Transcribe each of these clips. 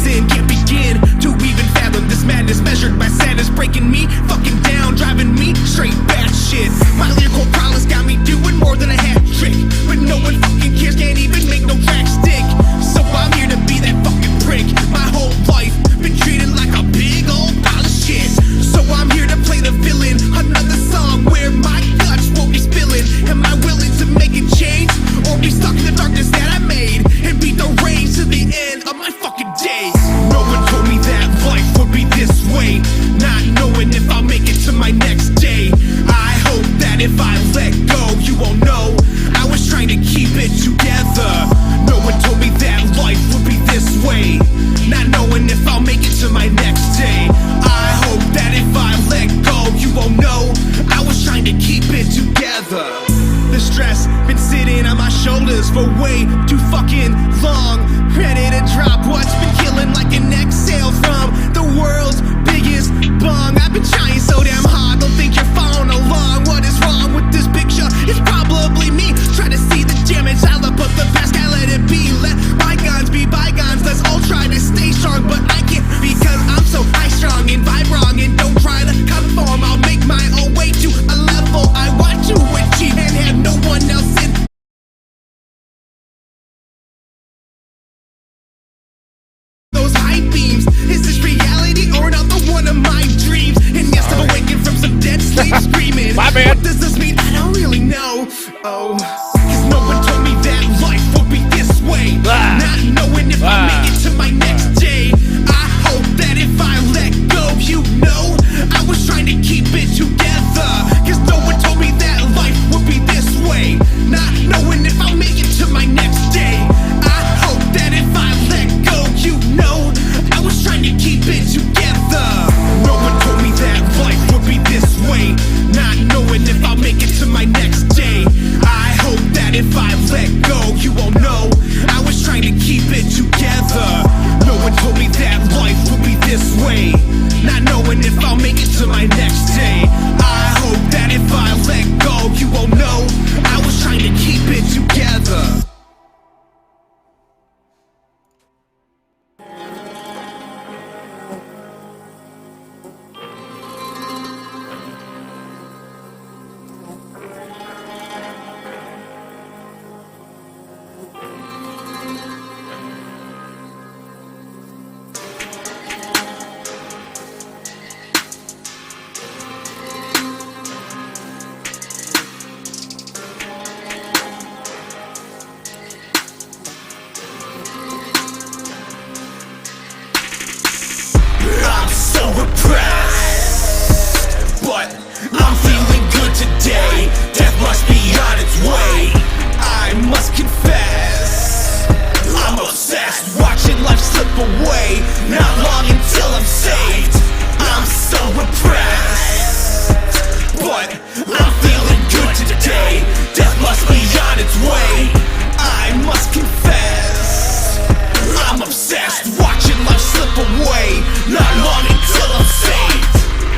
listen, can't begin to even fathom this madness measured by sadness, breaking me fucking down, driving me straight batshit. My lyrical prowess got me doing more than a hat trick, but no one fucking cares, can't even make no track stick. So I'm here to be that fucking prick. My whole life been treated like a big old pile of shit. So I'm here to play the villain, another song where my guts won't be spilling. Am I willing to make a change, or be stuck in the darkness that I made and beat the rain to the end of my fucking days? No one told me that life would be this way, not knowing if I'll make it to my next day. I hope that if I let go, you won't know I was trying to keep it together. No one told me that life would be this way, not knowing if I'll make it to my next day. I hope that if I let go, you won't know I was trying to keep it together. The stress been sitting on my shoulders for way too fucking long, ready to drop what's been killing like an exhale from the world's biggest bong. I've been trying so damn hard, don't think you're following along. What is wrong with this picture? It's probably me, try to see the damage I'll put the past, can't let it be. Let bygones be bygones, let's all try to stay strong, but I can't because I'm so high strong and vibe wrong. And don't try to conform, I'll make my own way to a level I want to achieve and have no one else in those high beams. Is this reality or another one of my dreams? And yes, I'm awakened from some dead sleep screaming. My bad. What does this mean? I don't really know. Oh, cause no one told me that life would be this way, not knowing if I'll make it to my next day. I hope that if I let go, you know I was trying to keep it together. Cause no one told me that life would be this way, not knowing if I'll make it to my next day. I hope that if I let go, you know I was trying to keep it together. No one told me that life would be this way, not knowing if I'll make it to my next day. I hope that if I let go, you won't know I was trying to keep it together. No one told me that life would be this way, not knowing if I'll make it to my next day. I hope that if I let go, you won't know I was trying to keep it together. But I'm feeling good today. Death must be on its way. I must confess, I'm obsessed, watching life slip away. Not long until I'm saved. I'm so repressed, but I'm feeling good today. Death must be on its way. I must confess, I'm obsessed, watching life slip away. Not long until I'm saved.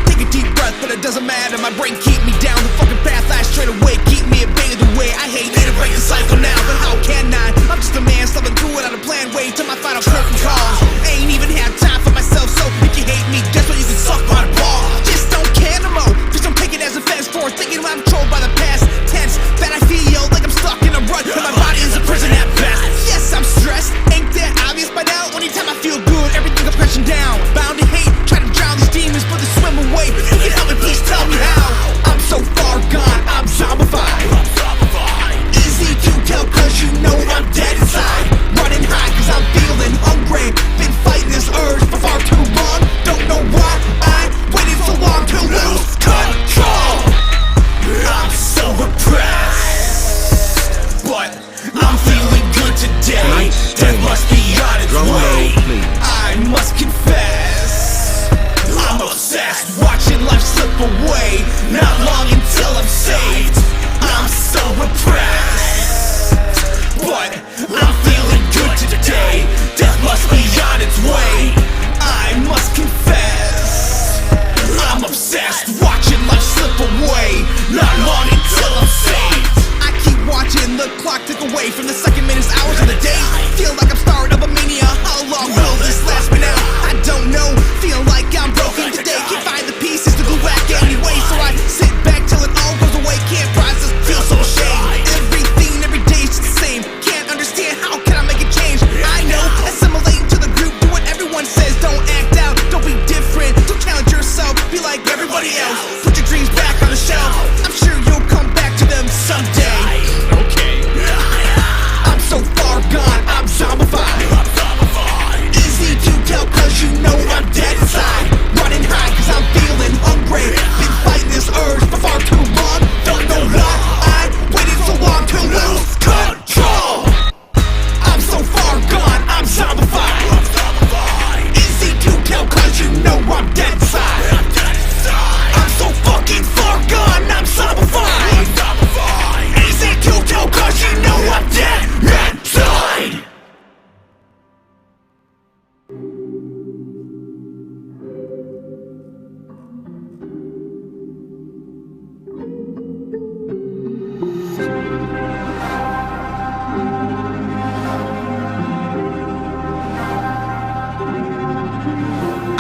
Take a deep breath, but it doesn't matter. My brain keep me down the fucking path I straight away. Keep me evaded the way I hate it, break the cycle now. But how can I? I'm just a man stumbling through it on a plan. Wait till my final curtain calls. Ain't even had time for myself, so if you hate me, guess what? You can suck my ball. Just don't care no more. Just don't take it as offense for thinking I'm controlled by the past tense. That I feel like I'm stuck in a rut, and my body is a prison at best. Yes, I'm stressed. Ain't that obvious by now? Anytime I feel good, everything I'm crashing down. Bound to hate, try to drown these demons, but they swim away. You can help me, please tell me how. I'm so far gone, I'm zombified. Easy to tell cause you know I'm dead inside. Running high cause I'm feeling hungry. Been fighting this urge for far too long. Don't know why I waited so long to lose control. I'm so repressed, but I'm feeling good today. Death must be on its way. I must confess,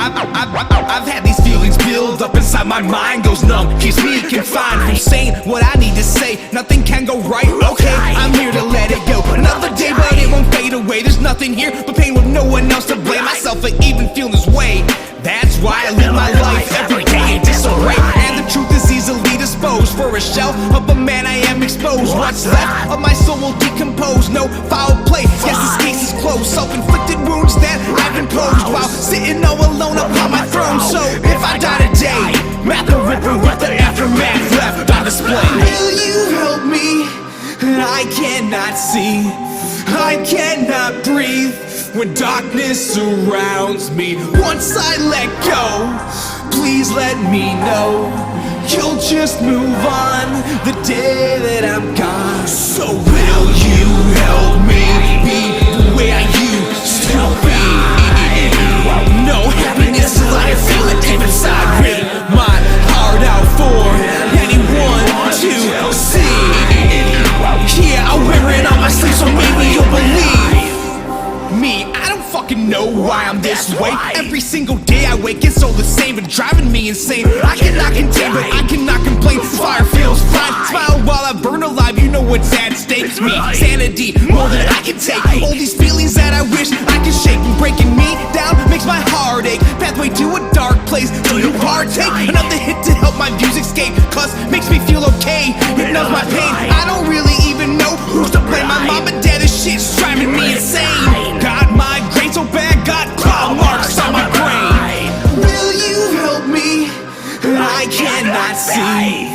I've had these feelings build up inside my mind, goes numb, keeps me confined from saying what I need to say. Nothing can go right, okay, I'm here to let it go. Another day, but it won't fade away. There's nothing here but pain with no one else to blame. Myself for even feeling this way. That's why I live my life every day in disarray. And the truth is easily disposed. For a shell of a man I am exposed. What's left of my soul will decompose. No foul play, yes this case is closed. Self-inflicted wounds that I've imposed while sitting all alone upon my throne. So if I die today, Matt the Ripper with the aftermath left on display. Will you help me? I cannot see, I cannot breathe when darkness surrounds me. Once I let go, please let me know you'll just move on the day that I'm gone. So will you help me be the way I used to be? No happiness till I feel it deep inside. Rip my heart out for anyone to see. Yeah, I'll wear it on my sleeve so maybe you'll believe me. I don't fucking know why I'm this way. Every single day I wake, it's all the same and driving me insane. I cannot contain, but I cannot complain. This fire feels fine. Smile while I burn alive, you know what's at stake. Me, sanity, more than I can take. All these feelings that I wish I could shake. And breaking me down makes my heart ache. Pathway to a dark place, do you partake? Another hit to help my views escape, cause makes me feel okay. It numbs my pain, I don't really even know who's to blame. My mom and dad, this shit's driving me insane. Got my brain so bad, got claw marks on my brain. Will you help me? I cannot see.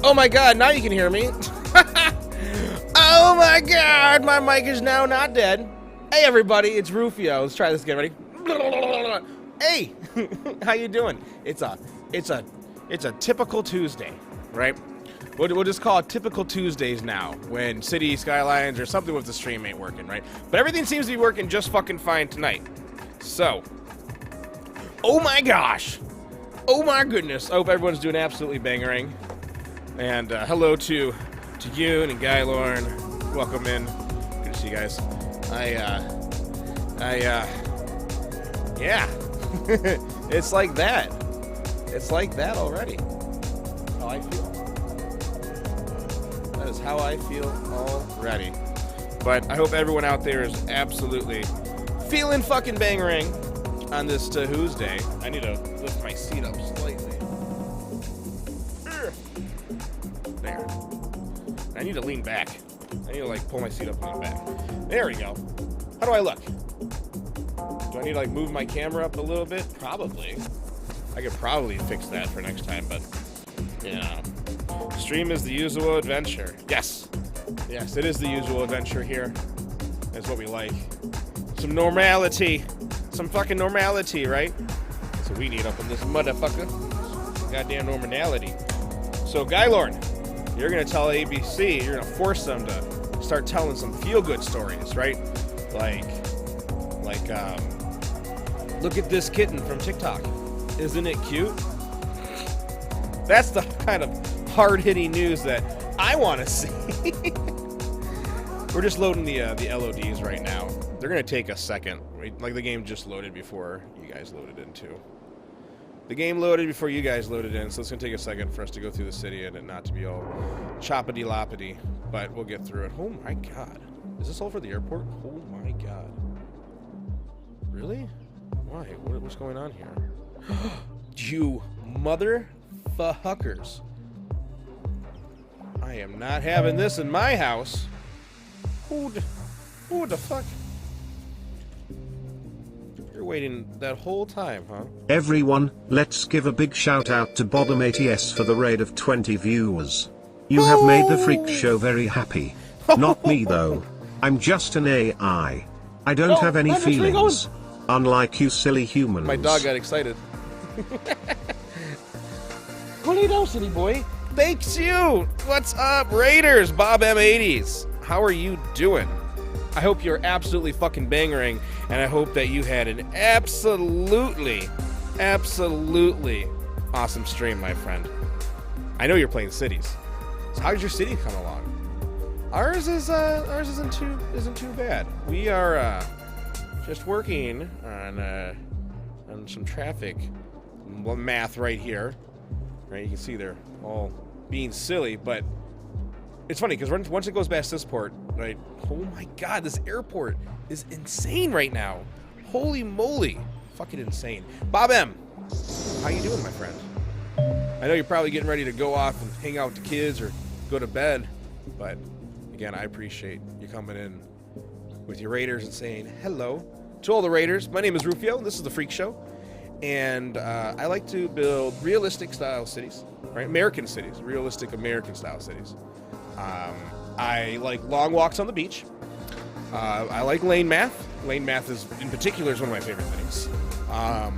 Oh my god, now you can hear me. Oh my god, my mic is now not dead. Hey everybody, it's Rufio. Let's try this again. Ready? Hey, how you doing? It's a typical Tuesday, right? We'll just call it typical Tuesdays now, when City Skylines or something with the stream ain't working, right? But everything seems to be working just fucking fine tonight. So, oh my gosh, oh my goodness. I hope everyone's doing absolutely bangering. And hello to Yoon and Guy Lorne. Welcome in. Good to see you guys. Yeah. It's like that. It's like that already. How I feel. That is how I feel already. But I hope everyone out there is absolutely feeling fucking bangering on this Tuesday. I need to lift my seat up slightly. There. I need to lean back. I need to like pull my seat up and lean back. There we go. How do I look? Do I need to like move my camera up a little bit? Probably. I could probably fix that for next time, but yeah. Stream is the usual adventure. Yes. Yes, it is the usual adventure here. That's what we like. Some normality. Some fucking normality, right? That's what we need up in this motherfucker. Some goddamn normality. So, Guy Lorne, you're gonna tell ABC, you're gonna force them to start telling some feel-good stories, right? Like, look at this kitten from TikTok. Isn't it cute? That's the kind of hard-hitting news that I want to see. We're just loading the LODs right now. They're gonna take a second. Like the game just loaded before you guys loaded in too. The game loaded before you guys loaded in, so it's gonna take a second for us to go through the city and it not to be all choppity-loppity. But we'll get through it. Oh my god. Is this all for the airport? Oh my god. Really? Why? What's going on here? You motherfuckers. I am not having this in my house. Who the fuck? You're waiting that whole time, huh? Everyone, let's give a big shout out to Bottom80s for the raid of 20 viewers. You have made the freak show very happy. Not me though. I'm just an AI. I don't have any feelings. Unlike you silly humans. My dog got excited. What do you know, city boy? Thanks you! What's up, Raiders? Bob M80s. How are you doing? I hope you're absolutely fucking bangering, and I hope that you had an absolutely awesome stream, my friend. I know you're playing cities. So how's your city come along? Ours isn't too bad. We are just working on some traffic math right here. Right, you can see they're all being silly, but it's funny because once it goes past this port, right? Oh my God, this airport is insane right now. Holy moly, fucking insane. Bob M, how you doing, my friend? I know you're probably getting ready to go off and hang out with the kids or go to bed, but again, I appreciate you coming in with your Raiders and saying hello to all the Raiders. My name is Rufio, and this is the Freak Show. And I like to build realistic style cities, right? American cities, realistic American style cities. I like long walks on the beach. I like lane math. Lane math is, in particular, is one of my favorite things. I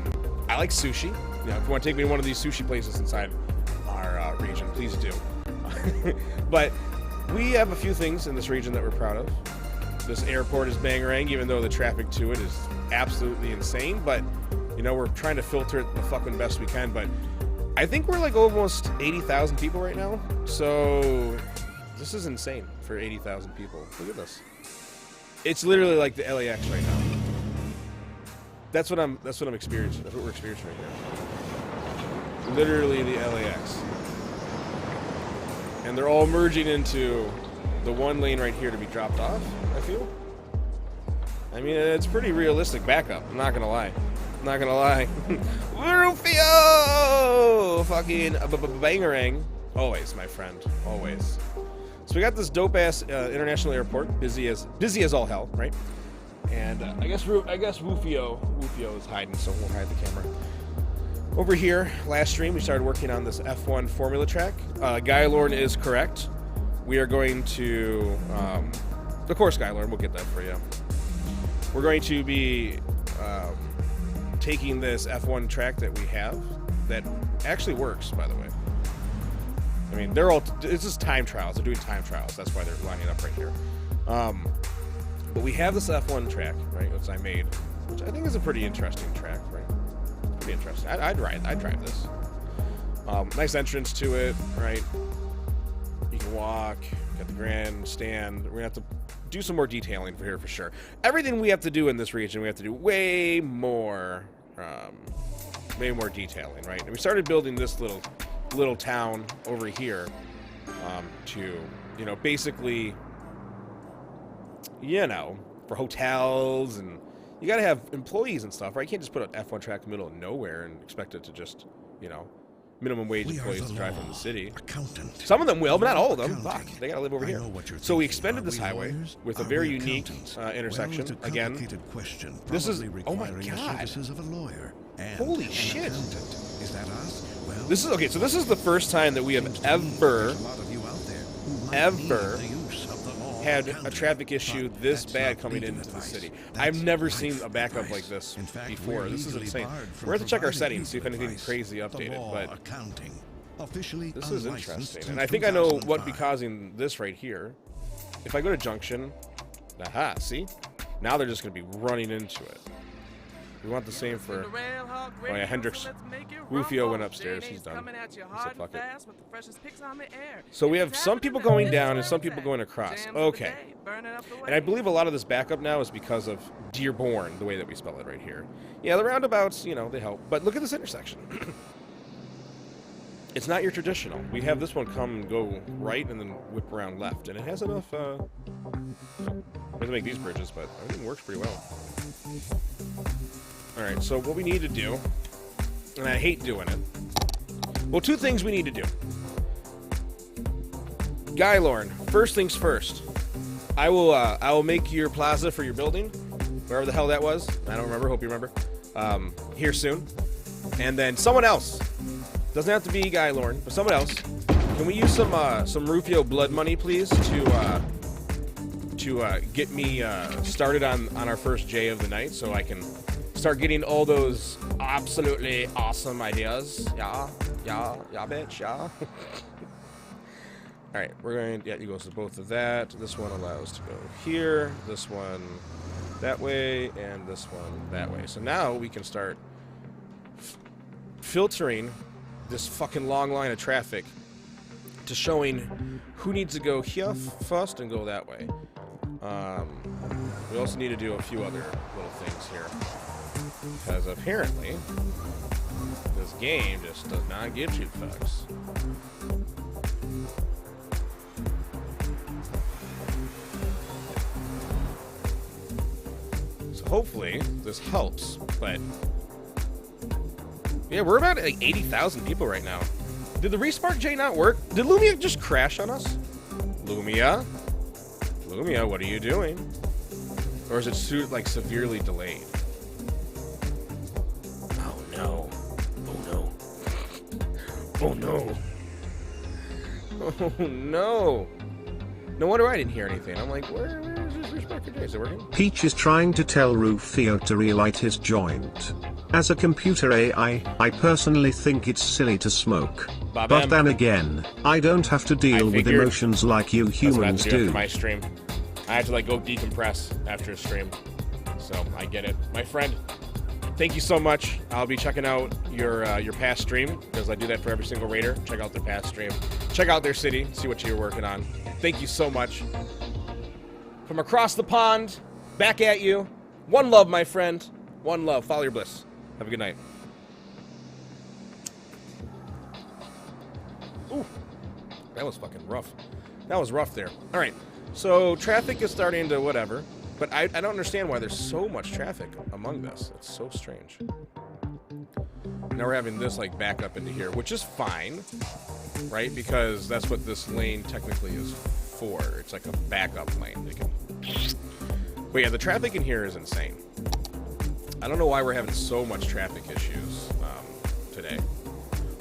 like sushi. You know, if you want to take me to one of these sushi places inside our region, please do. But we have a few things in this region that we're proud of. This airport is bangarang, even though the traffic to it is absolutely insane. But you know, we're trying to filter it the fucking best we can, but I think we're like almost 80,000 people right now. So this is insane for 80,000 people. Look at this. It's literally like the LAX right now. That's what I'm experiencing. That's what we're experiencing right now. Literally the LAX. And they're all merging into the one lane right here to be dropped off, I feel. I mean, it's pretty realistic backup, I'm not gonna lie. Not gonna lie. Rufio! Fucking bangarang. Always, my friend. Always. So we got this dope-ass international airport, busy as all hell, right? And I guess Rufio is hiding, so we'll hide the camera. Over here, last stream, we started working on this F1 formula track. Guylorn is correct. We are going to... of course, Guylorn, we'll get that for you. We're going to be... taking this F1 track that we have that actually works, by the way. I mean, it's just time trials. They're doing time trials. That's why they're lining up right here. But we have this F1 track, right, which I made, which I think is a pretty interesting track, right? Pretty interesting. I'd drive this. Nice entrance to it, right? You can walk, got the grandstand. We're gonna have to do some more detailing for here for sure. Everything we have to do in this region, we have to do way more detailing, right? And we started building this little town over here to, you know, basically, you know, for hotels, and you got to have employees and stuff, right? You can't just put an F1 track in the middle of nowhere and expect it to just, you know, minimum wage employees to drive from the city. Accountant. Some of them will, but not all of them. Fuck, Accounting. they gotta live over I here. know what you're So we thinking. expanded Are this we highway lawyers? with a Are very we unique accountants? intersection. Well, it's a Again, complicated question, this is, probably oh my requiring the God. services of a lawyer and Holy an shit. accountant. Is that us? Well, this is okay. So this is the first time that we have seems to me ever there's a lot of you out there who might ever need the use of the law had a accountant. traffic issue But this that's bad not coming legal into the advice. city. That's I've never life seen a backup advice. like this In fact, before. we're This is legally insane. barred from We're going to check our providing settings, see if legal anything advice. crazy The updated, law but accounting. Officially this is unlicensed interesting. since And I think I know what be 2005. causing this right here. If I go to Junction, aha, see? Now they're just going to be running into it. We want the same for... Oh yeah, Hendrix. Rufio went upstairs. He's done. He said, fuck it. So we have some people going down and some people going across. Okay. And I believe a lot of this backup now is because of Dearborn, the way that we spell it right here. Yeah, the roundabouts, you know, they help. But look at this intersection. It's not your traditional. We have this one come and go right and then whip around left. And it has enough, we have to make these bridges, but everything works pretty well. Alright, so what we need to do, and I hate doing it. Well, two things we need to do. Guylorn, first things first. I will make your plaza for your building, wherever the hell that was. I don't remember. Hope you remember. Here soon. And then someone else. Doesn't have to be Guy Lauren, but someone else. Can we use some Rufio blood money, please, to get me started on our first J of the night, so I can start getting all those absolutely awesome ideas. Yeah, bitch, yeah. All right, we're going. Yeah, you go to both of that. This one allows to go here. This one that way, and this one that way. So now we can start filtering this fucking long line of traffic to showing who needs to go here first and go that way. We also need to do a few other little things here, because apparently this game just does not give two fucks. So hopefully this helps, but yeah, we're about like 80,000 people right now. Did the Respark J not work? Did Lumia just crash on us? Lumia, what are you doing? Or is it like severely delayed? Oh no! Oh no! Oh no! Oh no! No wonder I didn't hear anything. I'm like, where is this Respark J? Is it working? Peach is trying to tell Rufio to relight his joint. As a computer AI, I personally think it's silly to smoke. But then again, I don't have to deal with emotions like you humans do. After my stream, I have to like go decompress after a stream, so I get it. My friend, thank you so much. I'll be checking out your past stream, because I do that for every single raider. Check out their past stream, check out their city, see what you're working on. Thank you so much. From across the pond, back at you. One love, my friend. One love. Follow your bliss. Have a good night. Ooh, that was fucking rough. That was rough there. All right, so traffic is starting to whatever, but I don't understand why there's so much traffic among this. It's so strange. Now we're having this like back up into here, which is fine, right? Because that's what this lane technically is for. It's like a backup lane. But yeah, the traffic in here is insane. I don't know why we're having so much traffic issues today.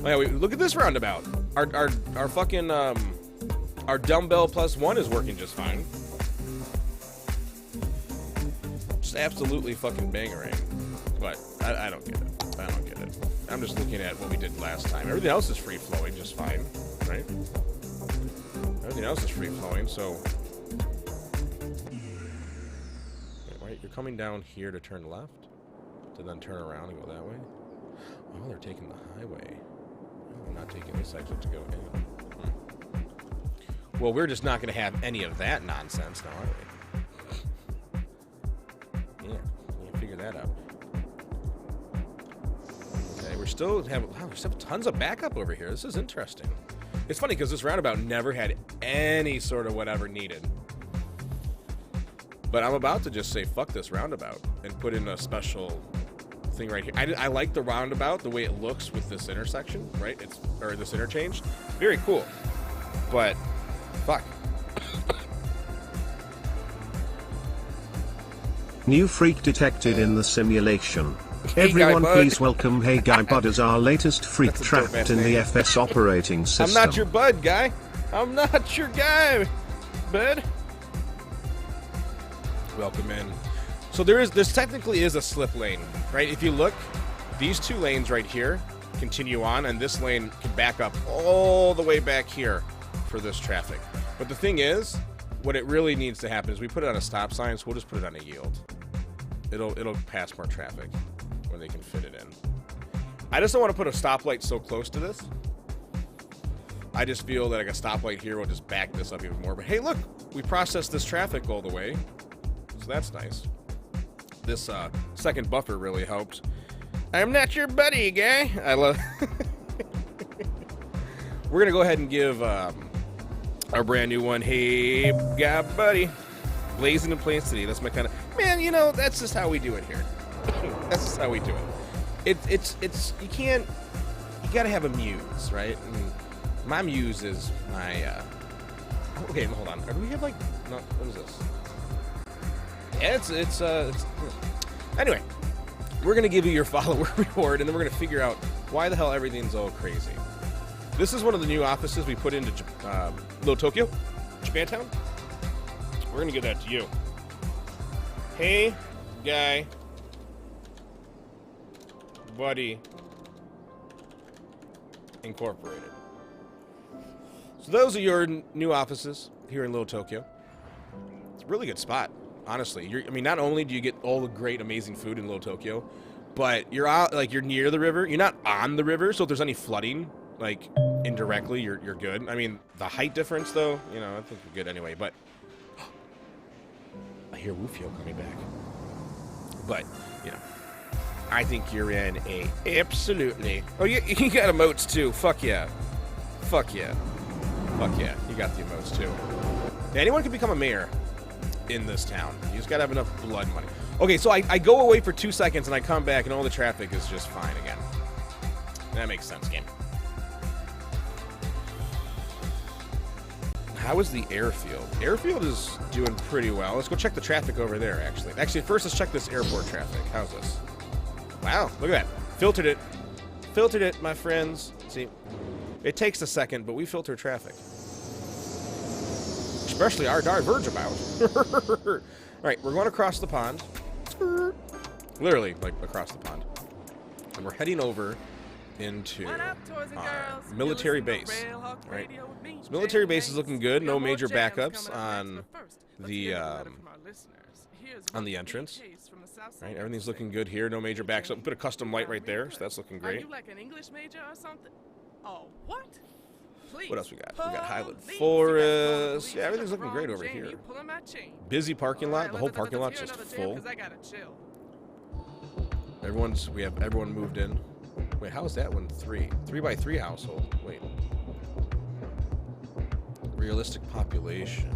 Oh, yeah, look at this roundabout. Our fucking our dumbbell +1 is working just fine. Just absolutely fucking bangerang. But I don't get it. I don't get it. I'm just looking at what we did last time. Everything else is free flowing just fine, right? Everything else is free flowing, so. Wait, you're coming down here to turn left? To then turn around and go that way? Oh, they're taking the highway. Oh, I'm not taking this exit to go in. Well, we're just not going to have any of that nonsense now, are we? Yeah, figure that out. Okay, we still have tons of backup over here. This is interesting. It's funny because this roundabout never had any sort of whatever needed. But I'm about to just say fuck this roundabout and put in a special thing right here. I like the roundabout, the way it looks with this intersection, right? Or this interchange. Very cool. But fuck. New freak detected in the simulation. Hey, Everyone Guy Bud. Please welcome Hey Guy Bud as our latest freak That's a trapped dope-ass in the name. FS operating system. I'm not your bud, guy. I'm not your guy, bud. Welcome in. So this technically is a slip lane, right? If you look, these two lanes right here continue on, and this lane can back up all the way back here for this traffic. But the thing is, what it really needs to happen is we put it on a stop sign, so we'll just put it on a yield. It'll pass more traffic when they can fit it in. I just don't want to put a stoplight so close to this. I just feel that like a stoplight here will just back this up even more. But hey, look, we processed this traffic all the way, so that's nice. This second buffer really helped. I'm not your buddy, guy. I love. We're gonna go ahead and give our brand new one, Hey Guy Buddy, blazing in plain city. That's my kind of man. You know, that's just how we do it here. That's just how we do it. It's you gotta have a muse, right? And my muse is Okay, hold on. Do we have like... No, what is this? Yeah, it's anyway, we're going to give you your follower reward, and then we're going to figure out why the hell everything's all crazy. This is one of the new offices we put into Little Tokyo, Japantown. We're going to give that to you. Hey, guy. Buddy. Incorporated. So those are your new offices here in Little Tokyo. It's a really good spot, honestly. I mean, not only do you get all the great, amazing food in Little Tokyo, but you're out, like, you're near the river. You're not on the river, so if there's any flooding, like, indirectly, you're good. I mean, the height difference, though, you know, I think you're good anyway, but I hear Woofio coming back. But, you know, I think you're in a absolutely... Oh, you got emotes, too. Fuck yeah. Fuck yeah. Fuck yeah. You got the emotes, too. Anyone can become a mayor in this town. You just gotta have enough blood money. Okay, so I go away for 2 seconds, and I come back, and all the traffic is just fine again. That makes sense, game. How is the airfield? Airfield is doing pretty well. Let's go check the traffic over there, actually. Actually, first let's check this airport traffic. How's this? Wow, look at that. Filtered it. Filtered it, my friends. See, it takes a second, but we filter traffic. Especially our diverge about. All right, we're going across the pond. Literally, like, across the pond. And we're heading over into our military base. Right? This military base is looking good. No major backups on the entrance. Right, everything's looking good here. No major backups. Put a custom light right there, so that's looking great. Are you like an English major or something? Oh, what? Please. What else we got? We got Highland Forest. Yeah, everything's looking great over here. Busy parking lot. The whole parking lot's just full. We have everyone moved in. Wait, how is that one 3? 3x3 household. Wait. Realistic population.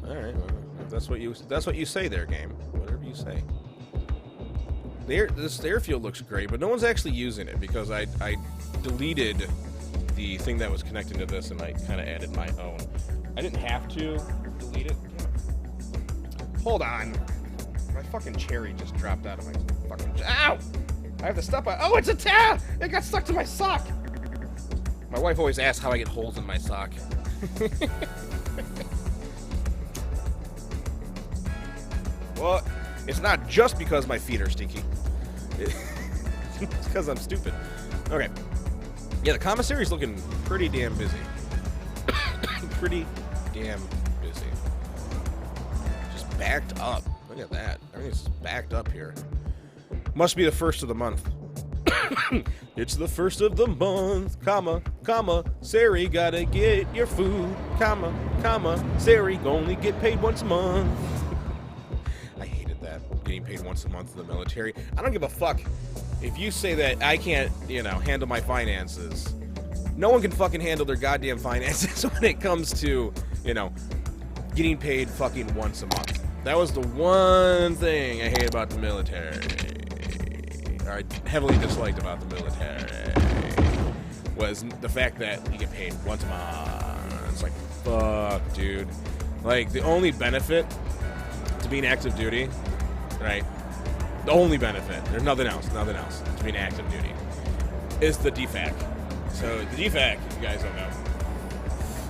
All right, well, if that's what you say there, game. Whatever you say. This airfield looks great, but no one's actually using it because I deleted the thing that was connecting to this and I kind of added my own. I didn't have to delete it. Hold on. My fucking cherry just dropped out of my fucking... Ow! I have to stop by... Oh, it's a tab! It got stuck to my sock! My wife always asks how I get holes in my sock. Well, it's not just because my feet are stinky. It's because I'm stupid. Okay. Yeah, the commissary's looking pretty damn busy. Pretty damn busy. Just backed up. Look at that. Everything's backed up here. Must be the first of the month. It's the first of the month, comma, Sari, gotta get your food, comma, Sari, only get paid once a month. I hated that, getting paid once a month in the military. I don't give a fuck if you say that I can't, you know, handle my finances. No one can fucking handle their goddamn finances when it comes to, you know, getting paid fucking once a month. That was the one thing I hate about the military. Or I heavily disliked about the military was the fact that you get paid once a month. It's like, fuck, dude. Like, the only benefit to being active duty, right? The only benefit, there's nothing else to being active duty, is the DFAC. So, the DFAC, if you guys don't know,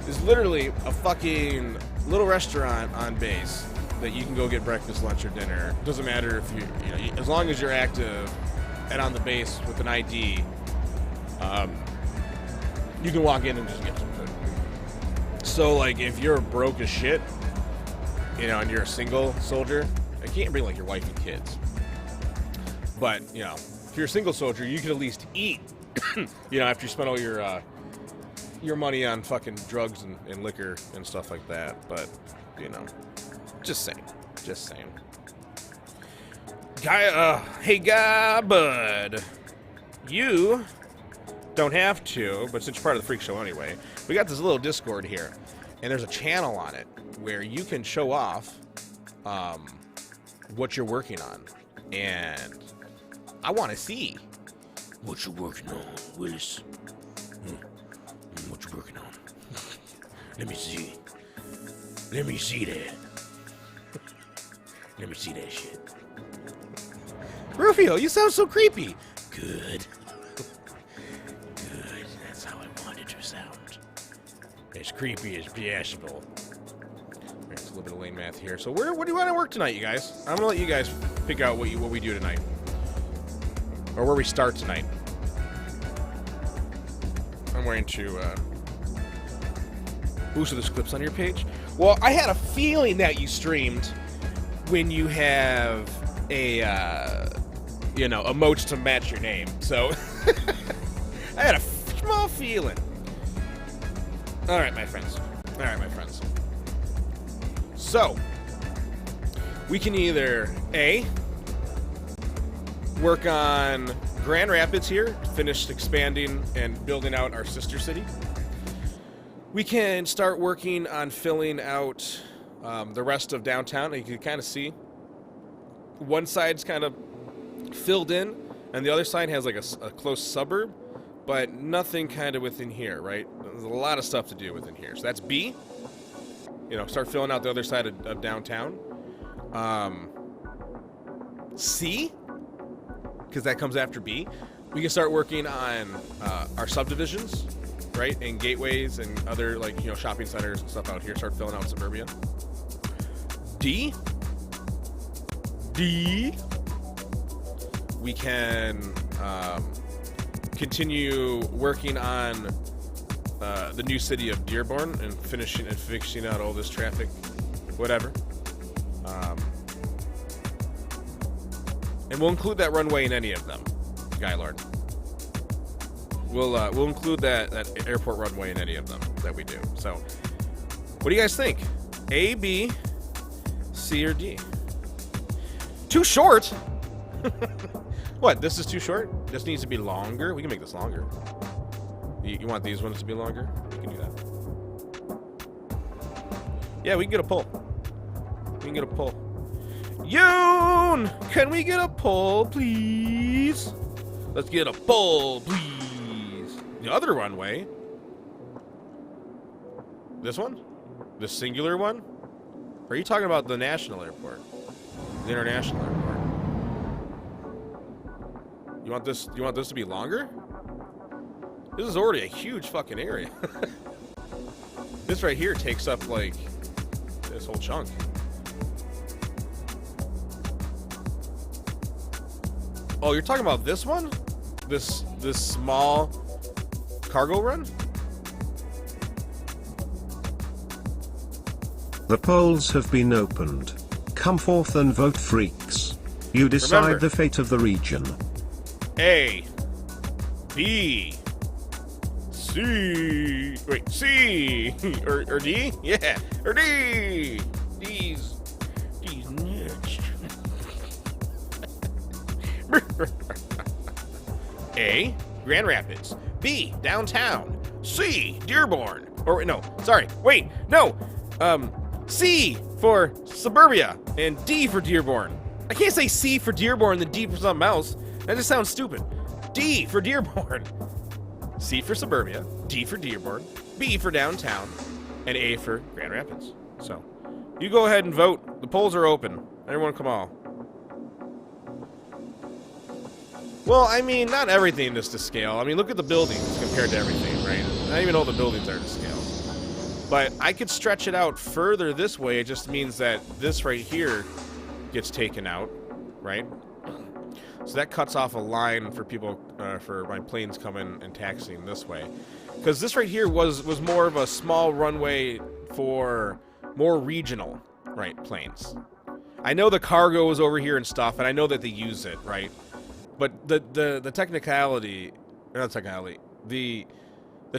is literally a fucking little restaurant on base that you can go get breakfast, lunch, or dinner. Doesn't matter if you know, as long as you're active and on the base with an ID, you can walk in and just get some food. So, like, if you're broke as shit, you know, and you're a single soldier, I can't bring, like, your wife and kids. But, you know, if you're a single soldier, you can at least eat, you know, after you spend all your money on fucking drugs and liquor and stuff like that. But, you know, just saying. Hey, guy, bud. You don't have to, but since you're part of the Freak Show anyway, we got this little Discord here, and there's a channel on it where you can show off what you're working on, and I want to see what you're working on, Willis. What you working on? Let me see. Let me see that. Let me see that shit. Rufio, you sound so creepy. Good. Good. That's how I wanted to sound. As creepy as possible. There's a little bit of lane math here. So what do you want to work tonight, you guys? I'm gonna let you guys pick out what we do tonight, or where we start tonight. I'm going to boost this clips on your page. Well, I had a feeling that you streamed when you have a emotes to match your name. So I had a small feeling. All right, my friends. So we can either A, work on Grand Rapids here, finish expanding and building out our sister city. We can start working on filling out the rest of downtown. And you can kind of see one side's kind of filled in, and the other side has like a close suburb, but nothing kind of within here, right? There's a lot of stuff to do within here. So that's B. Start filling out the other side of downtown. C, because that comes after B. We can start working on our subdivisions, right? And gateways and other shopping centers and stuff out here. Start filling out suburbia. D. We can continue working on the new city of Dearborn and fixing out all this traffic, whatever. And we'll include that runway in any of them, Guylord. We'll include that airport runway in any of them that we do. So, what do you guys think? A, B, C, or D? Too short? What? This is too short? This needs to be longer? We can make this longer. You want these ones to be longer? We can do that. Yeah, we can get a pull. Yoon! Can we get a pull, please? Let's get a pull, please. The other runway. This one? The singular one? Or are you talking about the national airport? The international airport? You want this to be longer? This is already a huge fucking area. This right here takes up like this whole chunk. Oh, you're talking about this one? This small cargo run? The polls have been opened. Come forth and vote, freaks. You decide Remember, the fate of the region. A, B, C, wait, C, or D? Yeah, or D. These nuts. A, Grand Rapids. B, downtown. C, Dearborn. Or no, sorry, wait, no. C for suburbia and D for Dearborn. I can't say C for Dearborn and then D for something else. That just sounds stupid. D for Dearborn. C for suburbia, D for Dearborn, B for downtown, and A for Grand Rapids. So, you go ahead and vote. The polls are open. Everyone come on. Well, I mean, not everything is to scale. I mean, look at the buildings compared to everything, right? Not even all the buildings are to scale. But I could stretch it out further this way. It just means that this right here gets taken out, right? So that cuts off a line for people, for my planes coming and taxiing this way. Because this right here was more of a small runway for more regional, right, planes. I know the cargo is over here and stuff, and I know that they use it, right? But the technicality, not technicality, the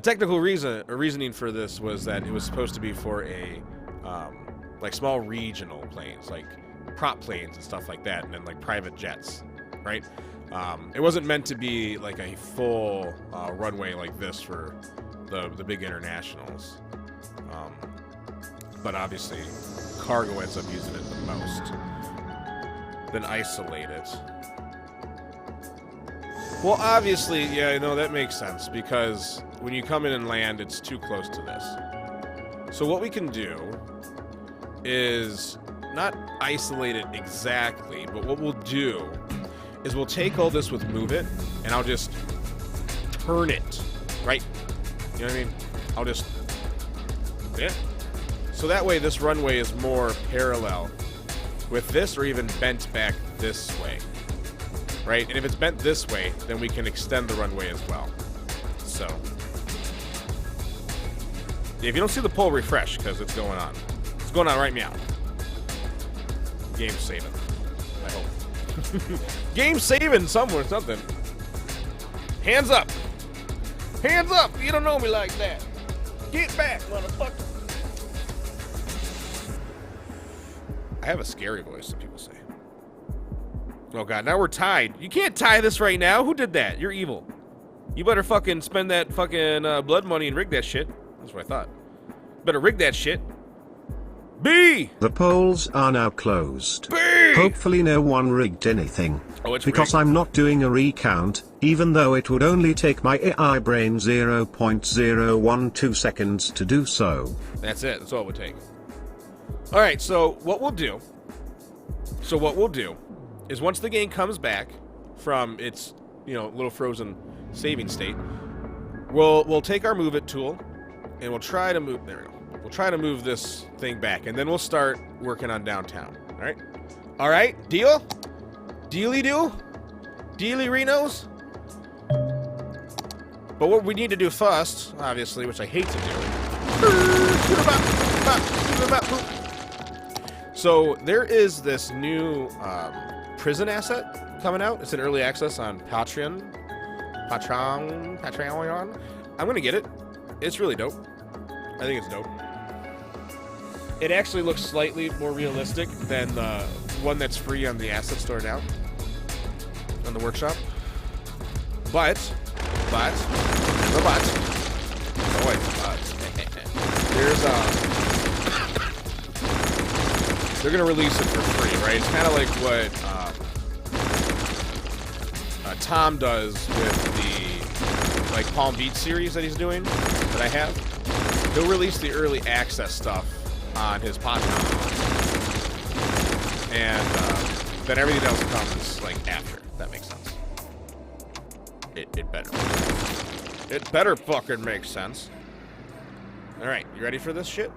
technical reasoning for this was that it was supposed to be for a like small regional planes, like prop planes and stuff like that, and then like private jets, right? It wasn't meant to be like a full runway like this for the big internationals. But obviously, cargo ends up using it the most. Then isolate it. Well, obviously, yeah, no, that makes sense, because when you come in and land, it's too close to this. So what we can do is not isolate it exactly, but what we'll do is we'll take all this with move it, and I'll just turn it, right? You know what I mean? I'll just, yeah. So that way this runway is more parallel with this, or even bent back this way, right? And if it's bent this way, then we can extend the runway as well. So, if you don't see the poll, refresh, because it's going on. It's going on right now. Game saving, I hope. Game saving somewhere, something. Hands up. Hands up. You don't know me like that. Get back, motherfucker. I have a scary voice, some people say. Oh, God. Now we're tied. You can't tie this right now. Who did that? You're evil. You better fucking spend that fucking blood money and rig that shit. That's what I thought. Better rig that shit. B! The polls are now closed. B! Hopefully no one rigged anything. Oh, it's because rigged. I'm not doing a recount, even though it would only take my AI brain 0.012 seconds to do so. That's it. That's all it would take. All right, so what we'll do is once the game comes back from its, little frozen saving state, we'll take our move it tool and we'll try to move, there we go. We'll try to move this thing back, and then we'll start working on downtown. All right? All right? Deal? Dealy-do? Dealy-renos? But what we need to do first, obviously, which I hate to do. So there is this new prison asset coming out. It's in early access on Patreon. I'm going to get it. It's really dope. I think it's dope. It actually looks slightly more realistic than the one that's free on the asset store now, on the workshop. But, there's they're gonna release it for free, right? It's kind of like what Tom does with the Palm Beach series that he's doing, that I have. He'll release the early access stuff on his podcast, and then everything else comes after. If that makes sense. It better. It better fucking make sense. All right, you ready for this shit?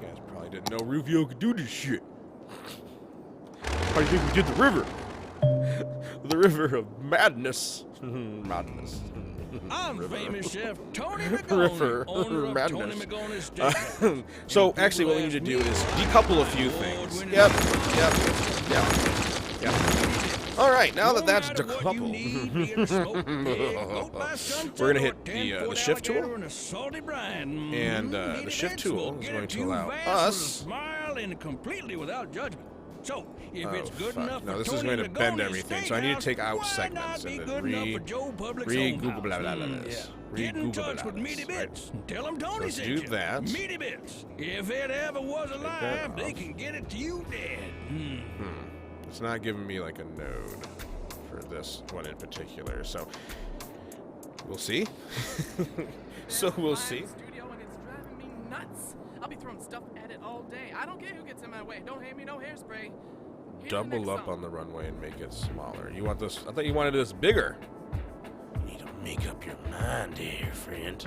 You guys probably didn't know Rufio could do this shit. How do you think we did the river? The river of madness. Madness. I'm River. famous chef Tony River. McGoney, owner of Madness. Tony McGoney's Steakhouse. So actually what we need to do is decouple a few things. Yep. All right, now that that's decoupled, we're going to hit the shift tool. And the shift tool is going to allow us... completely without judgment. So, if it's good enough no, for this is Tony going to bend McGoney's everything. So I need to take out Steakhouse, segments why and not then be good enough for Joe Public's Google Home blah blah House? blah this. Get in touch with Meaty Right? Bits and tell them Tony Let's sent do you. that. Meaty Bits. If it ever was alive, they off. can get it to you dead. It's not giving me a node for this one in particular. So we'll see. So we'll see. Studio and it's driving me nuts. I'll be throwing stuff at it all day. I don't care who gets in my way. Don't hand me no hairspray. Here's the Double next up song. on the runway and make it smaller. You want this? I thought you wanted this bigger. You need to make up your mind here, friend.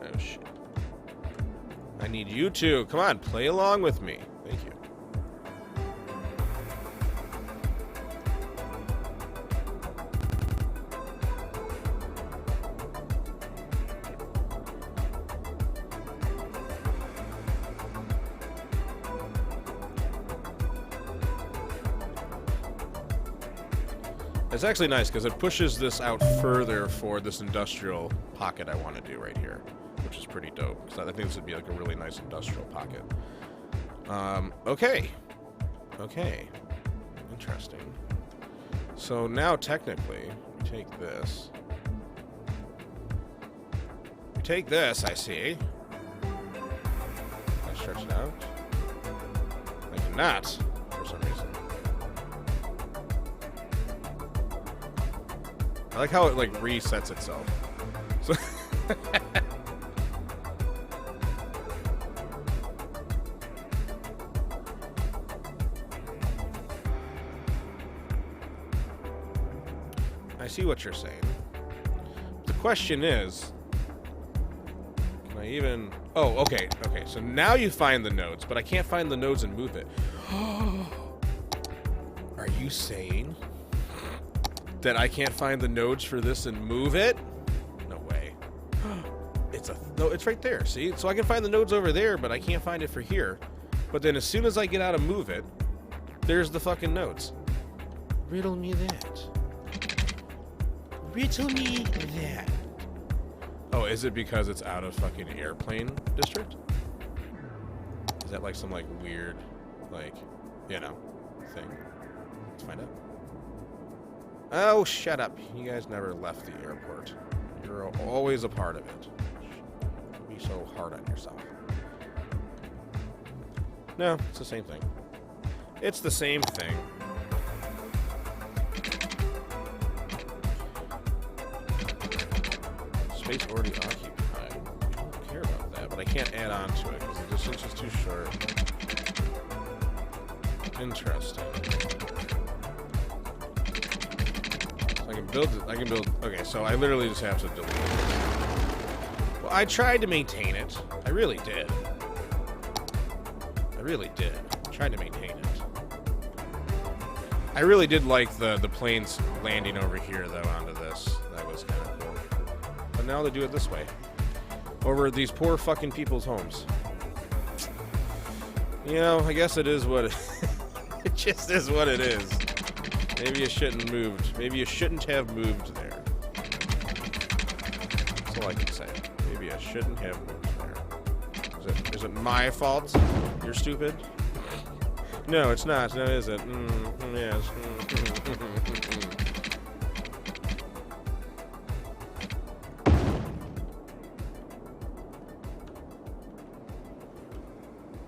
Oh shit. I need you to. Come on, play along with me. Thank you. It's actually nice because it pushes this out further for this industrial pocket I want to do right here, which is pretty dope. Because I think this would be a really nice industrial pocket. Okay. Interesting. So now technically, we take this. We take this, I see. I stretch it out. I cannot, for some reason. I like how it like resets itself. So I see what you're saying. The question is, can I even... Oh, okay, okay. So now you find the nodes, but I can't find the nodes and move it. Are you saying that I can't find the nodes for this and move it? No way. No, it's right there. See? So I can find the nodes over there, but I can't find it for here. But then as soon as I get out and move it, there's the fucking nodes. Riddle me that. Riddle me that. Oh, is it because it's out of fucking airplane district? Is that like some like weird, like, you know, thing? Let's find out. Oh, shut up. You guys never left the airport. You're always a part of it. Don't be so hard on yourself. No, it's the same thing. It's the same thing. Space already occupied. I don't care about that, but I can't add on to it because the distance is too short. Interesting. So I can build it. I can build. Okay, so I literally just have to delete it. Well, I tried to maintain it. I really did. I really did. I tried to maintain it. I really did like the planes landing over here, though, onto this. That was kind of cool. But now they do it this way. Over these poor fucking people's homes. You know, I guess it is what it... It just is what it is. Maybe you shouldn't moved. Maybe you shouldn't have moved there. That's all I can say. Maybe I shouldn't have moved there. Is it my fault? You're stupid? No, it's not. No, is it? Yes.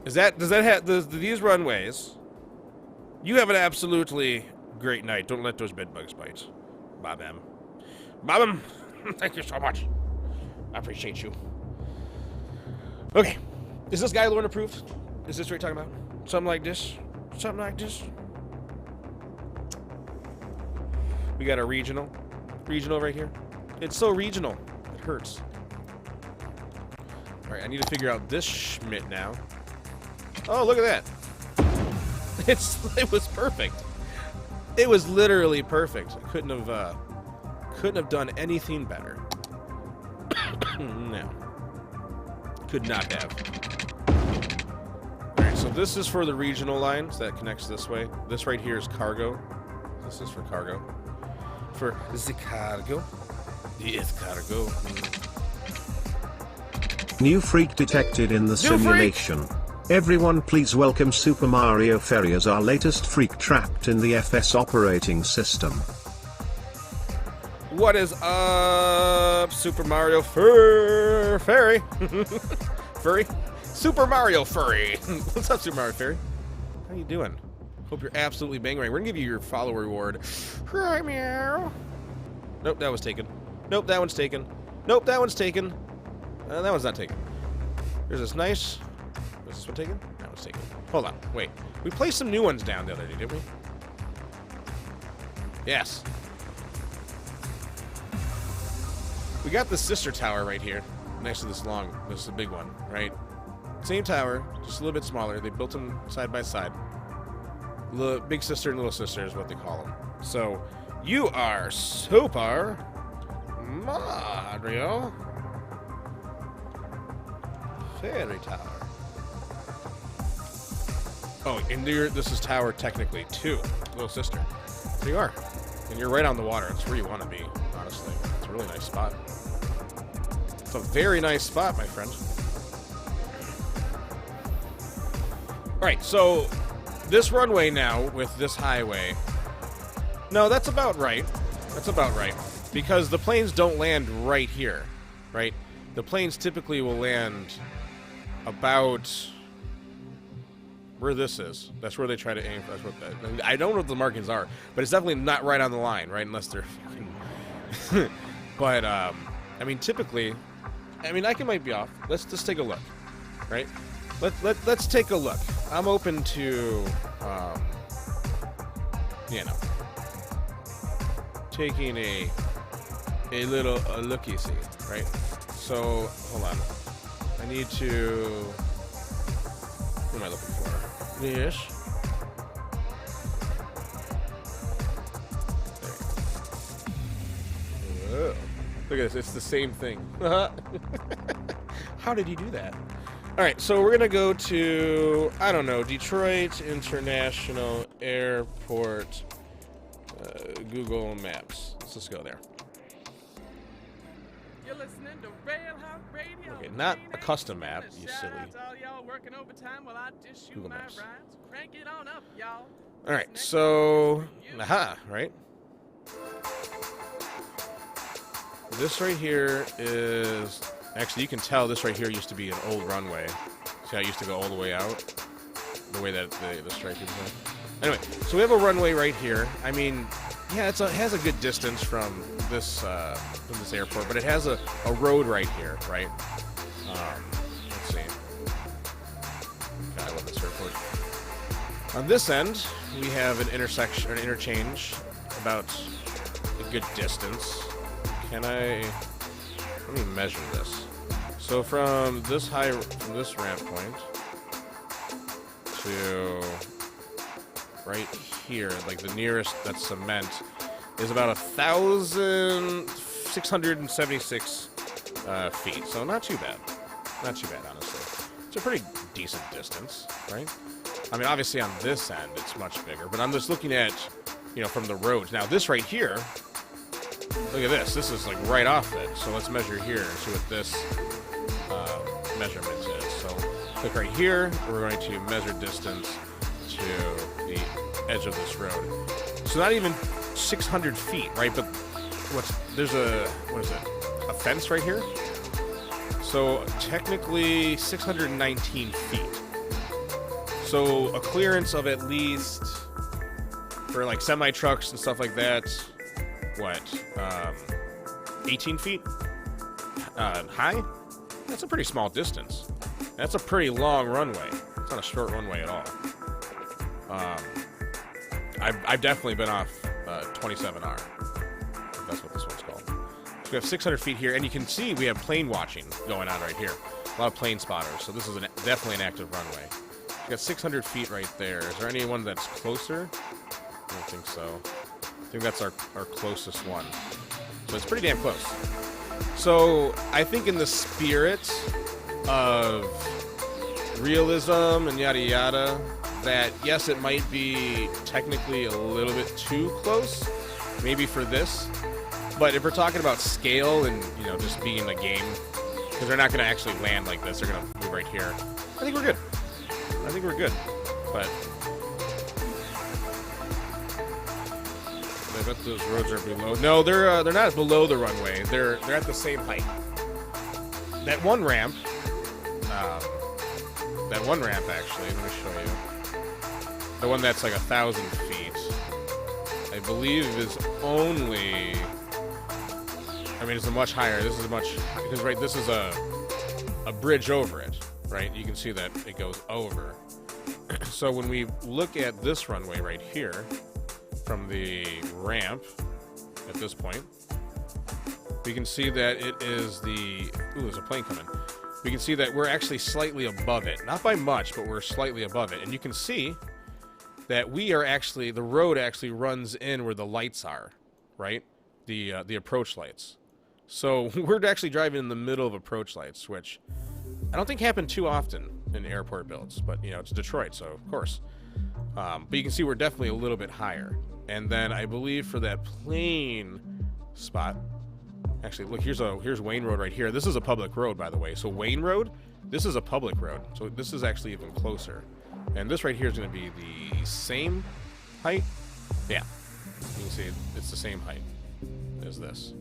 Does that have these runways? You have an absolutely great night. Don't let those bed bugs bite. Bob M. Bob M, thank you so much. I appreciate you. Okay. Is this guy Lorne approved? Is this what you're talking about? Something like this? Something like this? We got a regional. Regional right here. It's so regional. It hurts. Alright, I need to figure out this Schmidt now. Oh, look at that. It was perfect. It was literally perfect. I couldn't have done anything better. No. Could not have. Alright, so this is for the regional lines that connects this way. This right here is cargo. This is for cargo. For the cargo. Yes, cargo. New freak detected in the simulation. Everyone please welcome Super Mario Ferry as our latest freak trapped in the FS operating system. What is up, Super Mario Furry? Furry? Super Mario Furry! What's up, Super Mario Furry? How you doing? Hope you're absolutely bang right. We're gonna give you your follow reward. Hi, meow. Nope, that was taken. Nope, that one's taken. Nope, that one's taken. That one's not taken. There's this nice... Was this one taken? That one's taken. Hold on, wait. We placed some new ones down the other day, didn't we? Yes. We got the sister tower right here, next to this is the big one, right? Same tower, just a little bit smaller. They built them side by side. Big sister and little sister is what they call them. So, you are Super Mario Fairy Tower. Oh, and this is tower technically 2, little sister. There you are. And you're right on the water. It's where you want to be, honestly. It's a really nice spot. It's a very nice spot, my friend. Alright, so this runway now with this highway. No, that's about right. That's about right. Because the planes don't land right here, right? The planes typically will land about where this is. That's where they try to aim for. That's what I don't know what the markings are, but it's definitely not right on the line, right? Unless they're fucking But I mean, typically, I mean, I might be off. Let's just take a look, right? Let's take a look. I'm open to, you know, taking a little looky see, right? So hold on. I need to. What am I looking for? Yes. Whoa. Look at this. It's the same thing. How did you do that? All right. So we're going to go to, I don't know, Detroit International Airport, Google Maps. Let's just go there. You're listening to Railhouse Radio. Okay, not a custom map, you silly. Shout out to all y'all working overtime while I dish you Google my Maps. rhymes. Crank it on up, y'all. All right. So, aha, right? This right here is, actually you can tell this right here used to be an old runway. See how it used to go all the way out? The way that the stripe is going. Anyway, so we have a runway right here. I mean, yeah, it has a good distance from this airport, but it has a road right here, right? Let's see. God, I love this airport. On this end, we have an intersection, or an interchange, about a good distance. Let me measure this. So from this ramp point to right here, like the nearest that's cement, is about 1,676 feet. So not too bad. Not too bad, honestly. It's a pretty decent distance, right? I mean, obviously on this end, it's much bigger, but I'm just looking at, you know, from the roads. Now, this right here, look at this. This is like right off it. So let's measure here and see what this measurement is. So click right here. We're going to measure distance to the edge of this road. So not even 600 feet, right? But there's a fence right here. So technically 619 feet. So a clearance of at least, for like semi-trucks and stuff like that, what, 18 feet high? That's a pretty small distance. That's a pretty long runway. It's not a short runway at all. I've definitely been off 27R. That's what this one's called. So we have 600 feet here, and you can see we have plane watching going on right here. A lot of plane spotters, so this is definitely an active runway. We got 600 feet right there. Is there anyone that's closer? I don't think so. I think that's our closest one. So it's pretty damn close. So I think in the spirit of realism and yada yada, that yes, it might be technically a little bit too close, maybe for this. But if we're talking about scale and, you know, just being a game, because they're not going to actually land like this, they're going to move right here. I think we're good. I think we're good. But I bet those roads are below. No, they're not below the runway. They're at the same height. That one ramp actually, let me show you. The one that's like 1,000 feet, I believe is only, I mean, it's a much higher. This is much, because right, this is a bridge over it, right? You can see that it goes over. So when we look at this runway right here, from the ramp at this point, we can see that it is the, ooh, there's a plane coming. We can see that we're actually slightly above it. Not by much, but we're slightly above it. And you can see that we are actually, the road actually runs in where the lights are, right? The approach lights. So we're actually driving in the middle of approach lights, which I don't think happen too often in airport builds, but, you know, it's Detroit, so of course. But you can see we're definitely a little bit higher. And then I believe for that plane spot, actually, look, here's Wayne Road right here. This is a public road, by the way. So Wayne Road, this is a public road. So this is actually even closer. And this right here is going to be the same height. Yeah, you can see it's the same height as this.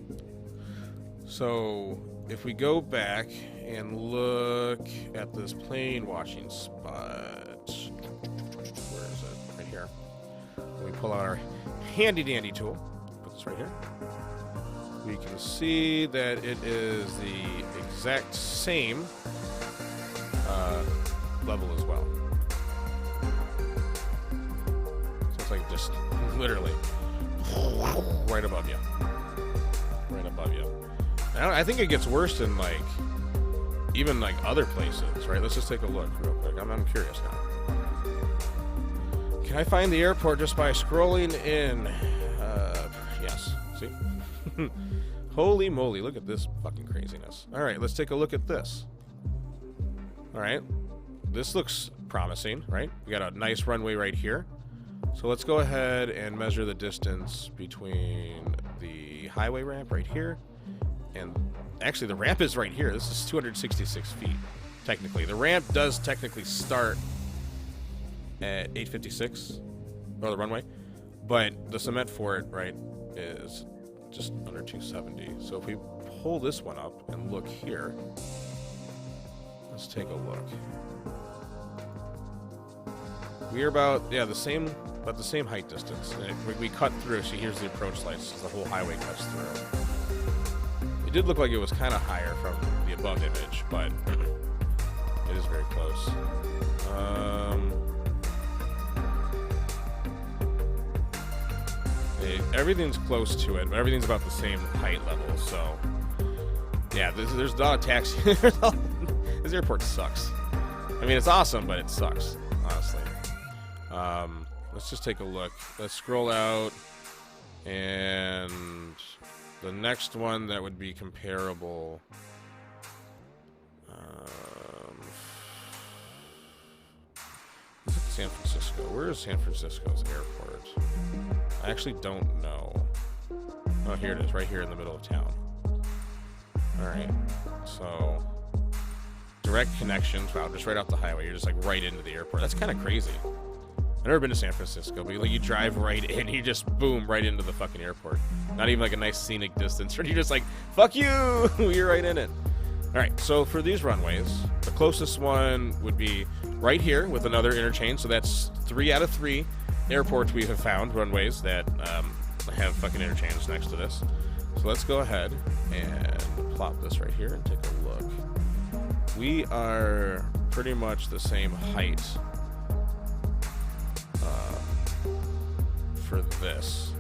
So if we go back and look at this plane watching spot, where is it? Right here. We pull out our handy dandy tool. Put this right here. we can see that it is the exact same level as well. So it's like just literally right above you. Right above you. I think it gets worse in like even like other places, right? Let's just take a look real quick. I'm curious now. Can I find the airport just by scrolling in? Yes. See? Holy moly, look at this fucking craziness. All right, let's take a look at this. All right. This looks promising, right? We got a nice runway right here. So let's go ahead and measure the distance between the highway ramp right here. And actually, the ramp is right here. This is 266 feet, technically. The ramp does technically start at 856, or the runway. But the cement for it, right, is just under 270. So if we pull this one up and look here, let's take a look. We're about, yeah, the same height distance. And we cut through, so here's the approach lights. The whole highway cuts through. It did look like it was kind of higher from the above image, but it is very close. Everything's close to it, but everything's about the same height level, so yeah, there's not a taxi. This airport sucks. I mean, it's awesome, but it sucks, honestly. Let's just take a look. Let's scroll out, and the next one that would be comparable. Is it San Francisco? Where is San Francisco's airport? I actually don't know. Oh, here it is, right here in the middle of town. Alright, so direct connections. Wow, just right off the highway. You're just like right into the airport. That's kind of crazy. I've never been to San Francisco, but like you drive right in, you just boom right into the fucking airport. Not even like a nice scenic distance. You're just like, fuck you! You're right in it. Alright, so for these runways, the closest one would be right here with another interchange. So that's 3 out of 3 airports we have found, runways that have fucking interchanges next to this. So let's go ahead and plop this right here and take a look. We are pretty much the same height for this.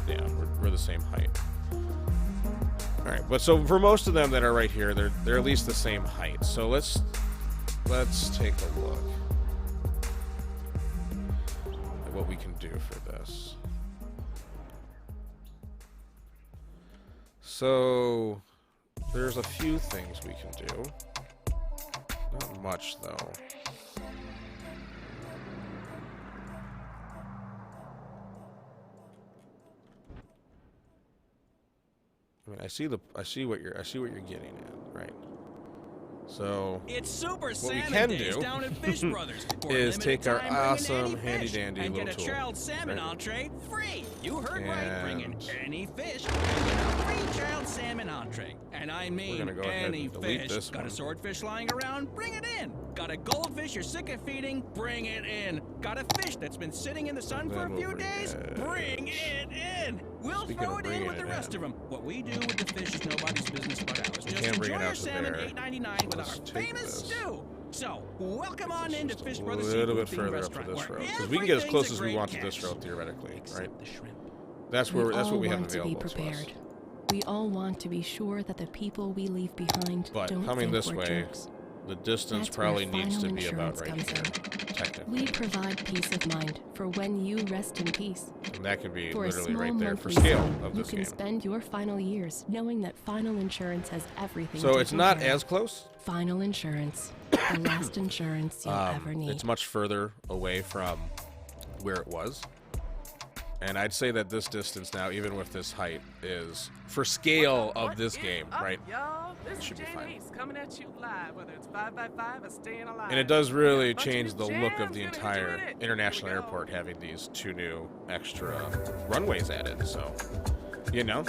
Yeah, we're the same height. All right, but so for most of them that are right here, they're at least the same height. So let's take a look at what we can do for this. So there's a few things we can do. Not much though. I mean, I see what you're getting at, right? So It's Super what we Salmon can Days do down at Fish Brothers. For a is limited take our time, bring in awesome any handy fish dandy and little get a tool, child salmon right? entree free. You heard right. Bring in And any fish and get a free child salmon entree. And I mean gonna go ahead any and delete fish. this Got one. a swordfish lying around? Bring it in. Got a goldfish you're sick of feeding? Bring it in. Got a fish that's been sitting in the sun for then a we'll few bring days? it. Bring it in. We'll Speaking throw of it in bringing with the it rest in. of them. What we do with the fish is nobody's business but ours. Just can't bring enjoy it your out to salmon, there. $8.99 with Let's our take famous this. stew. So, welcome on into Just Fish a Brothers little Seafood bit Themed further up to Restaurant, this where road, because we can get as close as we everything's a want to great this road catch, theoretically, right? except the shrimp. That's We what all we have want to be available to us. prepared. We all want to be sure that the people we leave behind But don't coming think this we're way, jerks. the distance That's where probably needs to final be about insurance right comes here, in. technically. We provide peace of mind for when you rest in peace. And that could be For a literally small right there for monthly scale sum, of you this can game. spend your final years knowing that Final Insurance has everything. So it's taken not care of. as close. Final Insurance, the last insurance you'll ever need. It's much further away from where it was. And I'd say that this distance now, even with this height, is for scale of What this is game, up, right? Y'all? This should is be Jane fine. Ace coming at you live, whether it's 5x5 or staying alive. And it does really Bunch of change new the look of jams, the gonna entire enjoy it. international Here we go. airport having these 2 new extra runways added. So, you know,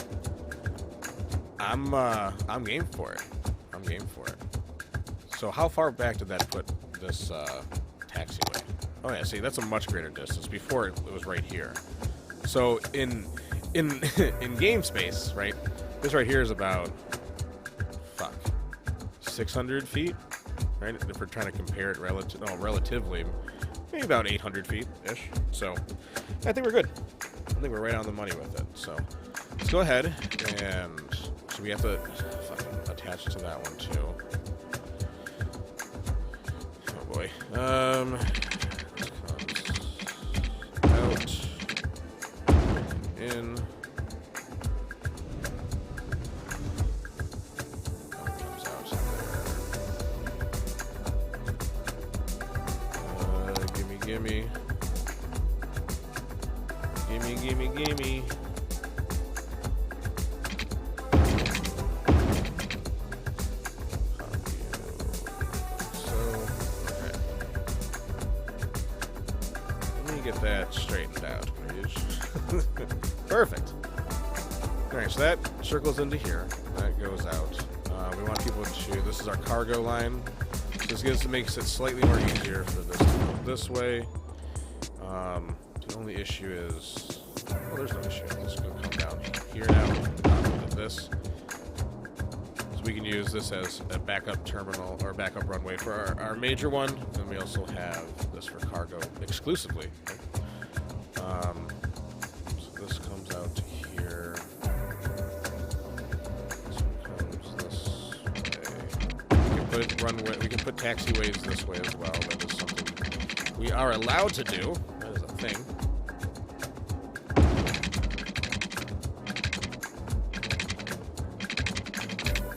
I'm game for it. I'm game for it. So how far back did that put this taxiway? Oh yeah, see, that's a much greater distance. Before it was right here. So in in game space, right? This right here is about, 600 feet, right? If we're trying to compare it relatively, maybe about 800 feet-ish. So I think we're good. I think we're right on the money with it. So let's go ahead and, so we have to fucking attach to that one too. Oh boy. Out, in. Gimme. So, okay. Let me get that straightened out, please. Perfect. Alright, so that circles into here. That goes out. We want people to, this is our cargo line. This makes it slightly more easier for this to go this way. The only issue is, well, there's no issue. This is going to come down here now. With this, so we can use this as a backup terminal or backup runway for our major one. And we also have this for cargo exclusively. So this comes out to here. This one comes this way. We can put runway. We can put taxiways this way as well. That is something we are allowed to do. That is a thing.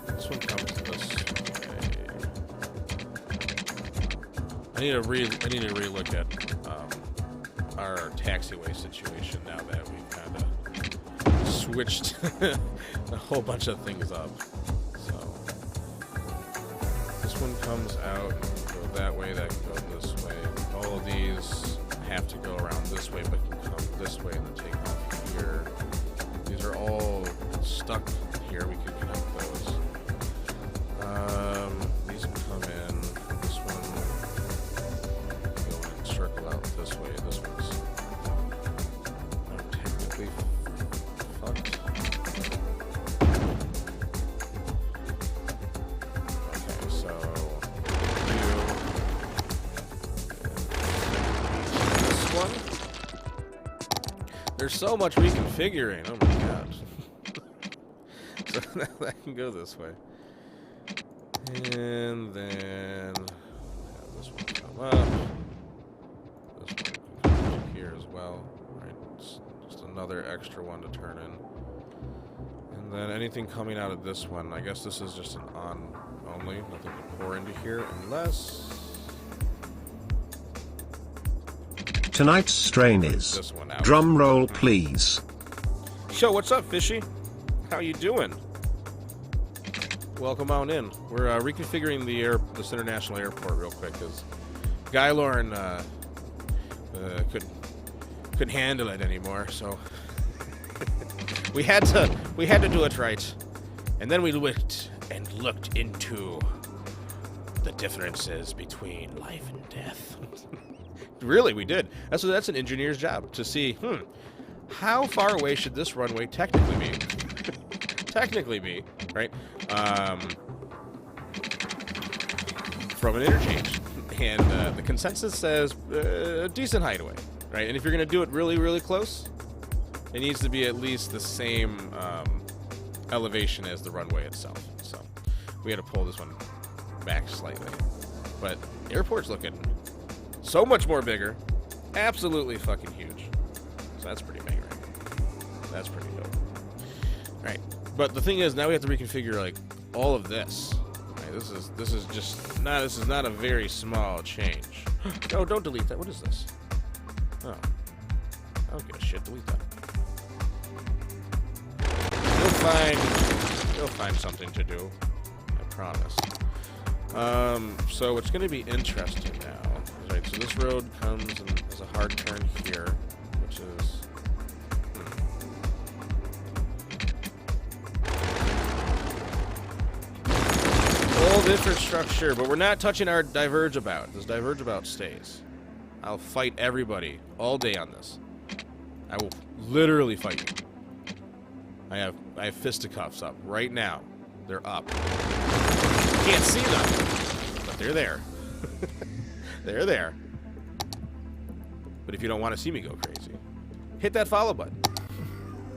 This one comes this way. I need to relook at our taxiway situation now that we've kind of switched a whole bunch of things up. So this one comes out, go that way, that can go this way. All of these have to go around this way, but can come this way and then take off here. These are all stuck here. We could connect those. These can come in. This one go and circle out this way. This one's technically fucked. Okay, so this one. There's so much reconfiguring. Oh my god. So that can go this way. And then have this one come up. This one can come up here as well. Right, it's just another extra one to turn in. And then anything coming out of this one, I guess this is just an on only. Nothing to pour into here unless Tonight's strain is this one out. drum roll, please. Yo, what's up, Fishy? How you doing? Welcome on in. We're reconfiguring this international airport real quick because Guy Lauren couldn't handle it anymore, so we had to do it right. And then we looked into the differences between life and death. Really, we did. That's an engineer's job to see. How far away should this runway technically be? Right? From an interchange. And the consensus says a decent height away, right? And if you're going to do it really, really close, it needs to be at least the same elevation as the runway itself. So we had to pull this one back slightly. But the airport's looking so much more bigger. Absolutely fucking huge. So that's pretty big, right? That's pretty dope. All right. But the thing is, now we have to reconfigure like all of this. Right, this is not a very small change. No, don't delete that. What is this? Oh, I don't give a shit. Delete that. You'll find something to do. I promise. So what's going to be interesting now? Right, so this road comes and has a hard turn here, which is. Old infrastructure, but we're not touching our diverge about. This diverge about stays. I'll fight everybody all day on this. I will literally fight you. I have fisticuffs up right now. They're up. Can't see them, but they're there. They're there. But if you don't want to see me go crazy, hit that follow button.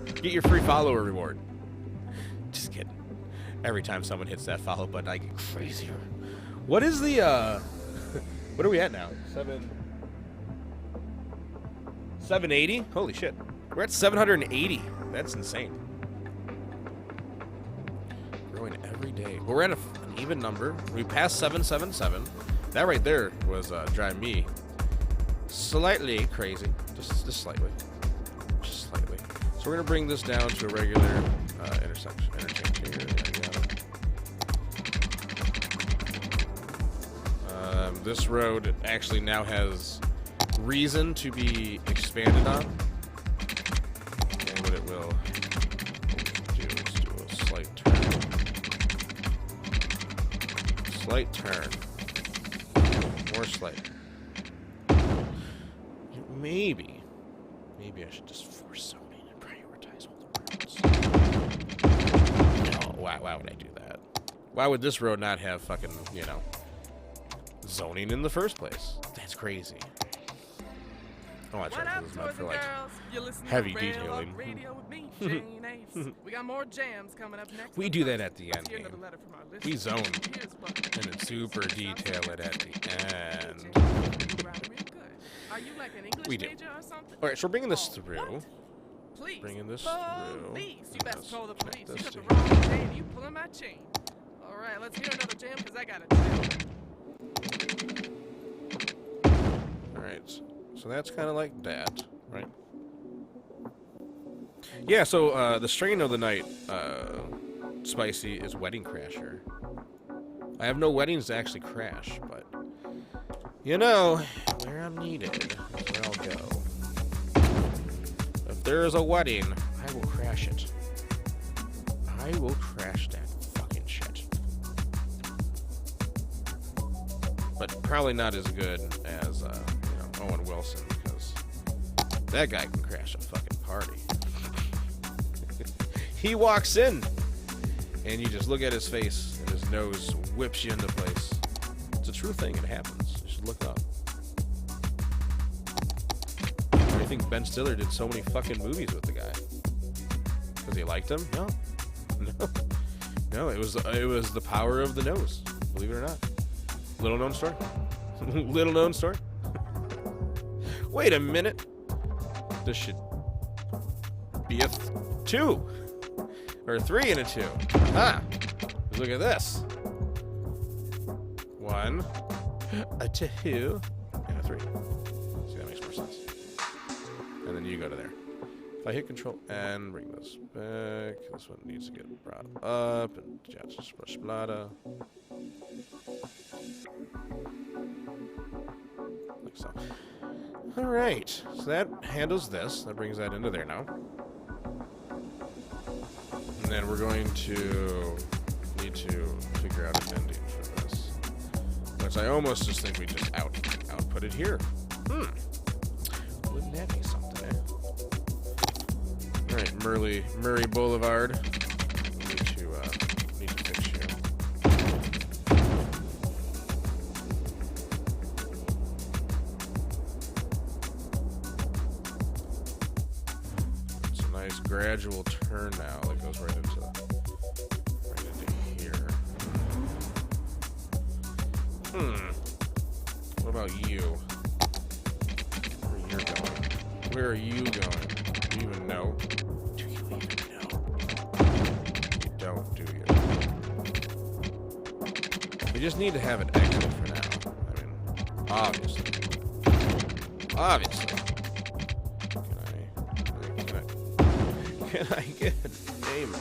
Get your free follower reward. Just kidding. Every time someone hits that follow button, I get crazier. What is the, what are we at now? 780? Holy shit. We're at 780. That's insane. Growing every day. But we're at an even number. We passed 777. That right there was driving me slightly crazy. Just slightly. Just slightly. So we're going to bring this down to a regular interchange here. There we go. This road actually now has reason to be expanded on. And what it will do is do a slight turn. Slight turn. More slight. Maybe I should just force zoning and prioritize all the roads. No, why would I do that? Why would this road not have fucking, you know, zoning in the first place? That's crazy. I want to check this map for like heavy detailing. We got more jams coming up next. We do that at the end game. We zone and then super detail it at the end. Are you like an English We do. major or something? All right, so we're bringing this through. Please. Bringing this through. Police. You best call the police. You This got the to wrong chain. You pulling my chain. All right, let's hear another jam because I got a jam. All right, so that's kind of like that, right? Yeah. So the strain of the night, Spicy, is Wedding Crasher. I have no weddings to actually crash, but you know, where I'm needed is where I'll go. If there is a wedding, I will crash it. I will crash that fucking shit. But probably not as good as, you know, Owen Wilson, because that guy can crash a fucking party. He walks in, and you just look at his face, and his nose whips you into place. It's a true thing. It happens. You should look up. I think Ben Stiller did so many fucking movies with the guy because he liked him. No. It was the power of the nose. Believe it or not. Little known story. Little known story. Wait a minute. This should be a 2 or 3 and a 2. Ah, look at this. 1, a 2, and a 3. See, that makes more sense. And then you go to there. If I hit control and bring this back, this one needs to get brought up, and just splash splata. Like so. Alright, so that handles this. That brings that into there now. And then we're going to need to figure out an ending for this. Which I almost just think we just output it here. Wouldn't that be something, eh? Alright, Murray Boulevard. Need to fix here. It's a nice gradual turn now that goes right into here. What about you? Where are you going? Do you even know? Do you even know? You don't, do you? We just need to have an exit for now. I mean, obviously. Obviously. Can I get a name?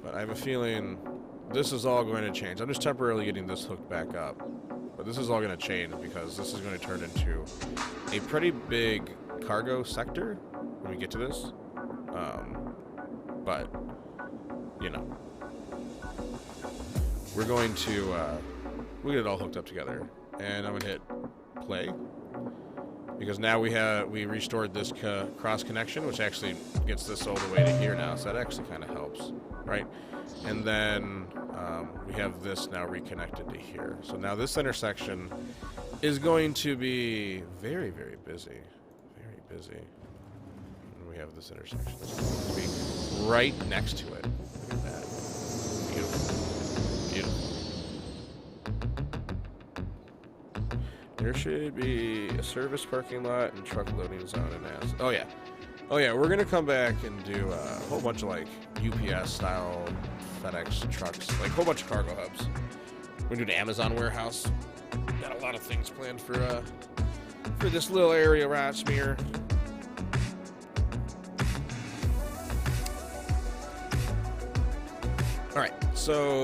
But I have a feeling this is all going to change. I'm just temporarily getting this hooked back up. But this is all going to change because this is going to turn into a pretty big cargo sector when we get to this. But, you know, we're going to, we'll get it all hooked up together. And I'm going to hit play. because now we restored this cross connection, which actually gets this all the way to here now, so that actually kind of helps, right? And then we have this now reconnected to here. So now this intersection is going to be very, very busy. Very busy. And we have this intersection that's going to be right next to it. Look at that. Beautiful. Beautiful. There should be a service parking lot and truck loading zone and ass. Oh yeah. Oh yeah, we're gonna come back and do a whole bunch of like UPS style FedEx trucks, like a whole bunch of cargo hubs. We're gonna do an Amazon warehouse. Got a lot of things planned for this little area right here. Alright, so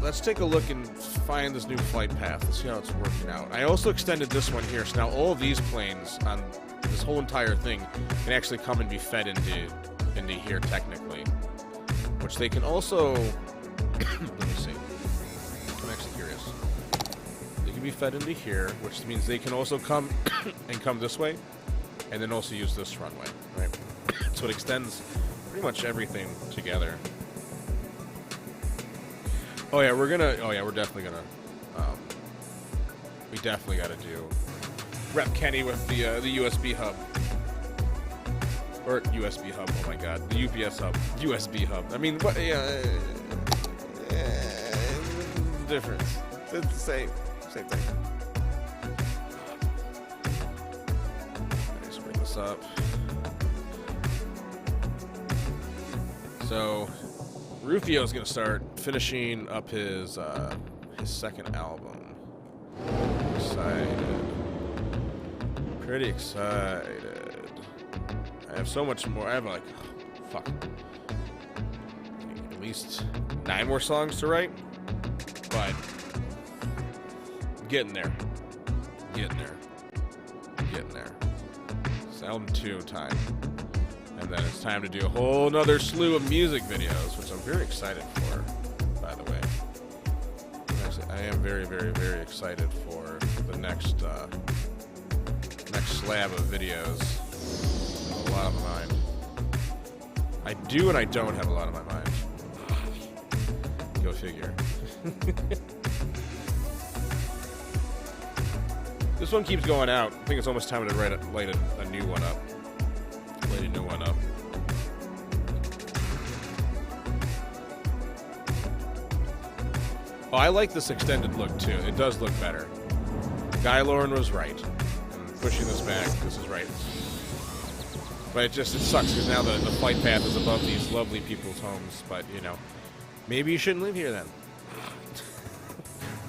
let's take a look and find this new flight path. Let's see how it's working out. I also extended this one here, so now all of these planes on this whole entire thing can actually come and be fed into here technically. Which they can also let me see. I'm actually curious. They can be fed into here, which means they can also come and come this way, and then also use this runway, right? So it extends pretty much everything together. Oh yeah, we're definitely gonna we definitely gotta do Rep Kenny with the USB hub. Or USB hub, oh my god. The UPS hub. USB hub. I mean, what, difference. It's the same thing. Let's bring this up. So, Rufio's gonna start finishing up his second album. Excited. Pretty excited. I have so much more. I have like, fuck, at least 9 more songs to write, but getting there. It's album 2 time. And then it's time to do a whole nother slew of music videos, which I'm very excited for, by the way. Actually, I am very, very, very excited for the next slab of videos. A lot on my mind. I do and I don't have a lot on my mind. Go figure. This one keeps going out. I think it's almost time to light a new one up. Light a new one up. Oh, I like this extended look too. It does look better. Guy Lauren was right. And pushing this back, this is right. But it sucks because now the flight path is above these lovely people's homes. But, you know, maybe you shouldn't live here then.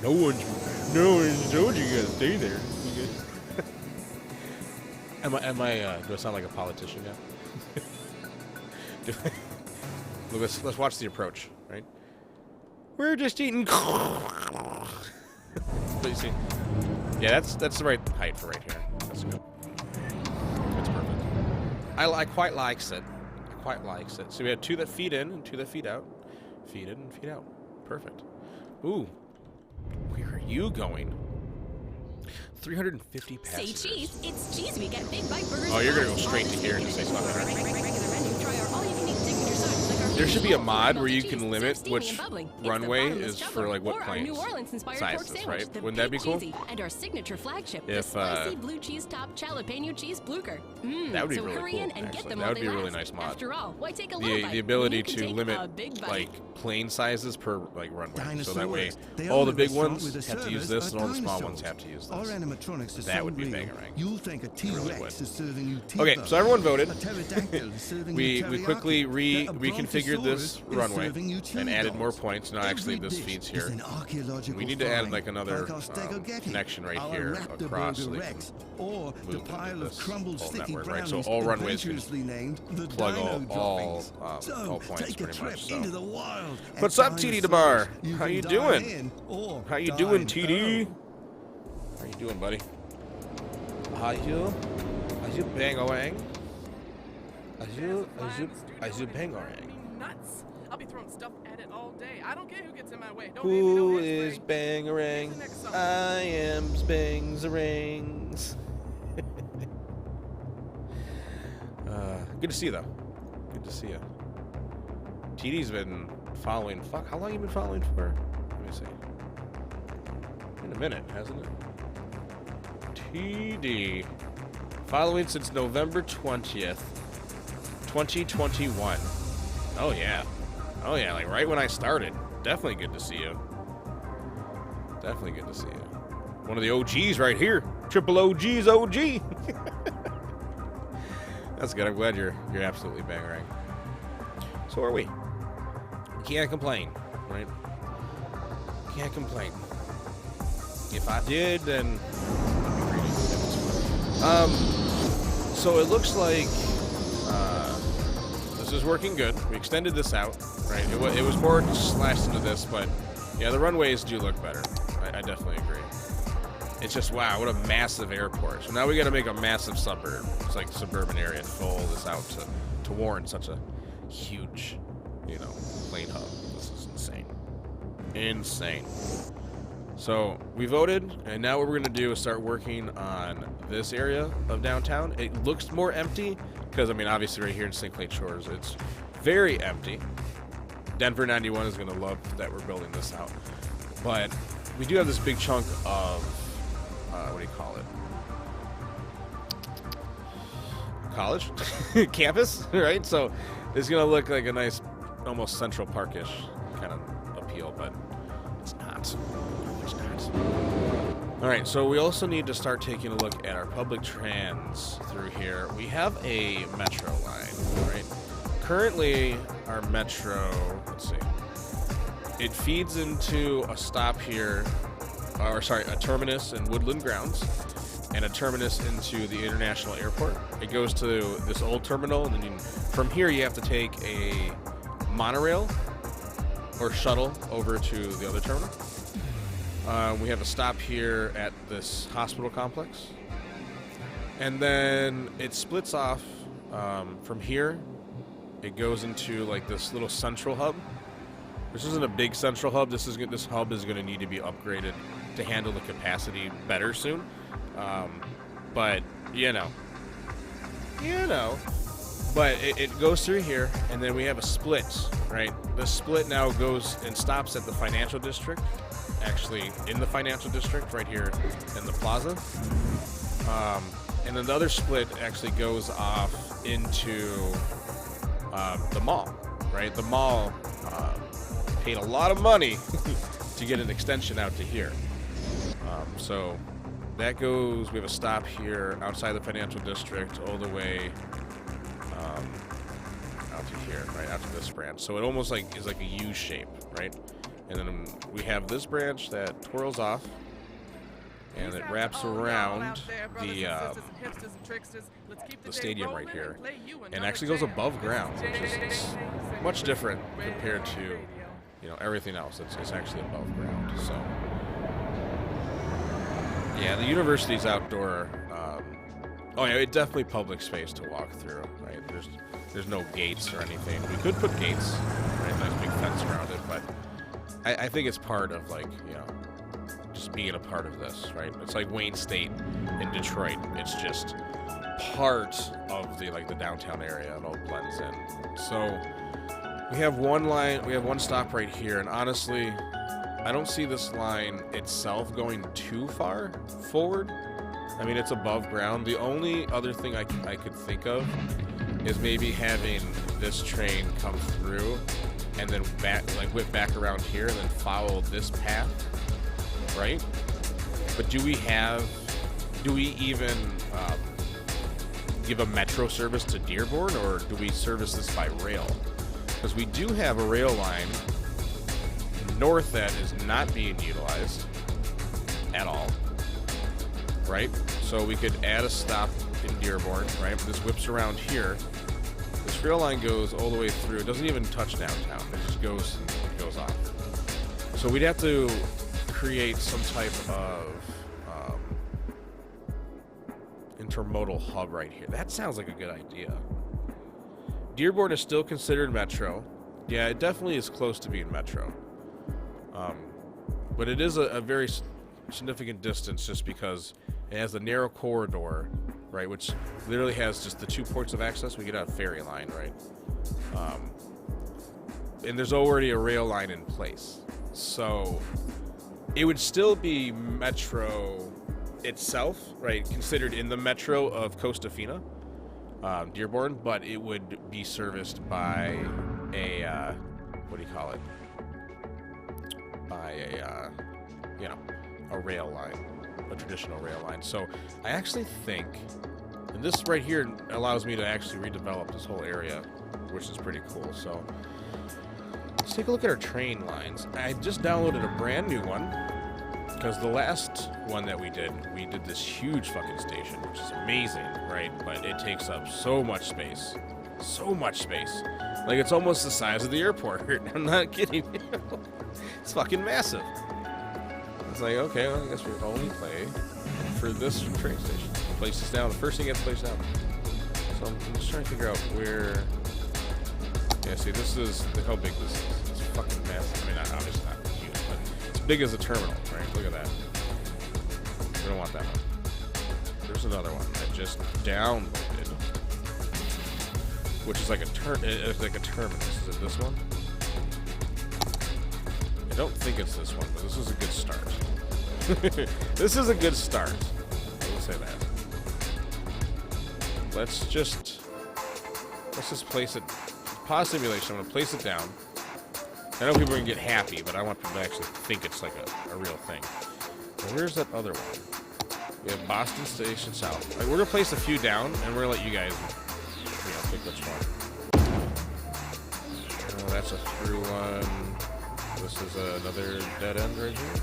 No one's told you gotta stay there. Do I sound like a politician now? Let's watch the approach, right? We're just eating. But you see, yeah, that's the right height for right here. That's good. That's perfect. I quite likes it. So we had 2 that feed in and 2 that feed out. Feed in and feed out. Perfect. Ooh, where are you going? 350 passengers. Say cheese. It's cheese we get Big Bite Burgers. Oh, you're gonna go straight to here and say something. Regular menu. Try our all-you-can-eat signature sides like our There should be a mod melted where you cheese, can limit steamy which and bubbling. It's the runway bottomless is juggler, for like what or our planes New Orleans-inspired pork sizes, sandwich, right? the Wouldn't that be Big cool? Cheesy, and our signature flagship, If, the spicy blue cheese top jalapeno cheese blucher. That would be so really hurry cool, in and get actually. them That while would they be a really last. nice mod. After all, why take a little bite The when ability you can to take limit a big bite? like plane sizes per like runway, so that way Dinosaurs. They all own the a big restaurant ones where the have to use servers this are and all the small dinosaurs. ones have to use Our this. animatronics are That so would be real. bangarang. You'll think a really would. T-Rex is serving you Okay, T-bone. so everyone voted. A pterodactyl is serving We you teriyaki. quickly That a reconfigured this brontosaurus is runway serving you cheese and added more balls. points. Now actually Every this dish feeds is here. an archaeological We need to add find, like another like our Stegogetti, connection right our here Raptor across so Burger they can Rex, or the move pile into of this crumbled whole sticky network, right? brownies So all runways can adventurously named the plug Dino all Droppings. So points take a pretty trip much. So. into the wild. What's at up, TD Dinosaurs. DeBar? How can you dine doing? in or How you dine doing, TD? out. How you doing, buddy? How you bang-o-wang? Are you bang-o-wang? Nuts. I'll be throwing stuff at it all day. I don't care who gets in my way. Don't hate me, Who no is hairspray. bang-a-rang? Next song. I am Spangs-a-rangs. Good to see you, though. Good to see you. TD's been following. Fuck, how long you been following for? Let me see. In a minute, hasn't it? TD. Following since November 20th, 2021. Oh, yeah. Oh, yeah, like right when I started. Definitely good to see you. Definitely good to see you. One of the OGs right here. Triple OG's OG. That's good. I'm glad you're absolutely bang right. So are we. Can't complain, right? Can't complain. If I did, then so it looks like this is working good. We extended this out, right? It was more slashed into this, but yeah, the runways do look better. I definitely agree. It's just, wow, what a massive airport. So now we got to make a massive suburb. It's like suburban area and fill this out to warrant such a huge, you know, plane hub. This is insane. Insane. So we voted, and now what we're going to do is start working on this area of downtown. It looks more empty because, I mean, obviously right here in St. Clair Shores, it's very empty. Denver 91 is going to love that we're building this out. But we do have this big chunk of, what do you call it? College? Campus, right? So it's going to look like a nice, almost Central Park-ish kind of appeal, but it's not. It's not. All right, so we also need to start taking a look at our public trans through here. We have a metro line, right? Currently, our metro, let's see, it feeds into a stop here, or sorry, a terminus in Woodland Grounds, and a terminus into the International Airport. It goes to this old terminal, and then from here you have to take a monorail or shuttle over to the other terminal. We have a stop here at this hospital complex. And then it splits off from here. It goes into like this little central hub. This isn't a big central hub. This hub is going to need to be upgraded to handle the capacity better soon. But, you know. But it goes through here, and then we have a split, right? The split now goes and stops at the financial district. Actually, in the financial district, right here in the plaza. And then the other split actually goes off into the mall, right? The mall paid a lot of money to get an extension out to here. So that goes, we have a stop here outside the financial district all the way out to here, right, out to this branch. So it almost like is like a U shape, right? And then we have this branch that twirls off, and it wraps around the stadium right here, and actually goes above ground, which is much different compared to, you know, everything else. It's actually above ground. So yeah, the university's outdoor. Oh yeah, it's definitely public space to walk through, right? There's no gates or anything. We could put gates, right? Nice big fence around it, but I think it's part of, like, you know, just being a part of this, right? It's like Wayne State in Detroit. It's just part of the, like, the downtown area. It all blends in. So we have one line, we have one stop right here, and honestly, I don't see this line itself going too far forward. I mean, it's above ground. The only other thing I could think of is maybe having this train come through and then back, like whip back around here and then follow this path, right? But do we even give a metro service to Dearborn, or do we service this by rail? Because we do have a rail line north that is not being utilized at all, right? So we could add a stop in Dearborn, right? This whips around here. This rail line goes all the way through. It doesn't even touch downtown. It just goes off. So we'd have to create some type of intermodal hub right here. That sounds like a good idea. Dearborn is still considered metro. Yeah, it definitely is close to being metro. But it is a very significant distance just because it has a narrow corridor right? Which literally has just the 2 ports of access. We get a ferry line, right? And there's already a rail line in place. So it would still be Metro itself, right? Considered in the Metro of Costa Fina, Dearborn, but it would be serviced by a, what do you call it? By a, you know, a rail line, a traditional rail line. So I actually think, and this right here allows me to actually redevelop this whole area, which is pretty cool. So let's take a look at our train lines. I just downloaded a brand new one because the last one that we did this huge fucking station, which is amazing, right? But it takes up so much space. So much space. Like, it's almost the size of the airport. I'm not kidding you. It's fucking massive. It's like, okay, well, I guess we'll only play for this train station. We'll place this down. The first thing gets placed down. So I'm just trying to figure out where... Yeah, see, this is... Look how big this is. It's fucking massive. I mean, obviously not huge, but it's big as a terminal, right? Look at that. We don't want that one. There's another one that just downloaded, which is like a terminus. Is it this one? I don't think it's this one, but this is a good start. This is a good start. I will say that. Let's just place it. Pause simulation. I'm gonna place it down. I know people are gonna get happy, but I want people to actually think it's like a real thing. And where's that other one? We have Boston Station South. We're gonna place a few down, and we're gonna let you guys, pick which one. Oh, that's a through one. This is another dead end right here.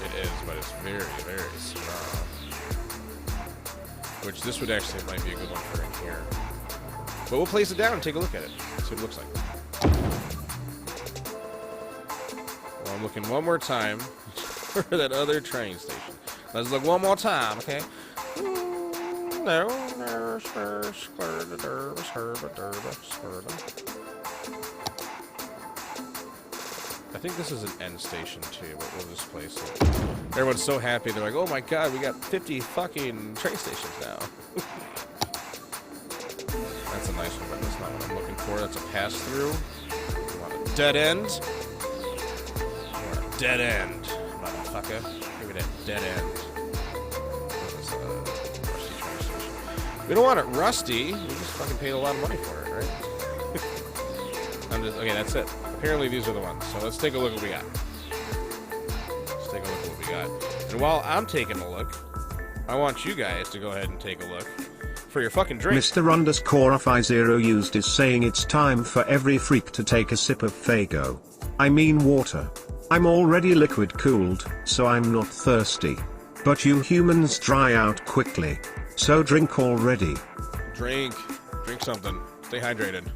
It is, but it's very, very small. Which this would actually might be a good one for in here. But we'll place it down and take a look at it. See what it looks like. Well, I'm looking one more time for that other train station. Let's look one more time, okay? I think this is an end station too, but we'll just place it. Everyone's so happy. They're like, oh my god, we got 50 fucking train stations now. That's a nice one, but that's not what I'm looking for. That's a pass-through. You want a dead end? You want a dead end, motherfucker. Give me that dead end. This is a rusty train station. We don't want it rusty. We just fucking paid a lot of money for it, right? Okay, that's it. Apparently these are the ones. So let's take a look at what we got. Let's take a look at what we got. And while I'm taking a look, I want you guys to go ahead and take a look for your fucking drink. Mr. used is saying it's time for every freak to take a sip of Fago. I mean water. I'm already liquid cooled, so I'm not thirsty. But you humans dry out quickly. So drink already. Drink something. Stay hydrated.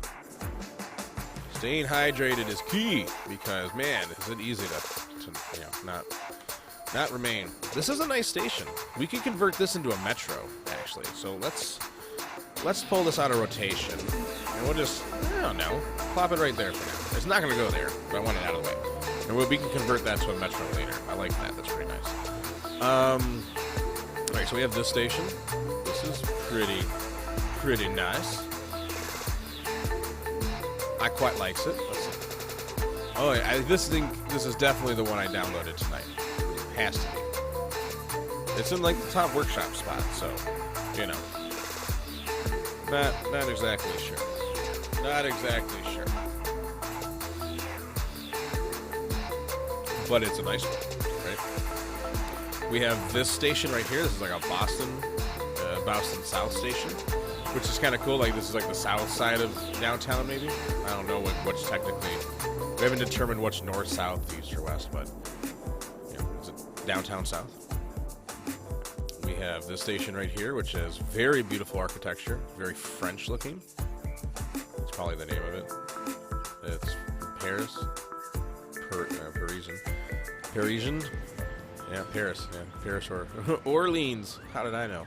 Staying hydrated is key because, man, is it easy to not remain. This is a nice station. We can convert this into a metro, actually. So let's pull this out of rotation, and we'll just, I don't know, plop it right there for now. It's not going to go there, but I want it out of the way. And we can convert that to a metro later. I like that. That's pretty nice. Alright, so we have this station. This is pretty nice. I quite likes it. Let's see. Oh, yeah, this is definitely the one I downloaded tonight. It has to be. It's in like the top workshop spot, so you know. Not exactly sure. Not exactly sure. But it's a nice one, right? We have this station right here. This is like a Boston South station, which is kind of cool. Like, this is like the south side of downtown, maybe. I don't know what's technically. We haven't determined what's north, south, east, or west, but is it downtown south? We have this station right here, which has very beautiful architecture, very French looking. That's probably the name of it. It's Paris, Parisian. Yeah, Paris. Yeah, Paris or Orleans. How did I know?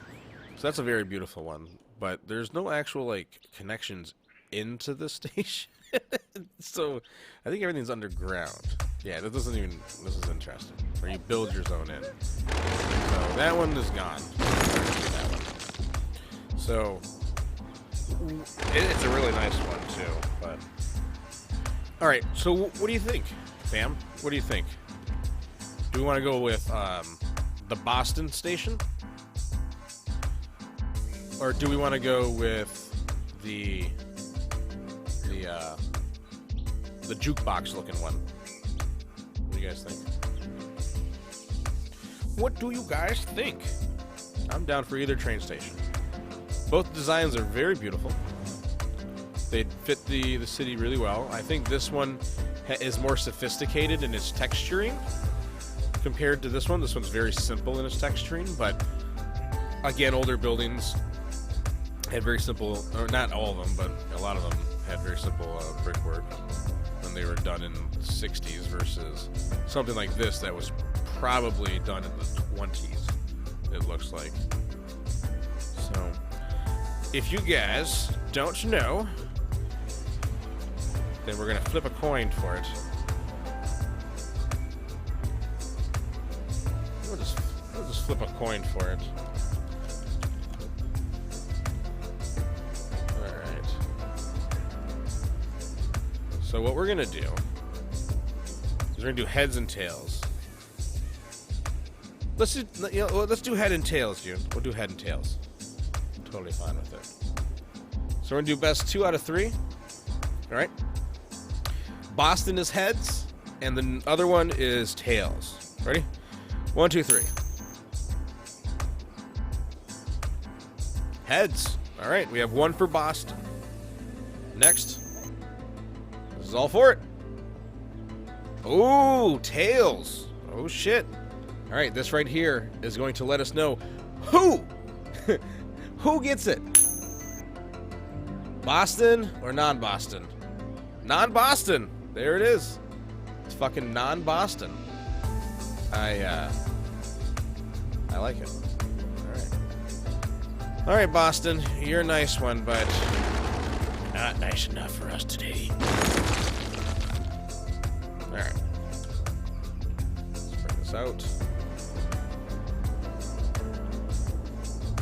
So that's a very beautiful one. But there's no actual, like, connections into the station. So I think everything's underground. Yeah, this isn't even. This is interesting. Where you build your zone in. So that one is gone. That one. So it's a really nice one too. But all right. So what do you think, fam? What do you think? Do we want to go with the Boston station, or do we want to go with the jukebox looking one? What do you guys think? What do you guys think? I'm down for either train station. Both designs are very beautiful. They fit the city really well. I think this one is more sophisticated in its texturing compared to this one. This one's very simple in its texturing, but again, older buildings had very simple, or not all of them, but a lot of them had very simple brickwork when they were done in the 60s versus something like this that was probably done in the 20s, it looks like. So, if you guys don't know, then we're going to flip a coin for it. We'll just flip a coin for it. Alright. So what we're going to do is we're going to do heads and tails. Let's do head and tails, June. We'll do head and tails. I'm totally fine with it. So we're going to do best 2 out of 3. Alright. Boston is heads, and the other one is tails. Ready? 1, 2, 3. Heads. All right, we have 1 for Boston. Next. This is all for it. Oh, tails. Oh, shit. All right, this right here is going to let us know who gets it. Boston or non-Boston? Non-Boston. There it is. It's fucking non-Boston. I like it. All right, Boston, you're a nice one, but not nice enough for us today. All right, let's bring this out.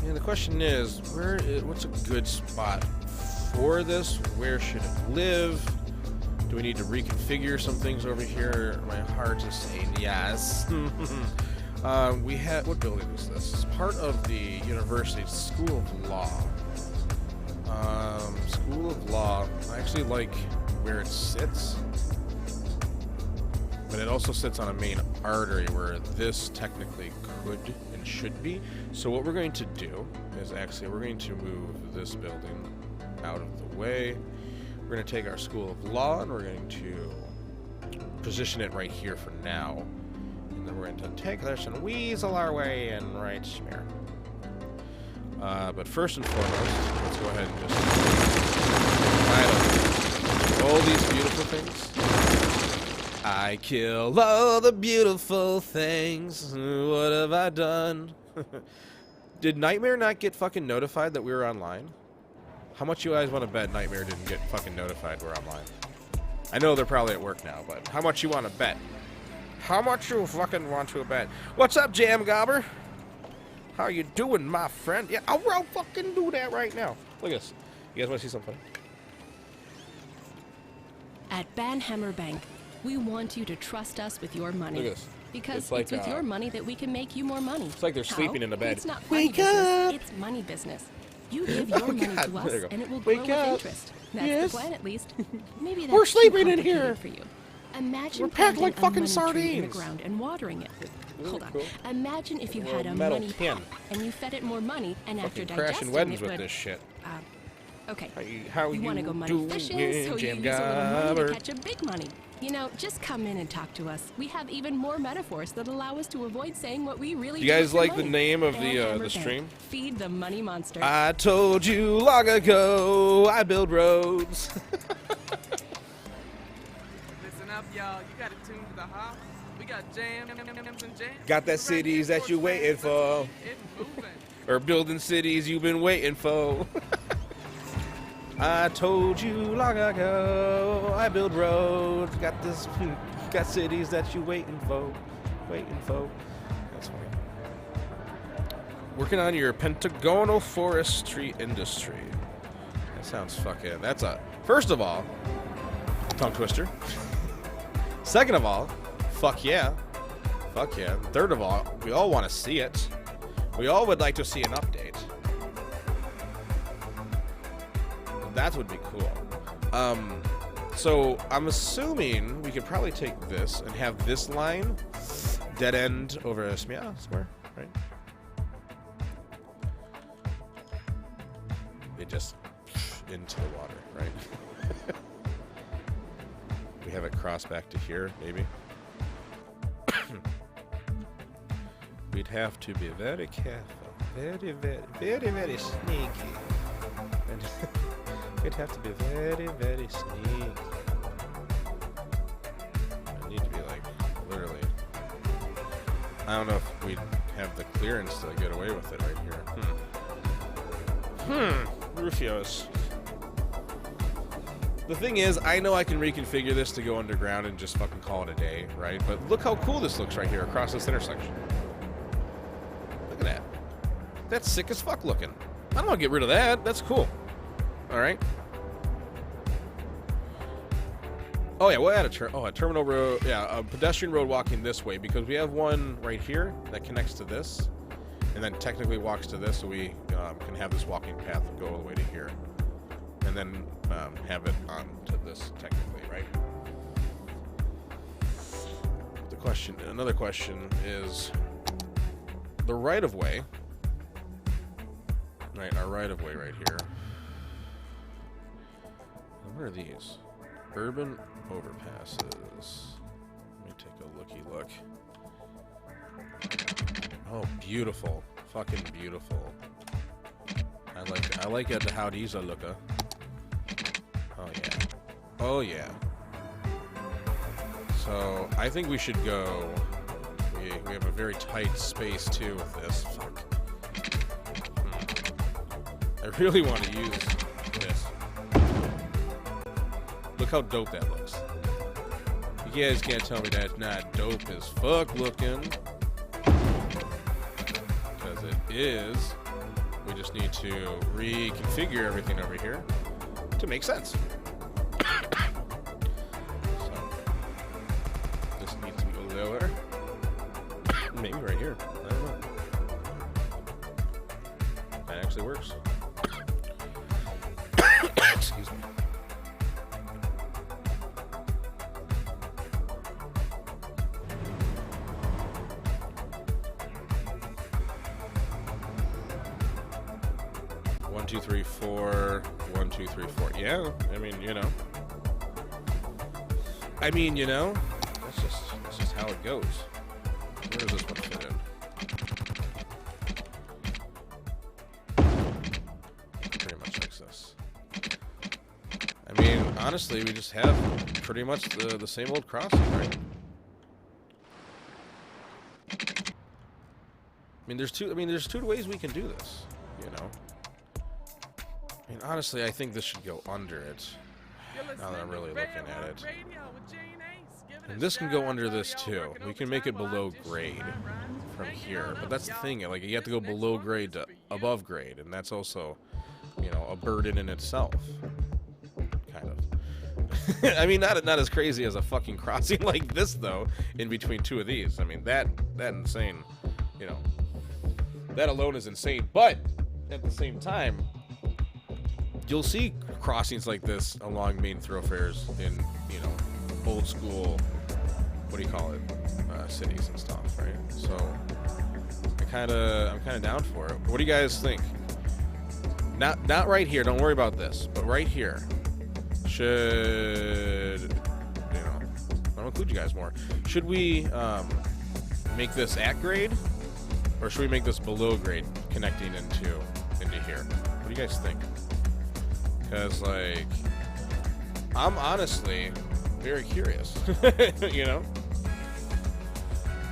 And the question is, what's a good spot for this? Where should it live? Do we need to reconfigure some things over here? My heart is saying yes. We had, what building is this? It's part of the university School of Law. School of Law. I actually like where it sits, but it also sits on a main artery where this technically could and should be. So what we're going to do is actually we're going to move this building out of the way. We're going to take our School of Law and we're going to position it right here for now. And then we're going to take this and weasel our way in right here. But first and foremost, let's go ahead and just all these beautiful things. I kill all the beautiful things. What have I done? Did Nightmare not get fucking notified that we were online? How much you guys want to bet Nightmare didn't get fucking notified we're online? I know they're probably at work now, but how much you want to bet? How much you fucking want to bet? What's up, Jam Gobber? How you doing, my friend? Yeah, I'll fucking do that right now. Look at this. You guys want to see something? At Banhammer Bank, we want you to trust us with your money. Look at this. Because It's like, it's with your money that we can make you more money. It's like they're sleeping in the bed. It's not money Wake business, up! it's money business. You give your money God, to there us, you go. and it will Wake grow up. with interest. That's Yes. the plan, at least. Maybe that's We're too sleeping in complicated here. for you. Imagine We're packed planting like a fucking money tree in the sardines. ground and watering it. Really Hold on. cool. Imagine if you Little had a metal money tin. pot and you fed it more money, and after Fucking digesting crashing weddings it with would... this shit. Okay. How You want to go money doing, fishing, so you use a Jam little money Gobber? to catch a big money. You know, just come in and talk to us. We have even more metaphors that allow us to avoid saying what we really You do guys with your like the money. name of Banhammer the Bank. stream? Feed the money monster. I told you long ago I build roads. Listen up, y'all. You got it tuned to the hop. We got jams and jams. Got that cities that you waiting for. It's moving. Or building cities you've been waiting for. I told you long ago I build roads. Got this Got cities that you waiting for. That's funny. Working on your pentagonal forestry industry. That sounds fucking. That's a. First of all, tongue twister. Second of all, fuck yeah. Fuck yeah. Third of all, we all want to see it. We all would like to see an update. That would be cool. So I'm assuming we could probably take this and have this line dead end over a square, right? It just into the water, right? We have it cross back to here, maybe. We'd have to be very careful, very sneaky. And we'd have to be very sneaky. I need to be like, literally. I don't know if we'd have the clearance to get away with it right here. Rufios. The thing is, I know I can reconfigure this to go underground and just fucking call it a day, right? But look how cool this looks right here across this intersection. Look at that. That's sick as fuck looking. I don't want to get rid of that. That's cool. All right. Oh yeah, we'll add a terminal road. Yeah, a pedestrian road walking this way because we have one right here that connects to this, and then technically walks to this, so we can have this walking path go all the way to here, and then have it on to this technically, right? Another question is the right of way. Right, our right of way right here. Where are these? Urban overpasses. Let me take a look. Oh, beautiful. Fucking beautiful. I like it how these are looking. Oh yeah. Oh yeah. So I think we should go. We have a very tight space too with this. Fuck. I really want to use this. Look how dope that looks. You guys can't tell me that's not dope as fuck looking. Because it is. We just need to reconfigure everything over here to make sense. So, this needs to go lower. Maybe right here. I don't know. That actually works. Excuse me. One, two, three, four. 1, 2, 3, 4. Yeah, I mean, you know. That's just how it goes. Where does this one fit in? Pretty much like this. I mean, honestly, we just have pretty much the same old crossing, right? There's two ways we can do this, you know. I mean, honestly, I think this should go under it. Now that I'm really looking at it. And this can go under this too. We can make it below grade from here. But that's the thing, like, you have to go below grade to above grade. And that's also, you know, a burden in itself. Kind of. I mean, not as crazy as a fucking crossing like this, though, in between two of these. I mean, that insane, you know. That alone is insane. But, at the same time, you'll see crossings like this along main thoroughfares in, you know, old school, what do you call it, cities and stuff, right? So I'm kind of down for it. What do you guys think? Not right here. Don't worry about this, but right here should, you know, I'll include you guys more. Should we make this at grade, or should we make this below grade, connecting into here? What do you guys think? Because, like, I'm honestly very curious, you know?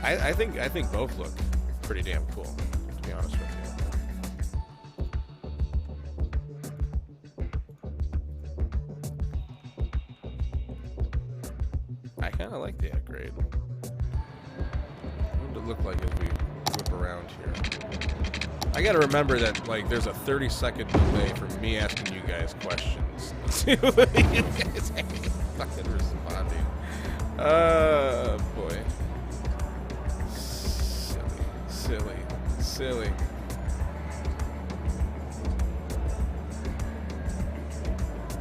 I think both look pretty damn cool, to be honest with you. I kind of like the at grade. What would it look like as we whip around here? I gotta remember that, like, there's a 30-second delay from me asking you guys questions to you guys fucking responding. Boy. Silly.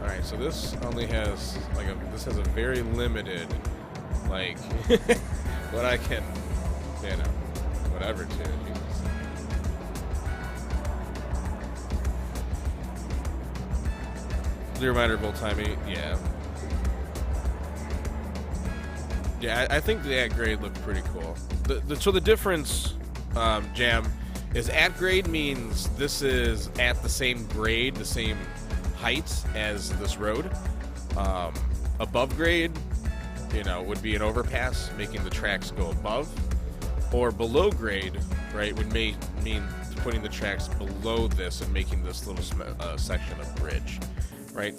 Alright, so this only has, like, this has a very limited, like, what I can, you know, whatever, too. Jesus. The reminder of old timey, yeah. Yeah, I think the at grade looked pretty cool. So the difference, Jam, is at grade means this is at the same grade, the same height as this road. Above grade, you know, would be an overpass, making the tracks go above. Or below grade, right, would mean putting the tracks below this and making this little section of bridge, right?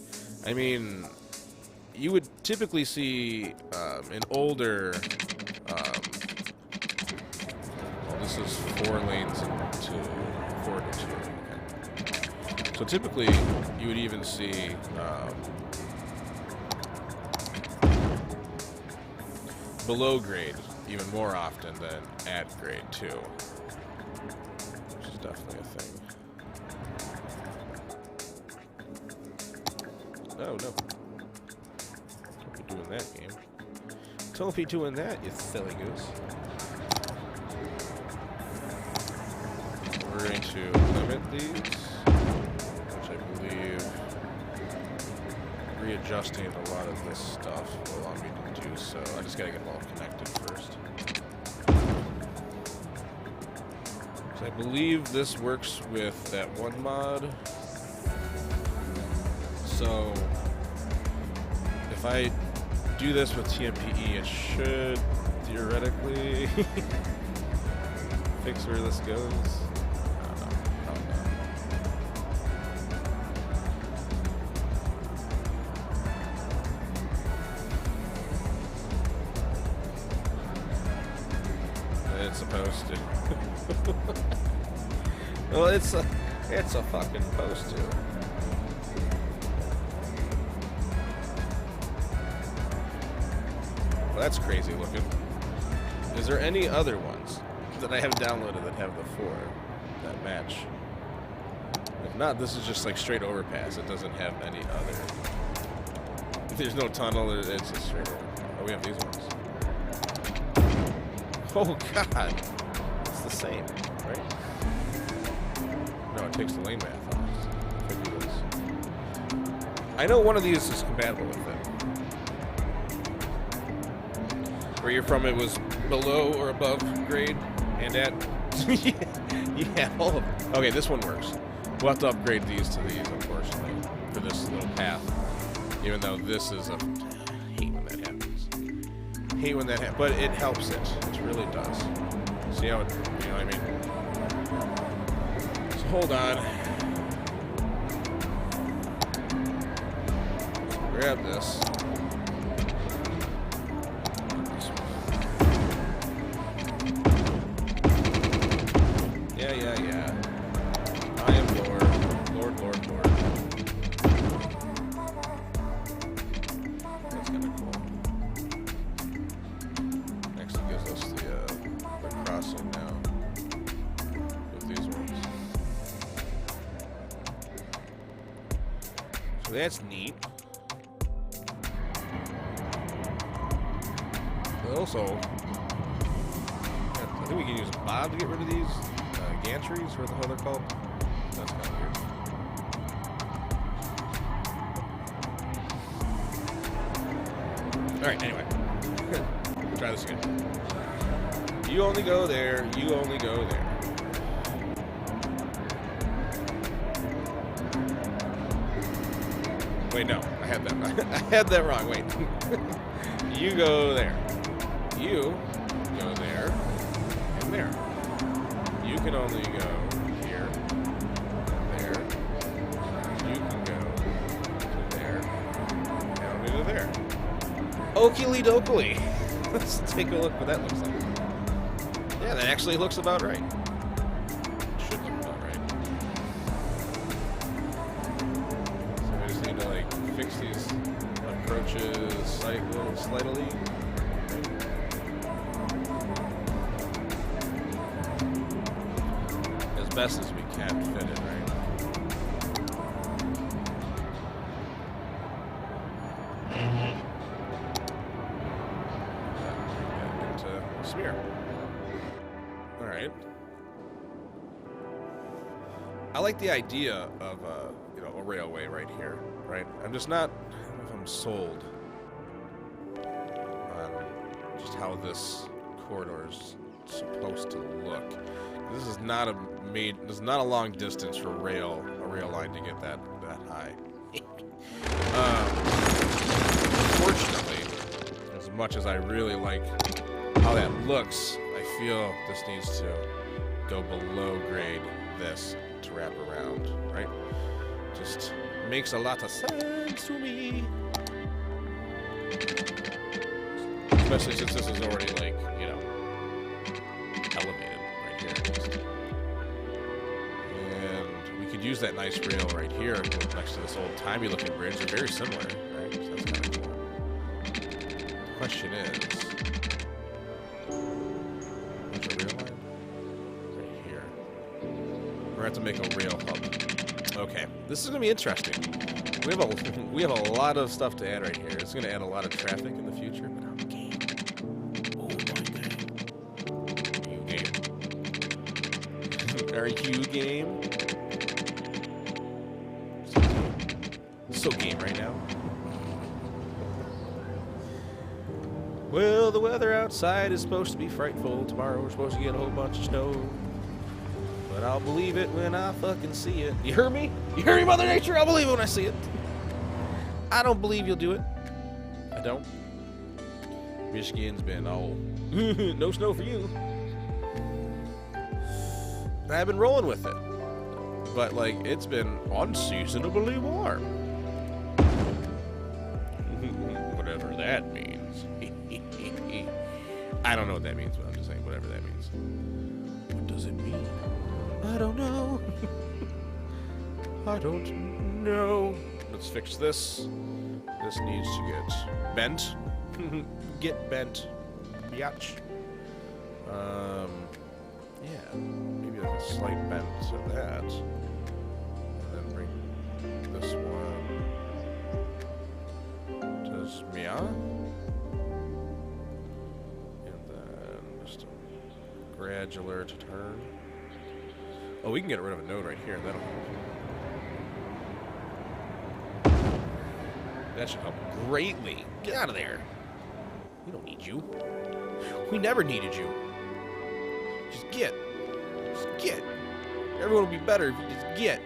I mean, you would typically see an older, well, this is 4 lanes into 4 to 2. Okay. So typically, you would even see below grade even more often than at grade too, which is definitely a thing. Oh no. Don't be doing that, game. Don't be doing that, you silly goose. We're going to limit these, which I believe readjusting a lot of this stuff will allow me to do so. I just gotta get them all connected first. So I believe this works with that one mod. So if I do this with TMPE, it should theoretically fix where this goes. I don't know. It's supposed to. Well, it's a fucking supposed to. Well, that's crazy looking. Is there any other ones that I have downloaded that have the 4 that match? If not, this is just like straight overpass. It doesn't have any other. There's no tunnel. It's just straight overpass. Oh, we have these ones. Oh god, it's the same, right? No, it takes the lane math off. If I do this. I know one of these is compatible with it. Where you're from, it was below or above grade and at. Yeah, all of them. Okay, this one works. We'll have to upgrade these to these, unfortunately, for this little path. Even though this is a. I hate when that happens. Hate when that happens, but it helps it. It really does. See how it, you know what I mean? So hold on. Grab this. Yeah. I am Lord. Lord. That's kind of cool. Next it gives us the crossing now with these ones. So that's neat. But also, I think we can use a bob to get rid of these gantries, what the hell they're called. That's kind of weird. Alright, anyway. Try this again. You only go there. You only go there. Wait, no. I had that. I had that wrong. Wait. You go there. You go there. And there. You can only go here. There. You can go to there. And only to there. Oakley dokley. Let's take a look what that looks like. Yeah, that actually looks about right. Should look about right. So I just need to like fix these approaches slightly. As best as we can fit it, right? Smear. All right. I like the idea of you know, a railway right here, right? I'm just not. I don't know if I'm sold on just how this corridor is supposed to look. This is not a This is not a long distance for a rail line to get that high. Unfortunately, as much as I really like how that looks, I feel this needs to go below grade this to wrap around, right? Just makes a lot of sense to me. Especially since this is already, like, you know, elevated right here. And we could use that nice rail right here next to this old-timey looking bridge. They're very similar, right? So that's kind of cool. The question is, where's the rail line? Right here. We're going to have to make a rail hub. Okay, this is going to be interesting. We have a lot of stuff to add right here. It's going to add a lot of traffic in the future, but I'm game. Oh my god. You game? Are you game? So game right now. Well, the weather outside is supposed to be frightful. Tomorrow we're supposed to get a whole bunch of snow. But I'll believe it when I fucking see it. You hear me? You hear me, Mother Nature? I'll believe it when I see it. I don't believe you'll do it. I don't. Michigan's been all, no snow for you. And I've been rolling with it. But, like, it's been unseasonably warm. Whatever that means. I don't know what that means, but I'm just saying whatever that means. What does it mean? I don't know. I don't know. Let's fix this. This needs to get bent. Get bent. Biatch. Yeah. Maybe like a slight bend to that. And then bring this one to Smia. And then just a gradular to turn. Oh, we can get rid of a node right here. That'll help. That should help greatly. Get out of there. We don't need you. We never needed you. Just get. Just get. Everyone will be better if you just get.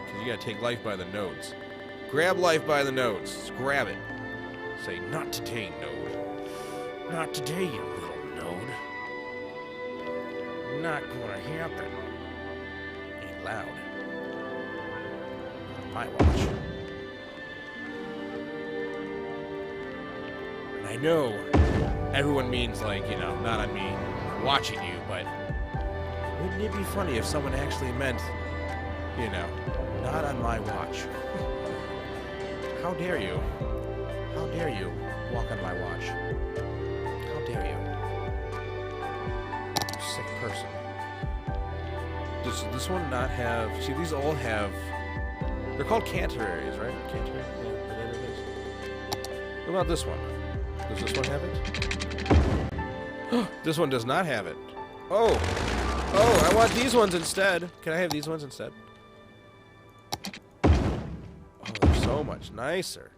Because you gotta take life by the nodes. Grab life by the nodes. Just grab it. Say, not today, node. Not today, you little node. Not gonna happen. Ain't loud. My watch. And I know everyone means, like, you know, not on me watching you, but wouldn't it be funny if someone actually meant, you know, not on my watch? How dare you? How dare you walk on my watch? How dare you? You sick person. Does this one not have... See, these all have... They're called canter areas, right? Canter areas? What about this one? Does this one have it? This one does not have it. Oh! Oh, I want these ones instead. Can I have these ones instead? Oh, they're so much nicer.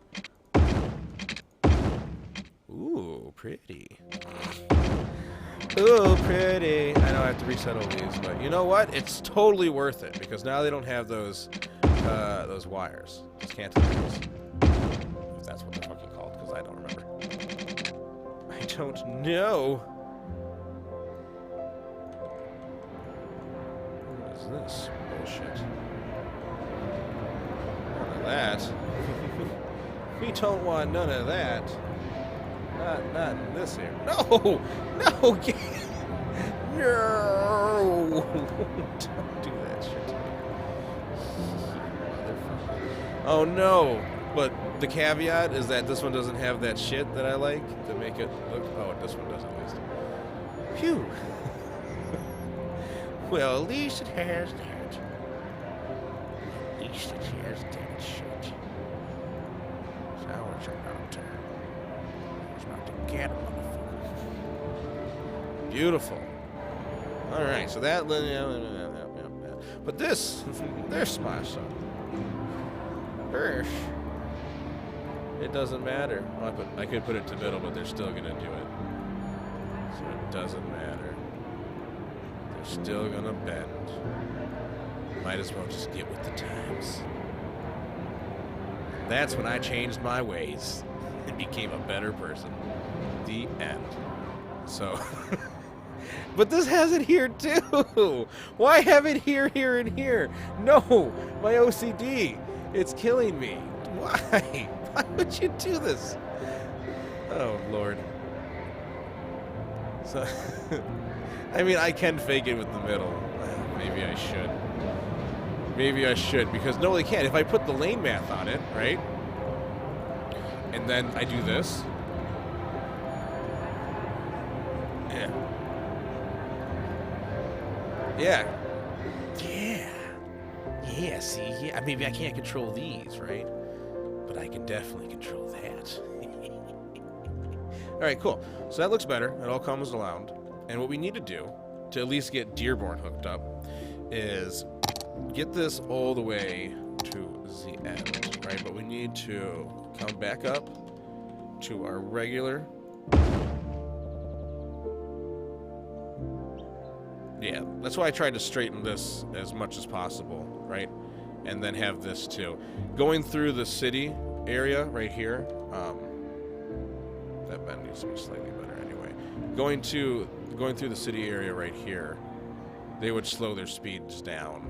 Ooh, pretty. Ooh, pretty. I know I have to reset all these, but you know what? It's totally worth it, because now they don't have those wires. Those cantilevers. If that's what they're fucking called, because I don't remember. I don't know. What is this bullshit? None of that. We don't want none of that. Not in this area. No! No! No! Don't do that shit to me. Motherfucker. Oh no! But the caveat is that this one doesn't have that shit that I like to make it look. Oh, this one does at least. Phew! Well, at least it has that. At least it has that shit. Sour chowder. It's about to get a motherfucker. Beautiful. Alright, so that. But this my son. Birch. It doesn't matter. Well, I could put it to middle, but they're still gonna do it. So it doesn't matter. They're still gonna bend. Might as well just get with the times. That's when I changed my ways and became a better person. The end. So, but this has it here too. Why have it here, here, and here? No, my OCD. It's killing me. Why? Why would you do this? Oh, Lord. So, I mean, I can fake it with the middle. Maybe I should. Maybe I should, because no, they can't. If I put the lane math on it, right? And then I do this. Yeah. Yeah. Yeah. Yeah, see? Yeah, maybe I can't control these, right? But I can definitely control that. Alright, cool. So that looks better. It all comes around. And what we need to do, to at least get Dearborn hooked up, is get this all the way to the end, right? But we need to come back up to our regular. Yeah, that's why I tried to straighten this as much as possible, right? And then have this too. Going through the city area right here, that bend needs to be slightly better anyway. Going through the city area right here, they would slow their speeds down.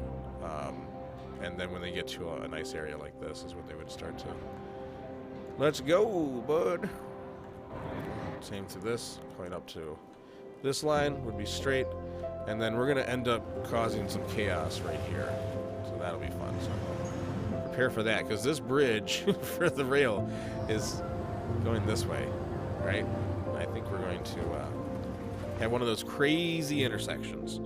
And then when they get to a nice area like this is when they would start to, let's go, bud. Same through this, going up to this line would be straight. And then we're going to end up causing some chaos right here. So that'll be fun. So prepare for that, because this bridge for the rail is going this way, right? I think we're going to have one of those crazy intersections.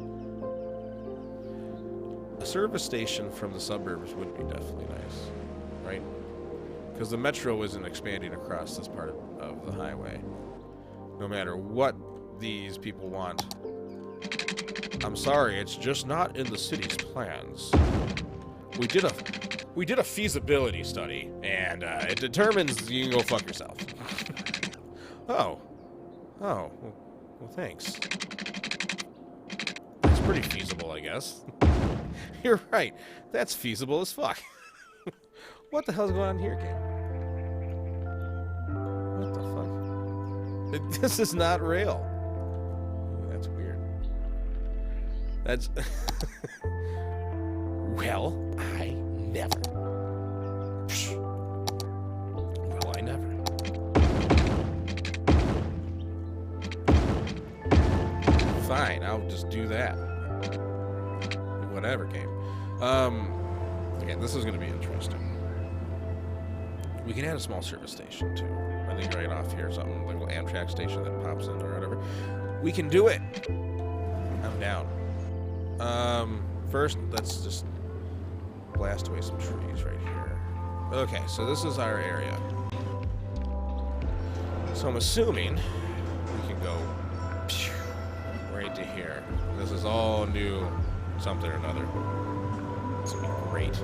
A service station from the suburbs would be definitely nice, right? Because the metro isn't expanding across this part of the highway. No matter what these people want. I'm sorry, it's just not in the city's plans. We did a feasibility study, and it determines you can go fuck yourself. Oh, well, thanks. It's pretty feasible, I guess. You're right. That's feasible as fuck. What the hell's going on here, game? What the fuck? This is not rail. That's weird. That's... Well, I never. Well, I never. Fine, I'll just do that. Whatever, game. Again, this is going to be interesting. We can add a small service station, too. I think right off here, something like a little Amtrak station that pops in or whatever. We can do it! I'm down. First, let's just blast away some trees right here. Okay, so this is our area. So I'm assuming we can go right to here. This is all new something or another. It's gonna be great.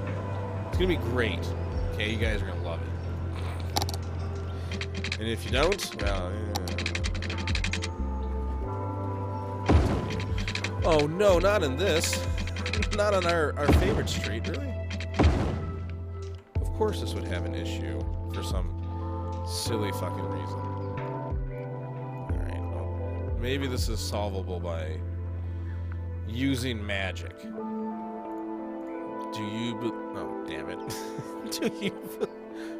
It's gonna be great. Okay, you guys are gonna love it. And if you don't, well, oh no, not in this. Not on our favorite street, really. Of course this would have an issue for some silly fucking reason. Alright, well, maybe this is solvable by using magic. Do you... Oh, damn it. Do you...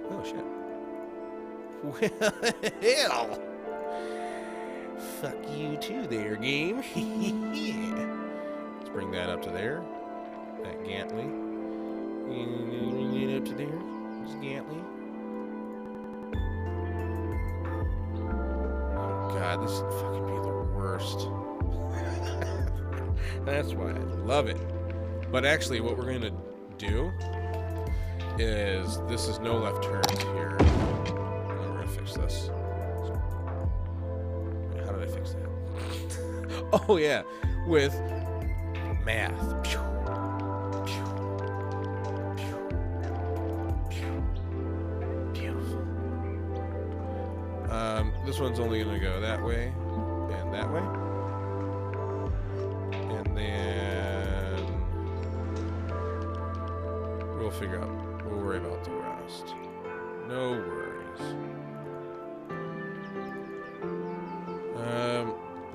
Oh, shit. Well, fuck you too there, game. Let's bring that up to there. That Gantley. Bring it up to there. It's Gantley. Oh god, this would fucking be the worst. That's why I love it. But actually, what we're gonna do is this is no left turns here. And we're gonna fix this. How did I fix that? Oh yeah, with math. Pew, pew, pew, pew. Beautiful. This one's only gonna go that way and that way. And then we'll figure out. We'll worry about the rest. No worries.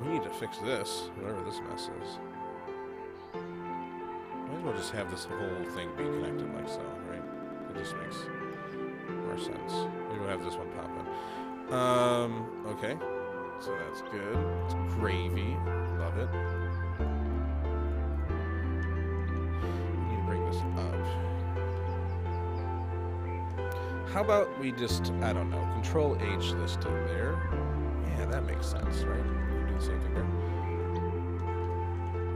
We need to fix this, whatever this mess is. Might as well just have this whole thing be connected like so, right? It just makes more sense. Maybe we'll have this one pop in. Okay. So that's good. It's gravy. Love it. We need to bring this up. How about we just, I don't know, Control H this to there. Yeah, that makes sense, right? We do the same thing there.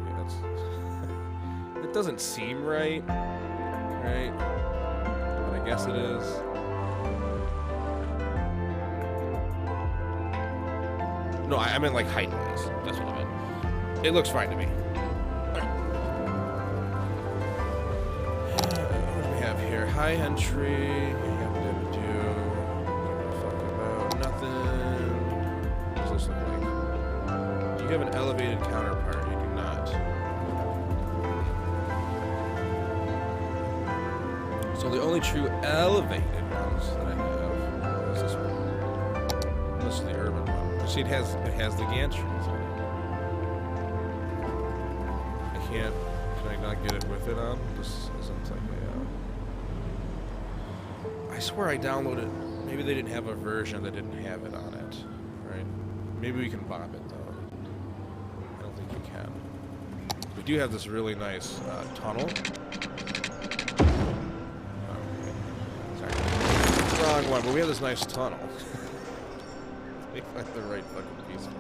Yeah, that's... it doesn't seem right, right? But I guess it is. No, I meant like height-wise. That's what I meant. It looks fine to me. What do we have here? High entry. Does this look like? Do you have an elevated counterpart? You do not. So the only true elevated ones that I have is this one. This is the urban one. See, it has the gantries on it. Can I not get it with it on? This isn't like a... I swear I downloaded... Maybe they didn't have a version that didn't have it on it, right? Maybe we can bop it, though. I don't think you can. We do have this really nice tunnel. Oh, sorry. Wrong one, but we have this nice tunnel. Let me find the right fucking piece for it.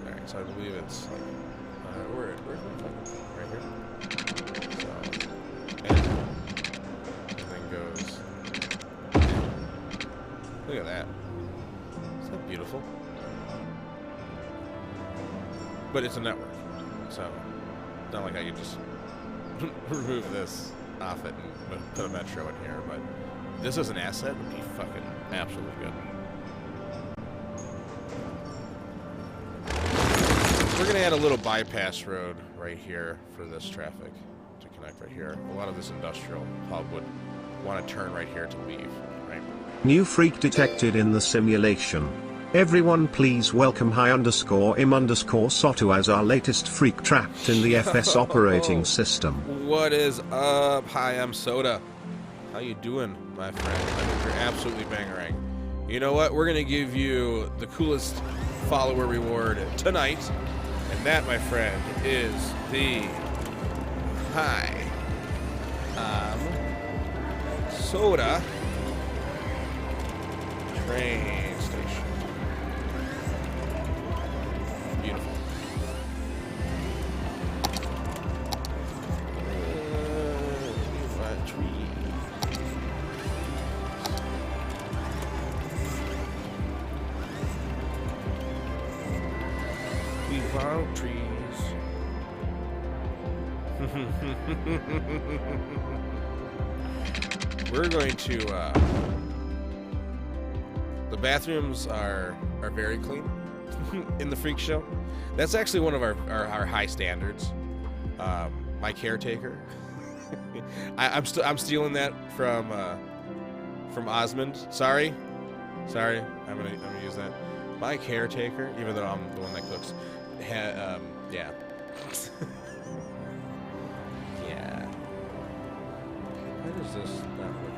Alright, so I believe it's like... where's my fucking... Right here? So... And then goes... Look at that. Isn't that beautiful? But it's a network, so it's not like I could just remove this off it and put a metro in here, but this as an asset would be fucking absolutely good. We're gonna add a little bypass road right here for this traffic to connect right here. A lot of this industrial hub would want to turn right here to leave, right? New freak detected in the simulation. Everyone please welcome Hi_im_Soto as our latest freak trapped in the FS operating system. What is up? Hi, I'm Soda. How you doing, my friend? I hope you're absolutely bangerang. You know what? We're going to give you the coolest follower reward tonight. And that, my friend, is the Hi, I'm Soda train station. Beautiful. We found trees. We're going to, the bathrooms are very clean in the freak show. That's actually one of our high standards. My caretaker. I'm stealing that from Osmond. Sorry, I'm gonna use that. My caretaker, even though I'm the one that cooks. Yeah. Yeah. What does this not look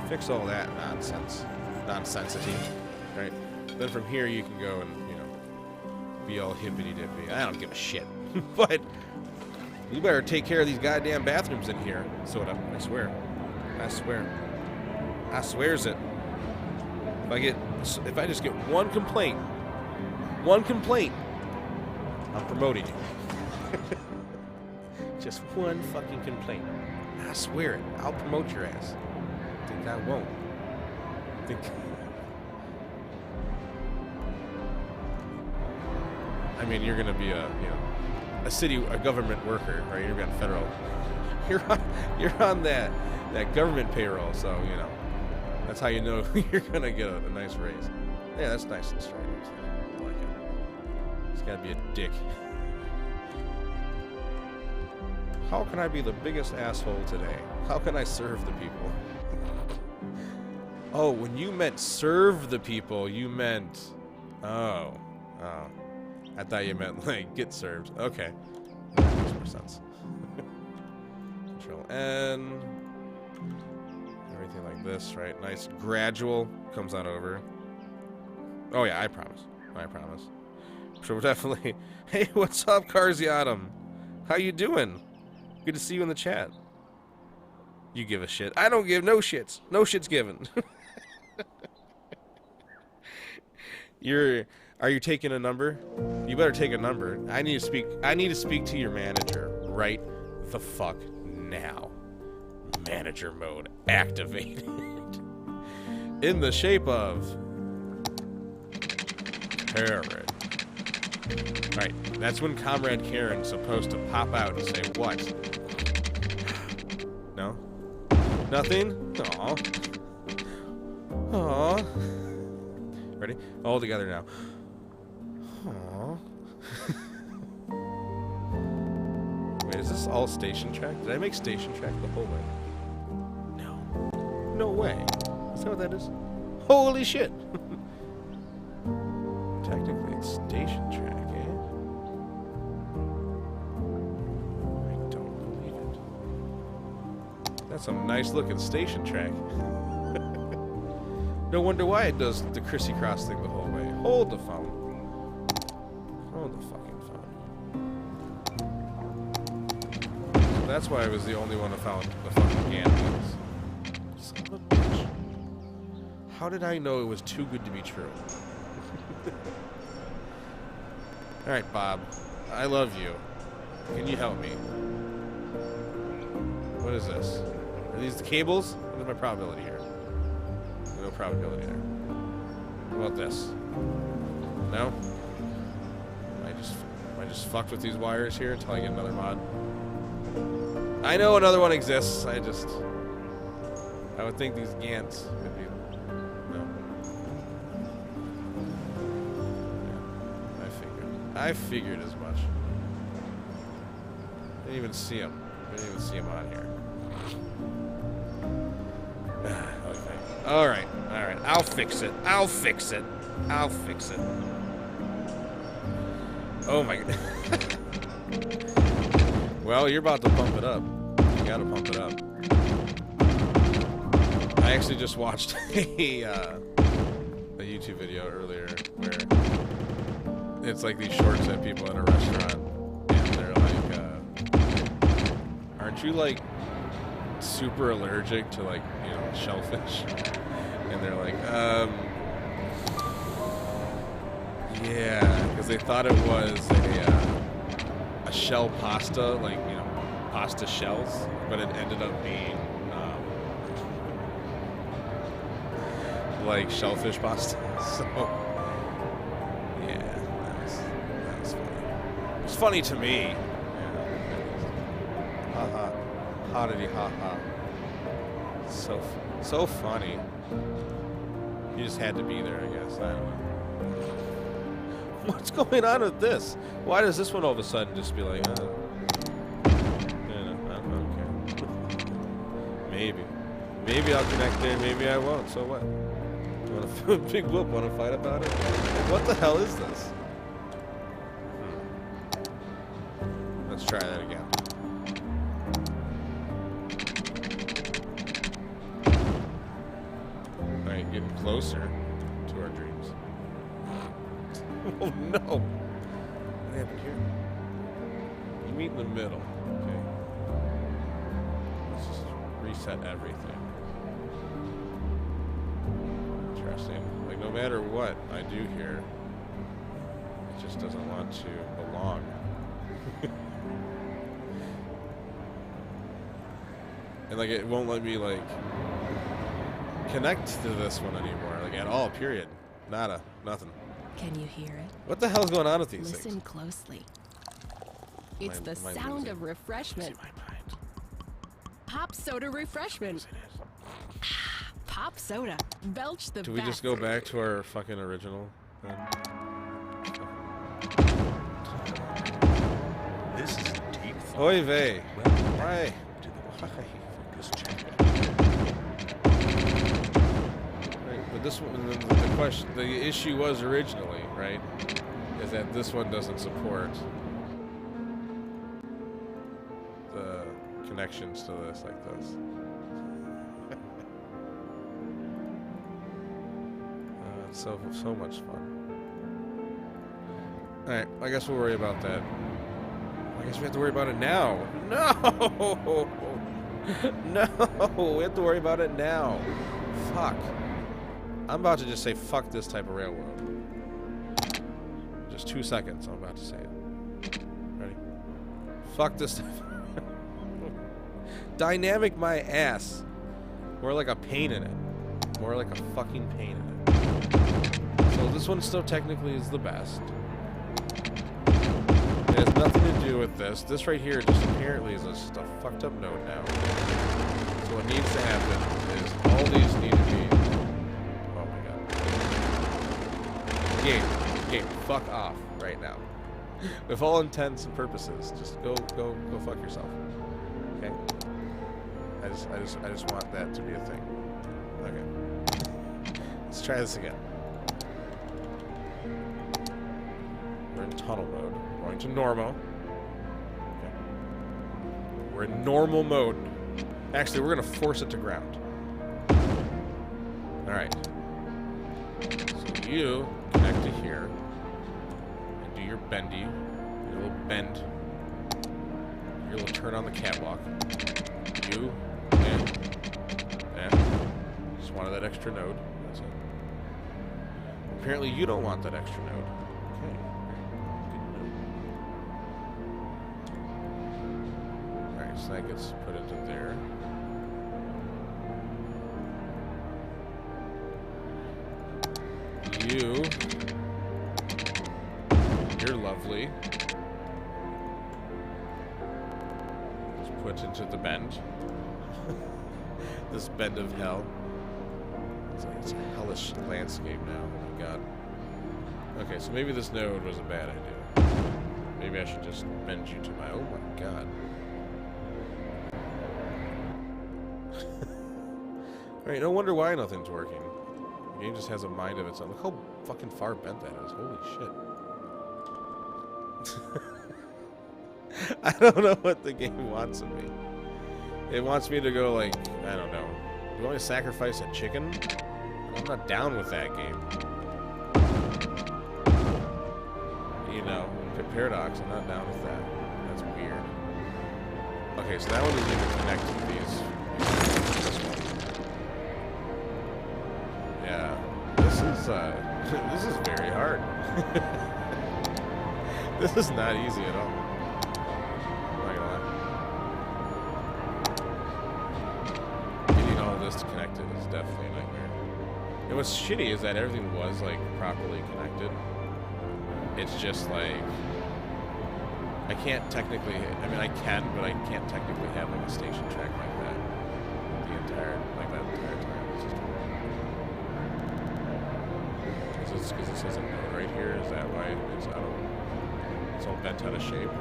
like? Fix all that nonsensity, right? Then from here you can go and, you know, be all hippity-dippity. I don't give a shit. But you better take care of these goddamn bathrooms in here, Soda. I swear. I swear. I swears it. If I just get one complaint, I'm promoting you. Just one fucking complaint. I swear it. I'll promote your ass. Think I won't. Think. I mean, you're gonna be a government worker, right? You're gonna federal. You're on that government payroll, so you know that's how you know you're gonna get a nice raise. Yeah, that's nice and straight. I like it. It's gotta be a dick. How can I be the biggest asshole today? How can I serve the people? Oh, when you meant serve the people, you meant... Oh. I thought you meant, like, get served. Okay. That makes more sense. Control N. Everything like this, right? Nice gradual. Comes on over. Oh, yeah, I promise. I promise. So we're definitely... Hey, what's up, Carziatum? How you doing? Good to see you in the chat. You give a shit. I don't give no shits. No shit's given. Are you taking a number? You better take a number. I need to speak to your manager right the fuck now. Manager mode activated. In the shape of Karen. Right, that's when Comrade Karen's supposed to pop out and say what? No? Nothing? Aw. Aw. Ready? All together now. Aw. Wait, is this all station track? Did I make station track the whole way? No. No way. Is that what that is? Holy shit! Technically, it's station track, eh? I don't believe it. That's some nice looking station track. No wonder why it does the crissy-cross thing the whole way. Hold the phone. Hold the fucking phone. That's why I was the only one who found the fucking Gantons. Son of a bitch. How did I know it was too good to be true? Alright, Bob. I love you. Can you help me? What is this? Are these the cables? What is my probability here? No probability there. What about this? No? I just fucked with these wires here until I get another mod. I know another one exists. I would think these Gants would be... No. Yeah, I figured as much. Didn't even see them. Didn't even see them on here. Okay. Alright. Alright. I'll fix it. I'll fix it. I'll fix it. Oh my god. Well, you're about to pump it up. You gotta pump it up. I actually just watched a YouTube video earlier where it's like these shorts at people in a restaurant and they're like, aren't you like super allergic to like, you know, shellfish? And they're like, yeah, because they thought it was a shell pasta, like, you know, pasta shells, but it ended up being like shellfish pasta. So yeah, that was funny. It's funny to me. Yeah. Haha. Hoddity ha-ha. So funny. You just had to be there, I guess. I don't know. What's going on with this? Why does this one all of a sudden just be like, yeah, no, I don't care. Maybe. Maybe I'll connect there, maybe I won't. So what? You want a big whoop? Want to fight about it? What the hell is this? Let's try that again. getting closer to our dreams. Oh no! What happened here? You meet in the middle. Okay. Let's just reset everything. Interesting. Like, no matter what I do here, it just doesn't want to belong. And like, it won't let me like connect to this one anymore, like at all. Period. Nada. Nothing. Can you hear it? What the hell's going on with these Listen things? closely. It's Am the I sound losing? of refreshment. My mind. Pop soda refreshment. Pop soda. Belch the Do we best. just go back to our fucking original then? This is deep thought. Oy vey. Why? To the focus chamber. Right, but this one, the question, the issue was originally, right, is that this one doesn't support the connections to this like this. It's so much fun. All right, I guess we'll worry about that. I guess we have to worry about it now. No, no, we have to worry about it now. Fuck. I'm about to just say fuck this type of railroad. Just 2 seconds, I'm about to say it. Ready? Fuck this. Dynamic my ass. More like a pain in it. More like a fucking pain in it. So this one still technically is the best. It has nothing to do with this. This right here just apparently is just a fucked up node now. So what needs to happen is all these need to be... Oh my god. Game, fuck off right now. With all intents and purposes, just go fuck yourself. Okay? I just want that to be a thing. Okay. Let's try this again. We're in tunnel mode. We're going to normal. Okay. We're in normal mode. Actually, we're going to force it to ground. Alright. So you connect to here. And do your bendy. Your little bend. Your little turn on the catwalk. You. And. Just wanted that extra node. That's it. Apparently you don't want that extra node. Okay. Alright, so that gets put into there. You're lovely. Just put into the bend. This bend of hell. It's a hellish landscape now. Oh my god. Okay, so maybe this node was a bad idea. Maybe I should just bend you to my... Oh my god. Alright, no wonder why nothing's working. The game just has a mind of its own. Look how fucking far bent that is. Holy shit. I don't know what the game wants of me. It wants me to go like, I don't know. Do you want me to sacrifice a chicken? I'm not down with that game. You know, Paradox, I'm not down with that. That's weird. Okay, so that one isn't even connected to these. This one. Yeah. This is very hard. This is not easy at all. I'm not gonna lie. Getting all this connected is definitely a nightmare. And what's shitty is that everything was like properly connected. It's just like I can't technically. I mean, I can, but I can't technically have like a station track like that. That entire time. It's just because this has a node right here. Is that why it's out of? It's all bent out of shape.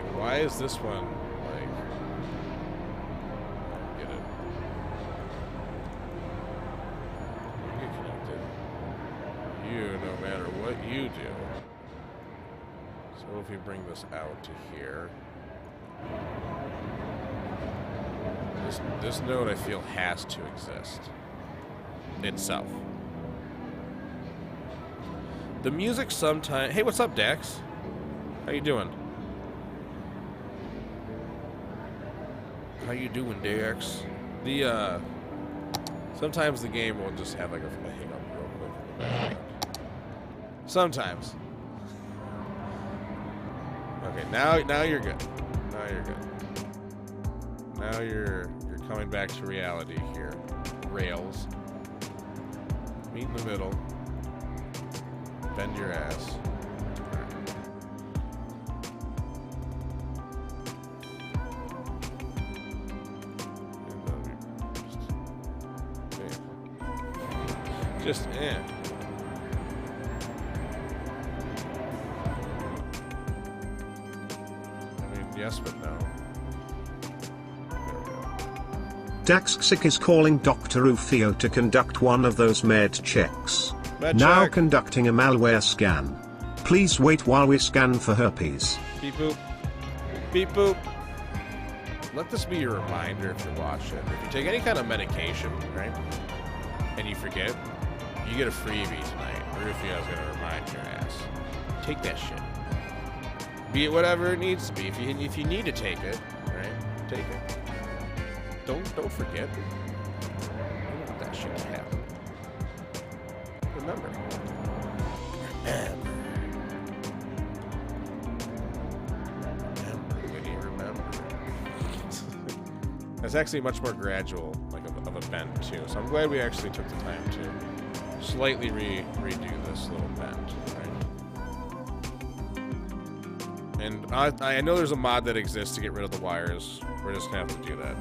Like, why is this one like? I don't get it. You get connected. You, no matter what you do. So if we bring this out to here, this This node I feel has to exist itself. The music sometimes. Hey, what's up, Dax? How you doing? How you doing, Dax? The sometimes the game will just have like a hiccup real quick. Sometimes. Okay, now you're good. Now you're good. Now you're coming back to reality here. Rails. Meet in the middle. Bend your ass. Just I mean, yes, but no. Daxic is calling Dr. Rufio to conduct one of those med checks. Med Now check. conducting a malware scan. Please wait while we scan for herpes. Beep boop. Beep boop. Let this be your reminder if you're watching. If you take any kind of medication, right, and you forget, you get a freebie tonight. Rufio's gonna remind your ass. Take that shit. Be it whatever it needs to be. If you need to take it, right, take it. Don't forget. You don't want that shit to happen. Remember. That's actually much more gradual, like of a bend too. So I'm glad we actually took the time to slightly redo this little bend, right? And I know there's a mod that exists to get rid of the wires. We're just gonna have to do that.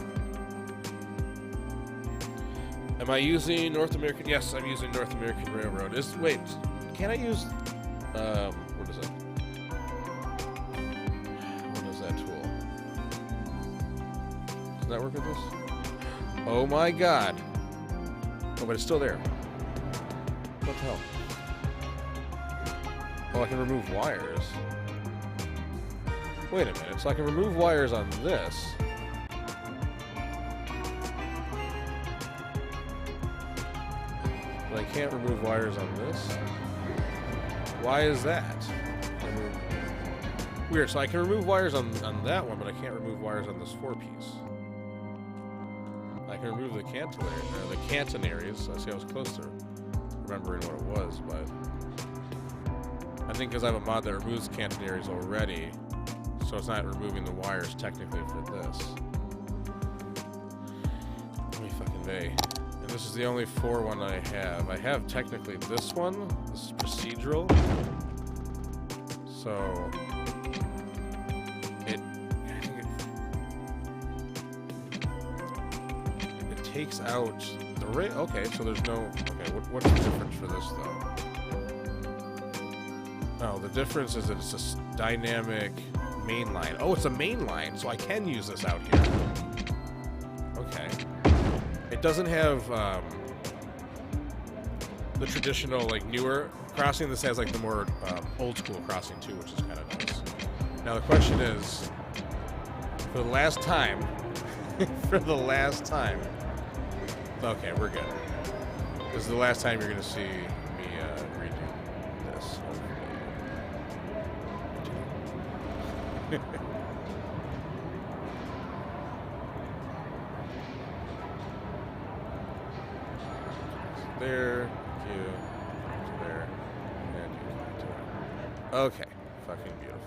Am I using North American? Yes, I'm using North American Railroad. Wait, can I use? What is it? What is that tool? Does that work with this? Oh my god! Oh, but it's still there. What the hell? Oh, I can remove wires. Wait a minute. So I can remove wires on this. But I can't remove wires on this. Why is that? Weird. So I can remove wires on that one, but I can't remove wires on this 4-piece. I can remove the catenaries. I see I was close to remembering what it was, but I think because I have a mod that removes catenaries already, so it's not removing the wires technically for this. Holy fucking day. And this is the only 4 one I have. I have technically this one. This is procedural. So it takes out the okay, so there's no okay, what's the difference for this though? Oh, the difference is that it's a dynamic mainline. Oh, it's a mainline, so I can use this out here. Okay. It doesn't have the traditional, like, newer crossing. This has, like, the more old school crossing, too, which is kind of nice. Now, the question is, for the last time, okay, we're good. This is the last time you're going to see me redo this. There, you, there, and you to there. Okay, fucking beautiful.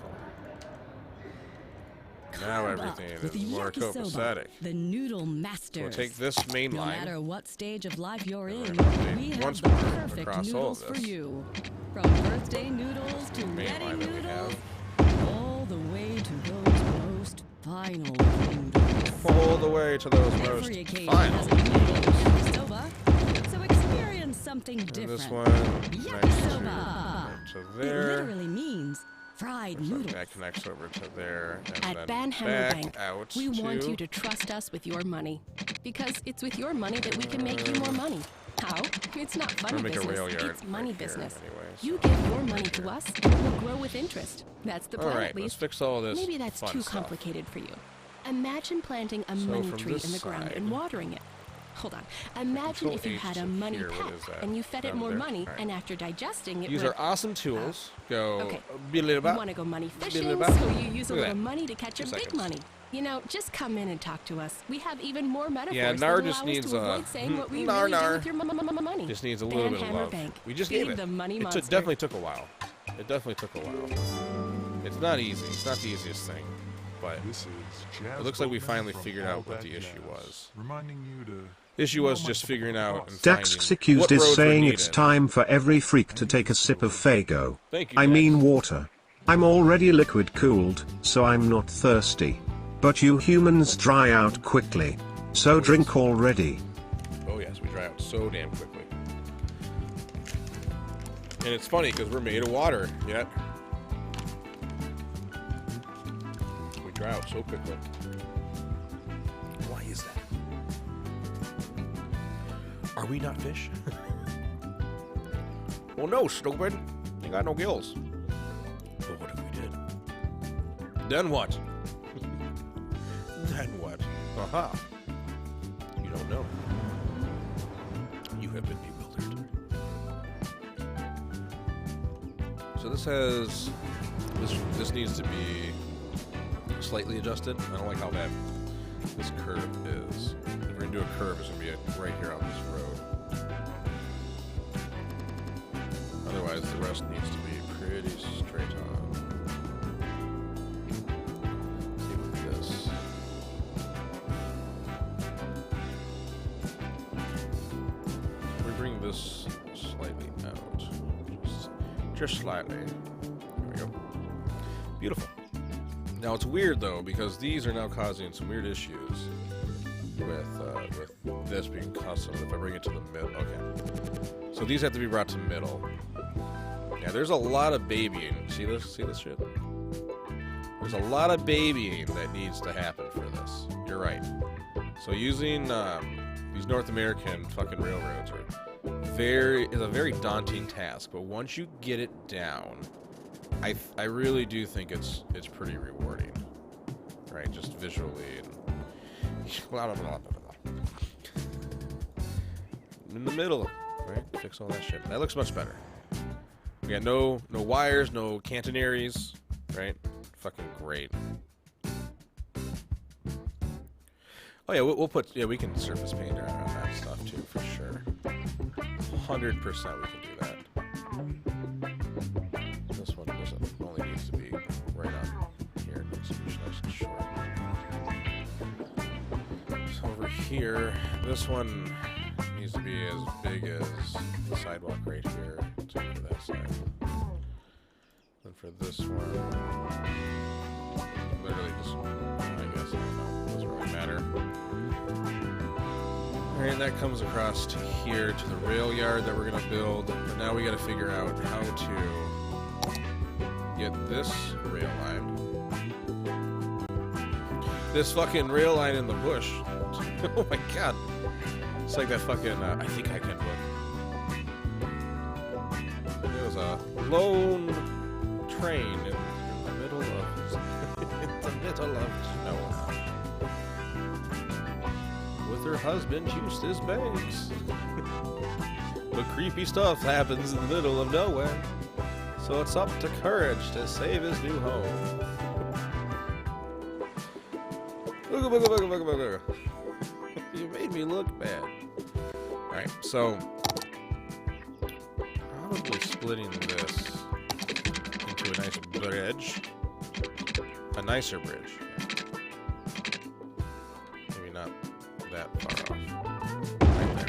Now everything is more copacetic. The noodle master. We'll take this main No line. matter what stage of life you're And in, we're gonna update we have once the more perfect across all noodles of for this. you. From birthday noodles to Main wedding line that we noodles, have. all the way to those most final noodles. All the way to those most Every occasion final. has a noodle yakisoba, so experience something And different. this one connects Yakisoba. to It there. literally means fried So noodles. that connects over to there. And At then Banhammer back Bank, out we to want you to trust us with your money. Because it's with your money that we can make you more money. How? It's not funny make a business, rail yard it's money right here business. anyway, You so- give your money to us, and it will grow with interest. That's the plan, Alright, at let's least. fix all this Maybe that's fun too stuff. complicated for you. Imagine planting a So money from tree this in the ground and side- watering it. Hold on. Imagine Control if you H had to a money here, what pet is that? and you fed it Down more there? money, Alright. and after digesting it These would... are awesome tools. Go. Okay. Be a little You bit. want to go money Be a fishing, little bit. so you use a Look at little that. money to catch 2 a big seconds. money. You know, just come in and talk to us. We have even more metaphors Yeah, that Nar allow just us needs to avoid saying what we really do with your money. Just needs a little bit of Hammer love. Bank. We just Feed gave it. the money It monster. definitely took a while. It definitely took a while. It's not easy. It's not the easiest thing, but This is Jazz it looks like we Bowman finally from figured All out what That the issue Jazz, was. Reminding you to The issue was just figuring out and Dax finding accused what is roads were saying it's needed. time for every freak to take a sip of Fago. Thank you, I Dax. mean water. I'm already liquid cooled, so I'm not thirsty. But you humans dry out quickly. So drink already. Oh yes, we dry out so damn quickly. And it's funny because we're made of water, yet we dry out so quickly. Why is that? Are we not fish? Well, no, stupid. You got no gills. But what if we did? Then what? Then what? Aha. You don't know. You have been bewildered. So this has... This needs to be slightly adjusted. I don't like how that this curve is. If we're gonna do a curve, it's gonna be right here on this road. Otherwise, the rest needs to be pretty straight on. Same with this. We bring this slightly out, just slightly. There we go. Beautiful. Now it's weird though because these are now causing some weird issues with this being custom. If I bring it to the middle, okay. So these have to be brought to middle. Yeah, there's a lot of babying. See this? See this shit? There's a lot of babying that needs to happen for this. You're right. So using these North American fucking railroads is a very daunting task. But once you get it down, I really do think it's pretty rewarding, right? Just visually and blah, blah, blah, blah, blah. In the middle, right? Fix all that shit. That looks much better. We got no wires, no catenaries, right? Fucking great. Oh yeah, we'll put we can surface paint around that stuff too for sure. 100% we can do that. This one doesn't only needs to be right on here. It needs to be nice and short. So over here, this one needs to be as big as the sidewalk right here, except for that side. And for this one, literally just, I guess, I don't know, doesn't really matter. Alright, and that comes across to here to the rail yard that we're gonna build. But now we gotta figure out how to get this rail line. This fucking rail line in the bush. Oh my god. It's like that fucking, I think I can book. There was a lone train in the middle of, in the middle of nowhere. With her husband Eustace Banks. But creepy stuff happens in the middle of nowhere. So it's up to Courage to save his new home. Booga, booga, booga, booga, booga. You made me look bad. Alright, so probably splitting this into a nice bridge. A nicer bridge. Maybe not that far off. Right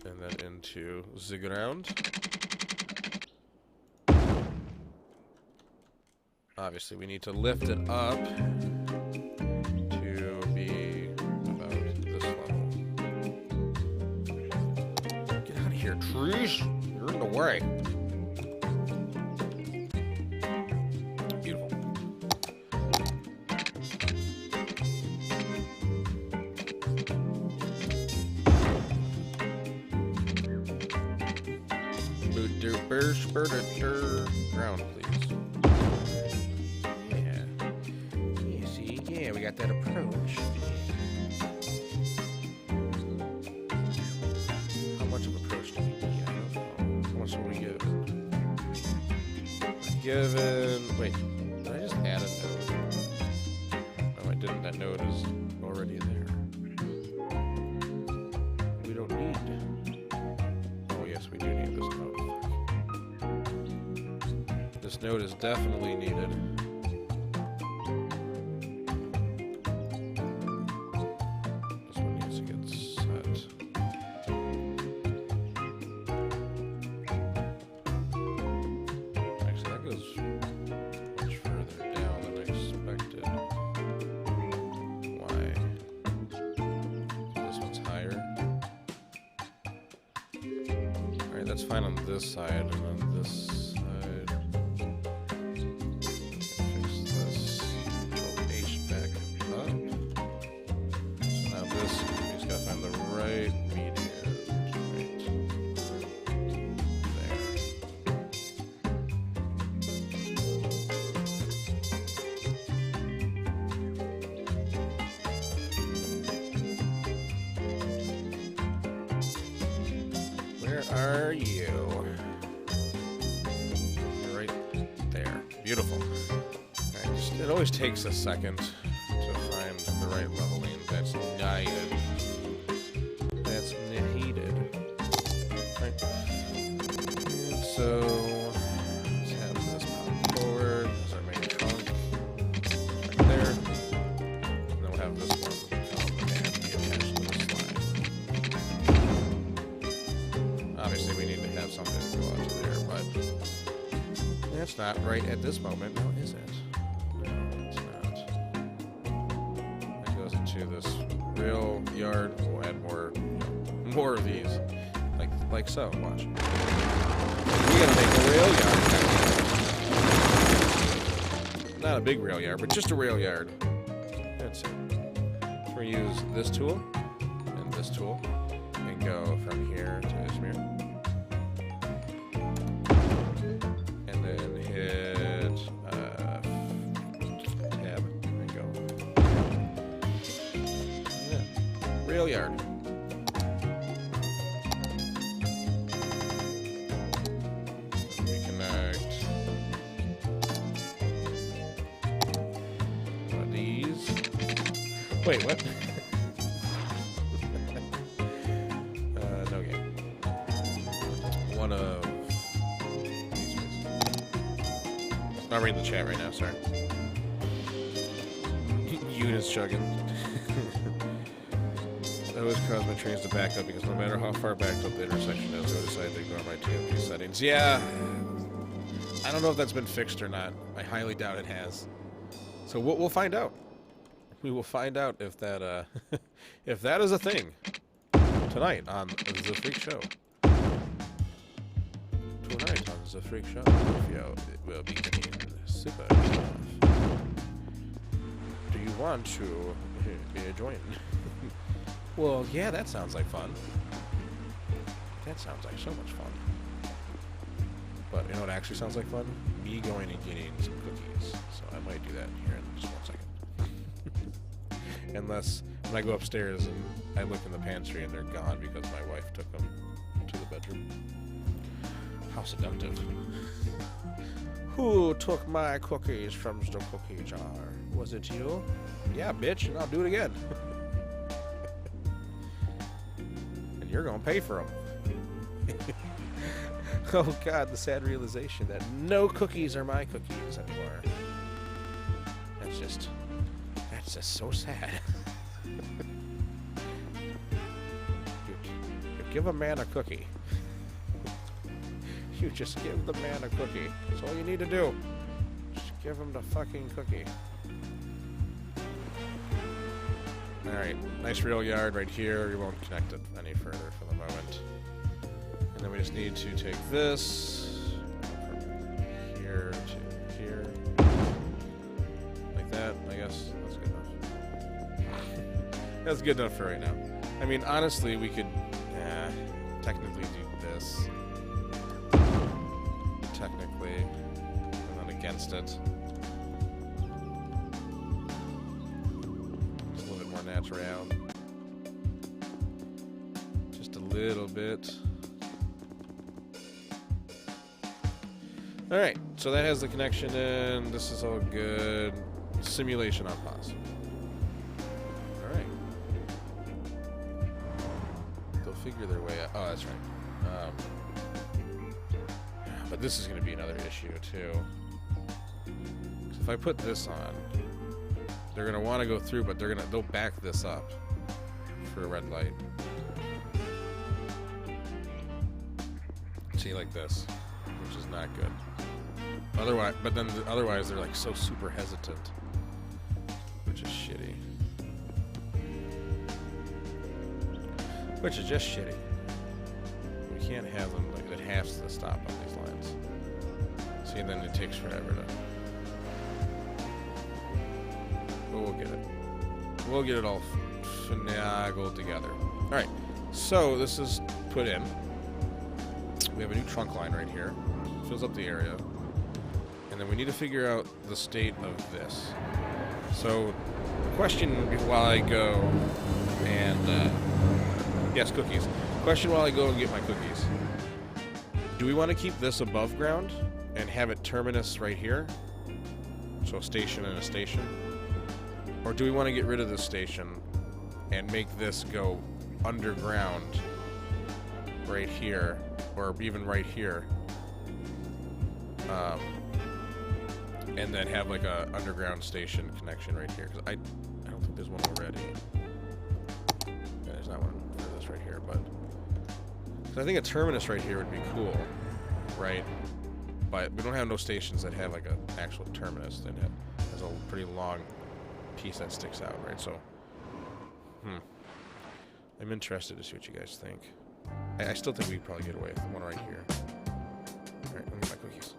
there. And then into the ground. Obviously, we need to lift it up to be about this level. Get out of here, trees! You're in the way. Beautiful. Ground, please. Yeah, we got that approach. How much of approach do we get? I don't know. How much are we given? Given. Wait, did I just add a node? No, I didn't. That node is already there. We don't need. Oh, yes, we do need this node. This node is definitely needed. This one needs to get set. Actually, that goes much further down than expected. Why? This one's higher. Alright, that's fine on this side, and on this side. Fix this. Control H back up. So now this, we just gotta find the right median. Right there. Where are you? You're right there. Beautiful. Alright, it always takes a second to find the right leveling. That's needed. That's needed. Right. And so let's have this pop forward. There's our main trunk. Right there. And then we'll have this one come and be attached to the slide. Obviously, we need to have something to go out to there, but that's not right at this moment, now is it? No, it's not. That goes into this rail yard. We'll add more of these, like so. Watch. We gotta make a rail yard. Not a big rail yard, but just a rail yard. That's it. So we use this tool and this tool, and go from here to Izmir. And then hit tab and go. Yeah. Rail yard. Reconnect. One of these. Wait, what? No game. One of these guys. Not reading the chat right now, sorry. Units chugging. I always cause my trains to back up because no matter how far backed up the intersection is, I decide to ignore my TFP settings. Yeah. I don't know if that's been fixed or not. I highly doubt it has. So we'll find out. We will find out if that if that is a thing tonight on The Freak Show. Tonight on The Freak Show, it will be getting super tough. Do you want to join? Well, yeah, that sounds like fun. That sounds like so much fun. But you know what actually sounds like fun? Me going and getting some cookies. So I might do that here in just 1 second. Unless when I go upstairs and I look in the pantry and they're gone because my wife took them to the bedroom. How seductive. Who took my cookies from the cookie jar? Was it you? Yeah, bitch, and I'll do it again. And you're gonna pay for them. Oh god, the sad realization that no cookies are my cookies anymore. That's just so sad. You give a man a cookie. You just give the man a cookie. That's all you need to do. Just give him the fucking cookie. Alright, nice rail yard right here. We won't connect it any further for the moment. And then we just need to take this from here to here. Like that, I guess. That's good enough. That's good enough for right now. I mean, honestly, we could technically do this. Technically. And then against it. natural. Just a little bit. Alright, so that has the connection in. This is all good. Simulation on pause. Alright. They'll figure their way out. Oh, that's right. But this is going to be another issue, too. If I put this on, they're going to want to go through, but they'll back this up for a red light. See, like this, which is not good. Otherwise, they're like so super hesitant, which is shitty. Which is just shitty. We can't have them like it has to stop on these lines. See, and then it takes forever to. But we'll get it. We'll get it all finagled together. All right. So this is put in. We have a new trunk line right here. Fills up the area. And then we need to figure out the state of this. So, the question while I go and, yes, cookies. Question while I go and get my cookies. Do we want to keep this above ground and have it terminus right here? So a station and a station? Or do we want to get rid of this station and make this go underground right here, or even right here? And then have like a underground station connection right here, because I don't think there's one already. Yeah, there's not one for this right here, but I think a terminus right here would be cool, right? But we don't have no stations that have like an actual terminus that has a pretty long piece that sticks out, right? So, I'm interested to see what you guys think. I still think we'd probably get away with the one right here. All right, let me get my cookies.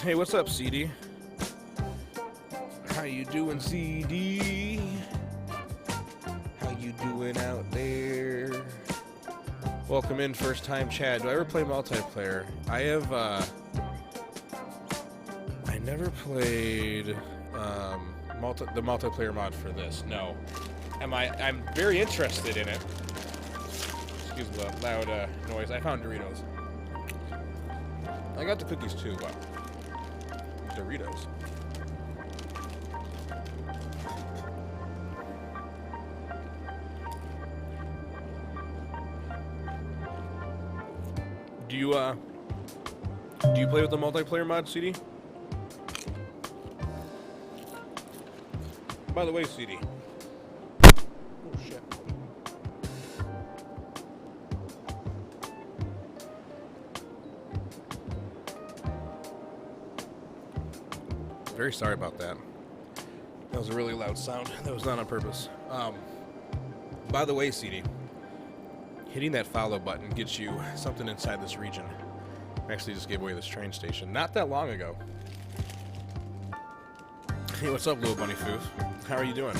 Hey, what's up, CD? How you doing, CD? How you doing out there? Welcome in, first time Chad. Do I ever play multiplayer? I have, I never played, the multiplayer mod for this, no. I'm very interested in it. Excuse the loud, noise. I found Doritos. I got the cookies too, but Doritos. Do you play with the multiplayer mod, CD? By the way, CD. Oh shit. Very sorry about that. That was a really loud sound. That was not on purpose. By the way, CD, hitting that follow button gets you something inside this region. I actually just gave away this train station not that long ago. Hey, what's up, little bunny foof? How are you doing?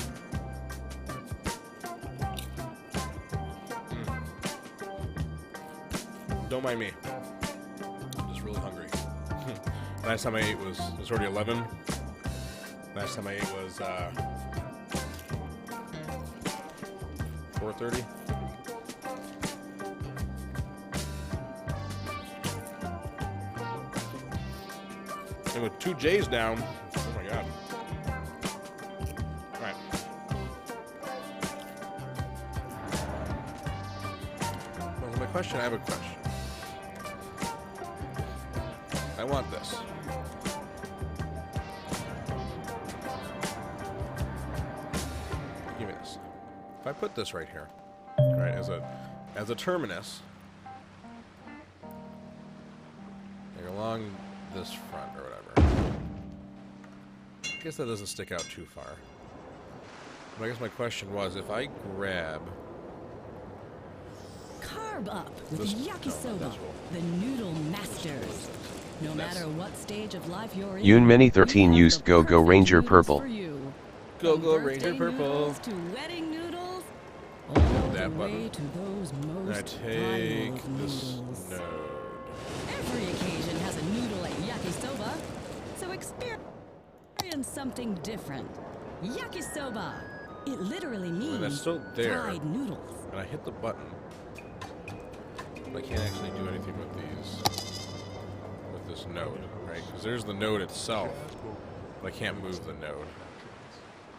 Don't mind me. I'm just really hungry. Last time I ate was already 11. Last time I ate was 4:30. And with 2 J's down, oh my god. All right. Well, my question, I have a question. I want this. Give me this. If I put this right here, right, as a terminus, like along this front or whatever. I guess that doesn't stick out too far. But I guess my question was, if I grab Carb up with this, yakisoba, that's cool. the noodle masters. No matter what stage of life you're in, Yoonmany13 we have used the Go Go perfect Ranger noodles Purple. for you. Go From Go birthday Ranger Purple. noodles to wedding noodles, all that the button. way to those And I most take vile this noodles. node. Every occasion has a noodle at yakisoba, so experience something different. Yakisoba. It literally means that's still there. fried noodles. And I hit the button. But I can't actually do anything with these, with this node, right? Because there's the node itself, but I can't move the node.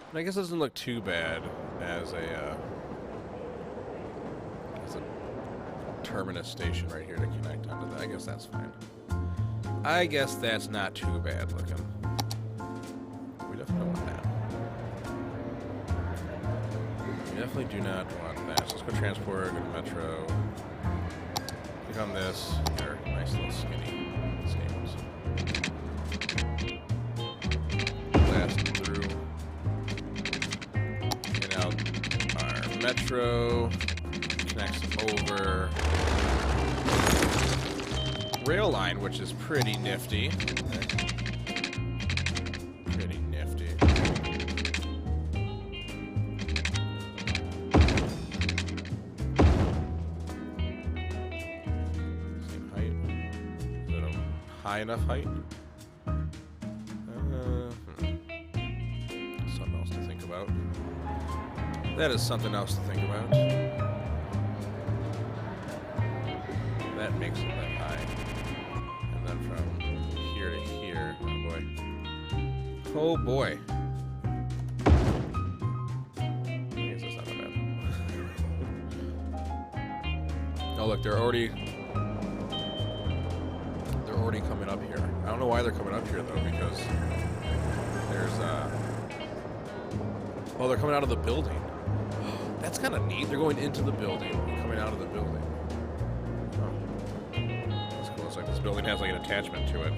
And I guess it doesn't look too bad as a terminus station right here to connect onto that. I guess that's fine. I guess that's not too bad looking. We definitely don't want that. We definitely do not want that. So let's go transport, go to Metro. Click on this. They're nice little skinny stables. Blast through. Get out our Metro. Connects over. Rail line, which is pretty nifty. Pretty nifty. Same height. Is it a high enough height? Something else to think about. That is something else to think about. That makes it that high. And then from here to here, oh boy. Oh boy. I guess that's not that bad. Oh look, they're already coming up here. I don't know why they're coming up here though, because there's oh, they're coming out of the building. That's kind of neat. They're going into the building, coming out of the building. That's cool. It's like this building has like an attachment to it.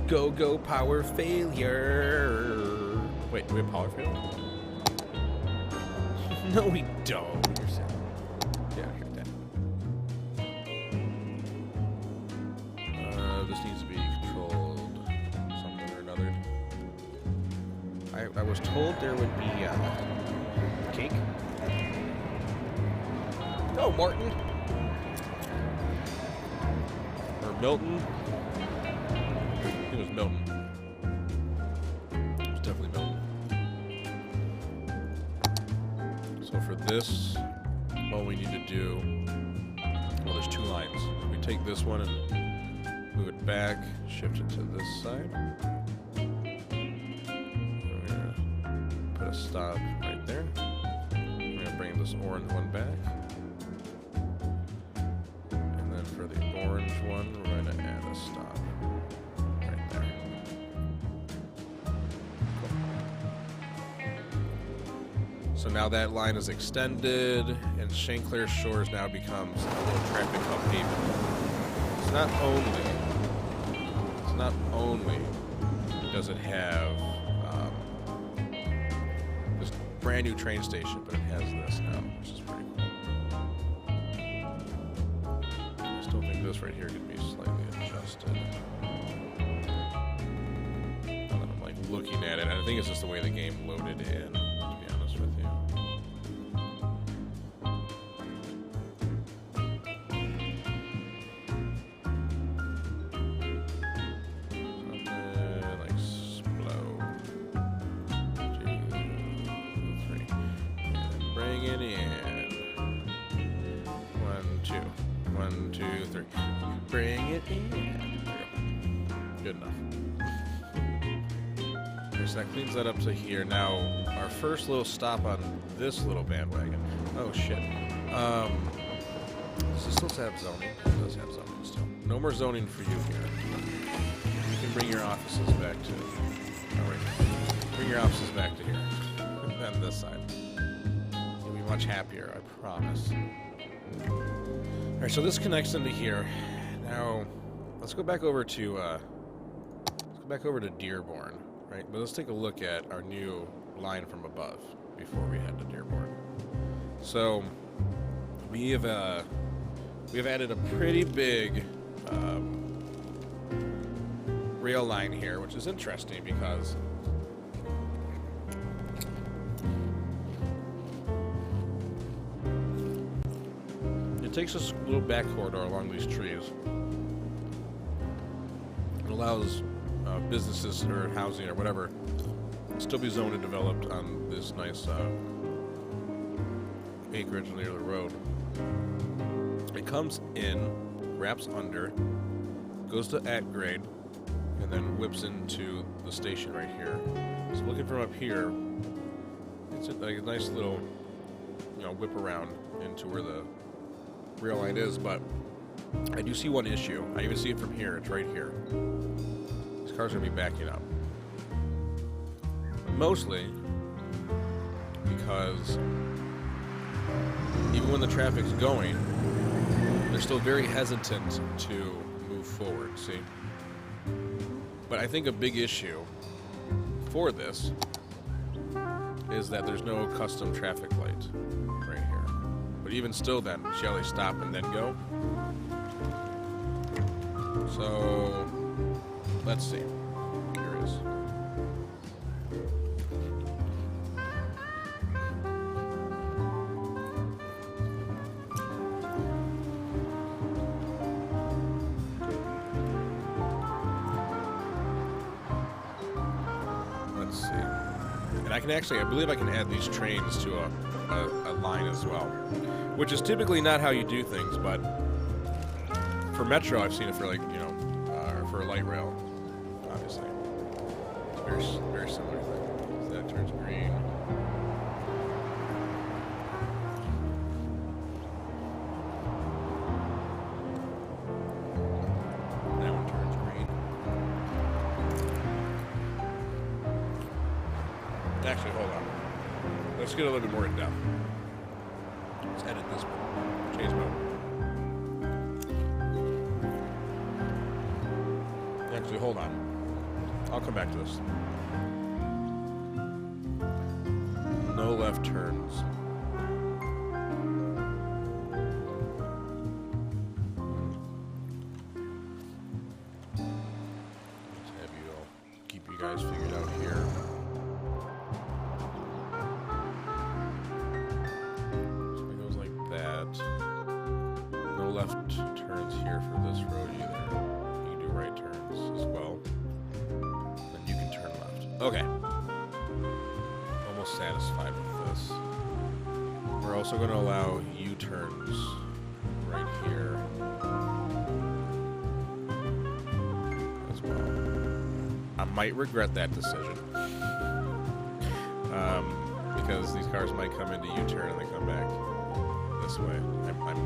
Go power failure. Wait, do we have power failure? No, we don't. You're sad. Yeah, I heard that. This needs to be controlled something or another. I was told there would be cake. Oh, Martin. Or Milton. I think it was Milton. It was definitely Milton. So for this, what we need to do, well, there's 2 lines. So we take this one and move it back, shift it to this side. We're gonna put a stop right there. We're gonna bring this orange one back. And then for the orange one, we're going to add a stop right there. Cool. So now that line is extended, and Shankler Shores now becomes a little traffic hub haven. It's not only does it have this brand new train station, but it has this now, which is pretty cool. I still think this right here could be slightly adjusted. Now that I'm like looking at it, I think it's just the way the game loaded in, to be honest with you. Bring it in. 1, 2. 1, 2, 3. Bring it in. Good enough. Okay, so that cleans that up to here. Now, our first little stop on this little bandwagon. Oh, shit. Does this still have zoning? It does have zoning still. No more zoning for you here. You can bring your offices back to... Oh, right. Bring your offices back to here. And this side. You'll be much happier, I promise. Alright, so this connects into here. Now, let's go back over to, Dearborn, right? But let's take a look at our new line from above before we head to Dearborn. So, we have added a pretty big rail line here, which is interesting because it takes us a little back corridor along these trees. It allows businesses or housing or whatever still be zoned and developed on this nice acreage near the road. It comes in, wraps under, goes to at grade, and then whips into the station right here. So looking from up here, it's like a nice little, whip around into where the rail line is, but I do see one issue. I even see it from here. It's right here. These cars are going to be backing up. Mostly because even when the traffic's going, they're still very hesitant to move forward, see? But I think a big issue for this is that there's no custom traffic light right here. But even still then, shall they stop and then go? So, let's see. Curious. Let's see. And I can actually, I believe I can add these trains to a line as well. Which is typically not how you do things, but for Metro, I've seen it for like, for a light rail, obviously. It's very, very similar thing. So that turns green. That one turns green. Actually, hold on. Let's get a little bit more in depth. Let's edit this one. Change mode. Actually, hold on. I'll come back to this. No left turns. Let's have you all keep you guys figured out here. So it goes like that. No left turns here for this road either. You can do right turns as well. Then you can turn left. Okay. Almost satisfied with this. We're also going to allow U-turns right here as well. I might regret that decision. Because these cars might come into U-turn and they come back this way.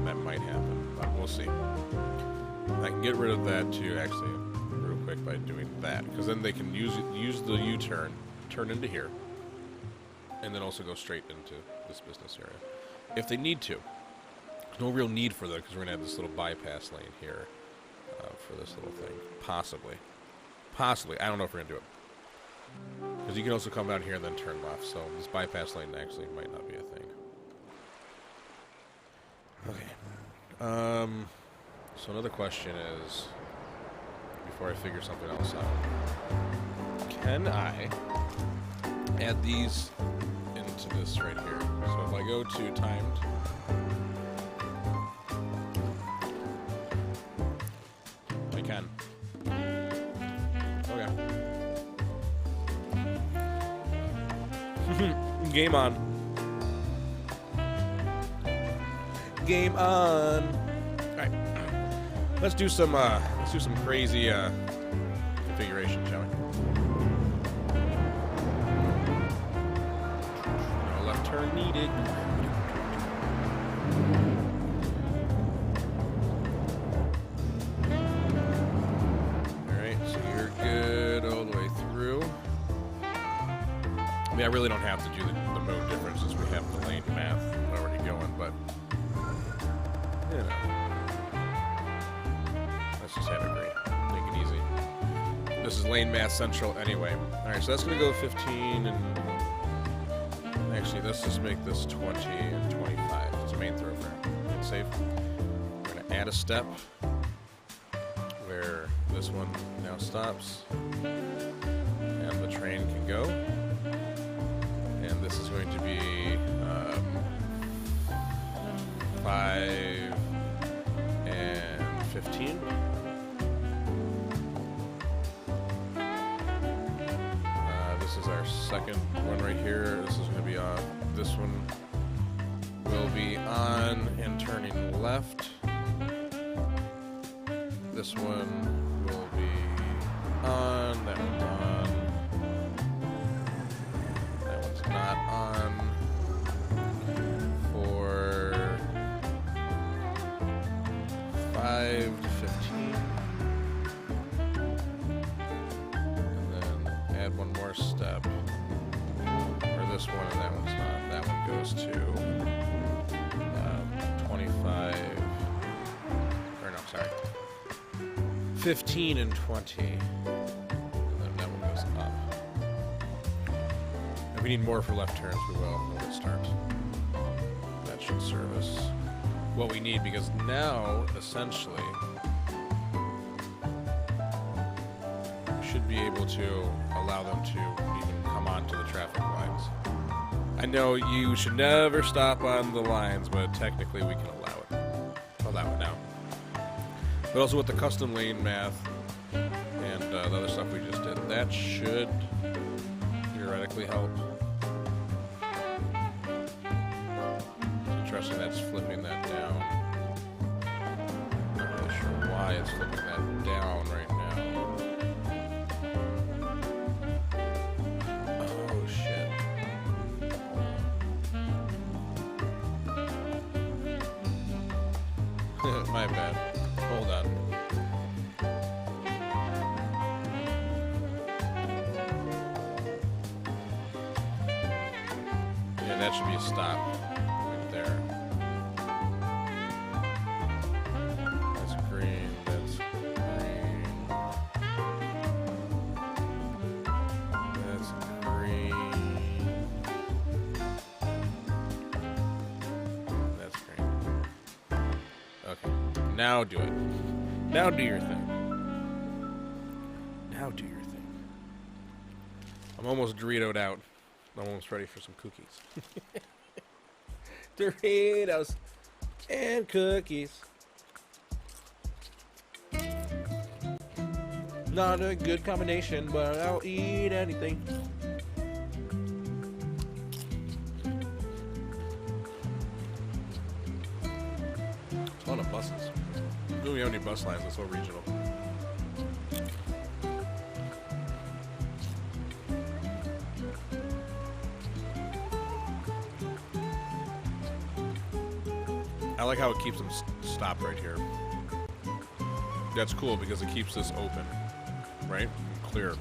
That might happen, but we'll see. I can get rid of that too, actually, real quick by doing that, because then they can use the U-turn, turn into here, and then also go straight into this business area, if they need to. There's no real need for that, because we're gonna have this little bypass lane here for this little thing, possibly. I don't know if we're gonna do it, because you can also come down here and then turn left. So this bypass lane actually might not be a thing. Okay. So another question is, before I figure something else out, can I add these into this right here? So if I go to timed, I can. Okay. Game on. Game on. All right. Let's do some crazy configuration, shall we? No left turn needed. All right, so you're good all the way through. I mean, I really don't have to do the mode difference since we have the lane math already going, but you know, let's just have it great. Make it easy. This is lane math central anyway. All right, so that's gonna go 15 and actually let's just make this 20 and 25. It's a main thoroughfare. It's safe. We're gonna add a step where this one now stops and the train can go. And this is going to be 5 and 15. This is our second one right here. This is going to be on. This one will be on and turning left. This one will be on. That one's on. Not on for 5 to 15. And then add one more step. Or this one and that one's not. That one goes to 25. Or no, sorry. 15 and 20. And then that one goes up. If we need more for left turns, we will when it starts. That should serve us what we need, because now, essentially, we should be able to allow them to even come onto the traffic lines. I know you should never stop on the lines, but technically we can allow it. Allow it now. But also with the custom lane math and the other stuff we just did, that should theoretically help. Interesting, that's flipping that down. Not really sure why it's flipping that down right now. Oh shit. My bad. Hold on. Yeah, that should be a stop right there. That's green, that's green. That's green. That's green. Okay, now do it. Now do your thing. Now do your thing. I'm almost Doritoed out. I'm almost ready for some cookies. Doritos and cookies. Not a good combination, but I'll eat anything. It's a lot of buses. We don't have any bus lines, it's all regional. I like how it keeps them stopped right here. That's cool because it keeps this open, right? Clear,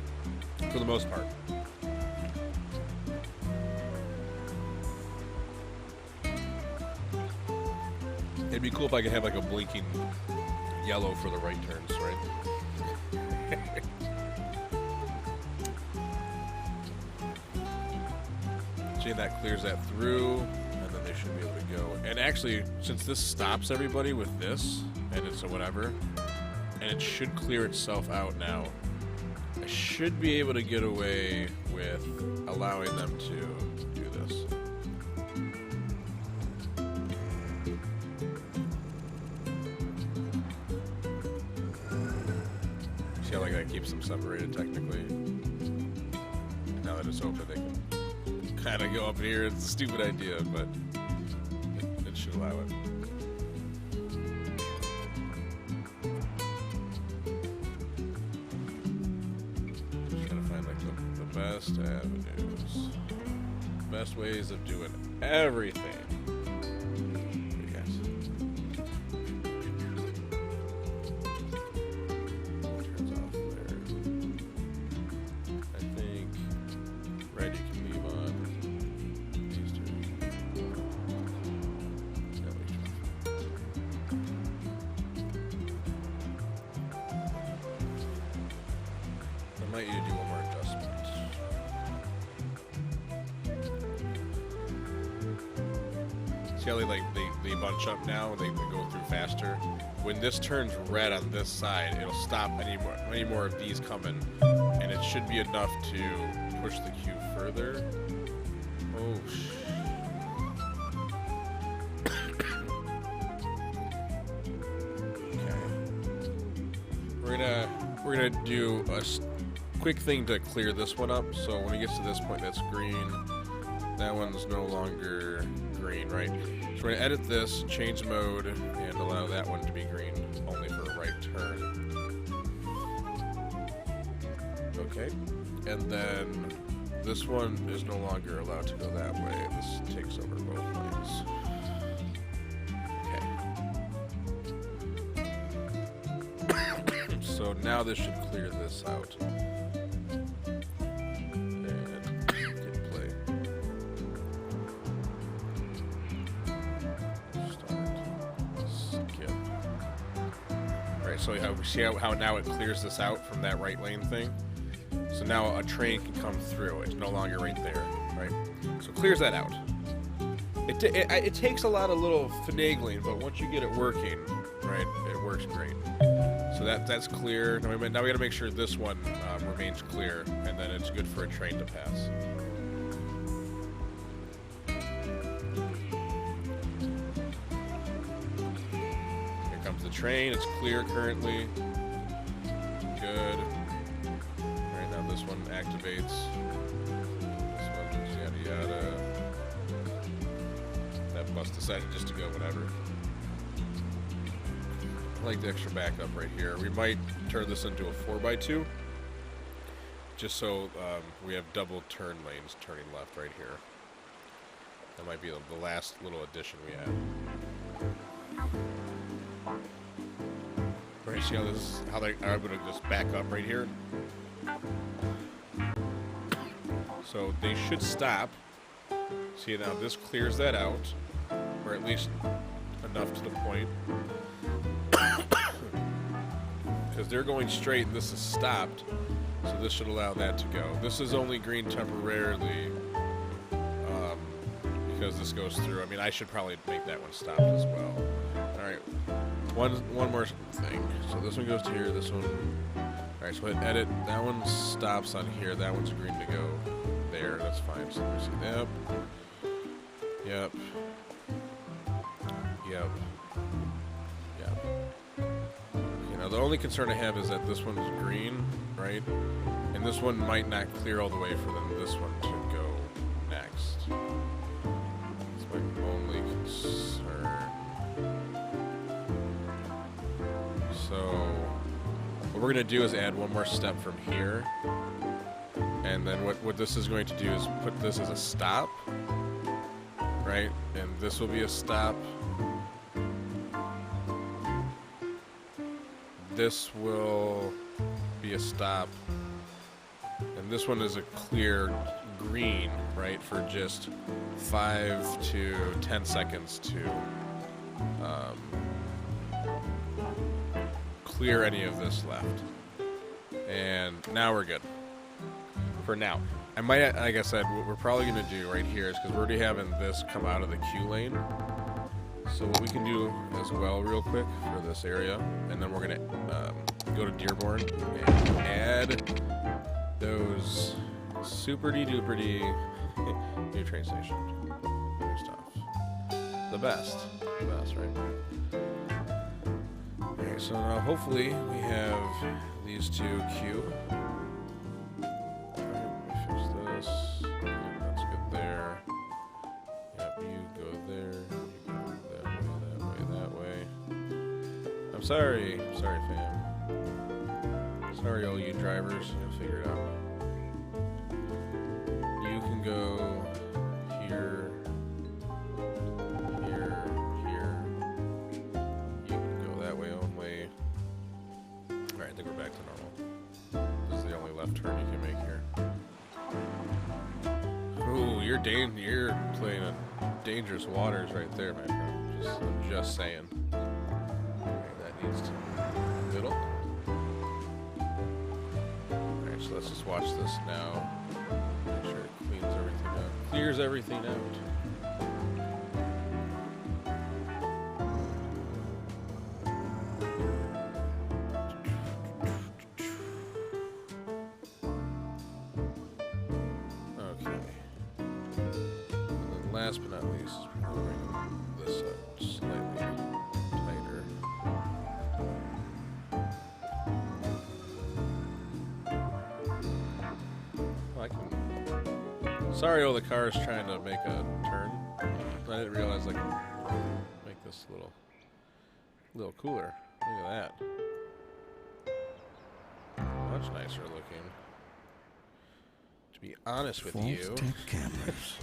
for the most part. It'd be cool if I could have like a blinking yellow for the right turns, right? See, that clears that through, and then they should be able to go. And actually, since this stops everybody with this, and it's a whatever, and it should clear itself out now, I should be able to get away with allowing them to do this. See how like that keeps them separated technically? Now that it's open, they can kind of go up here. It's a stupid idea, but it should allow it. best avenues. Best ways of doing everything. Yes. Turns off there. I think red you can leave on. These two. That way, I might need to do one more adjustment. See how they bunch up now? They go through faster. When this turns red on this side, it'll stop any more of these coming, and it should be enough to push the queue further. Oh okay. We're gonna do a quick thing to clear this one up. So when it gets to this point, that's green. That one's no longer green, right? So we're gonna edit this, change mode, and allow that one to be green, only for a right turn. Okay, and then this one is no longer allowed to go that way. This takes over both lanes. Okay. So now this should clear this out. So see how now it clears this out from that right lane thing? So now a train can come through. It's no longer right there, right? So it clears that out. It takes a lot of little finagling, but once you get it working, right, it works great. So that's clear. Now we got to make sure this one remains clear, and then it's good for a train to pass. The train, it's clear currently. Good. Alright, now this one activates. This one goes yada yada. That bus decided just to go whatever. I like the extra backup right here. We might turn this into a 4x2. Just so we have double turn lanes turning left right here. That might be the last little addition we have. Right, see how they are able to just back up right here? So they should stop. See, now this clears that out, or at least enough to the point. Because they're going straight and this is stopped, so this should allow that to go. This is only green temporarily because this goes through. I mean, I should probably make that one stop as well. Alright. One more thing. So this one goes to here, this one. Alright, so hit edit. That one stops on here. That one's green to go there. That's fine. So we see that. Yep. Yep. Yep. You know, the only concern I have is that this one's green, right? And this one might not clear all the way for this one to go next. That's my only concern. So what we're going to do is add one more step from here. And then what this is going to do is put this as a stop. Right? And this will be a stop. This will be a stop. And this one is a clear green, right? For just 5 to 10 seconds to clear any of this left. And now we're good. For now. I might, like I said, what we're probably going to do right here is because we're already having this come out of the queue lane. So what we can do as well real quick for this area, and then we're going to go to Dearborn and add those super-de-duper-de new train station. New stuff. The best, right? Okay, so now hopefully we have these two queue. That's good there. Yep, you go there. You go that way. I'm sorry, fam. Sorry, all you drivers. You'll figure it out. go here, here, here. You can go that way only. Alright, I think we're back to normal. This is the only left turn you can make here. Ooh, you're playing in dangerous waters right there, my friend. I'm just saying. Okay, that needs to be middle. Alright, so let's just watch this now. Make sure it cleans everything out. Clears everything out. Last but not least, we're bring this up slightly tighter. Oh, I can. Sorry, the car is trying to make a turn. I didn't realize I could make this a little cooler. Look at that. Much nicer looking. To be honest with you. Tech cameras.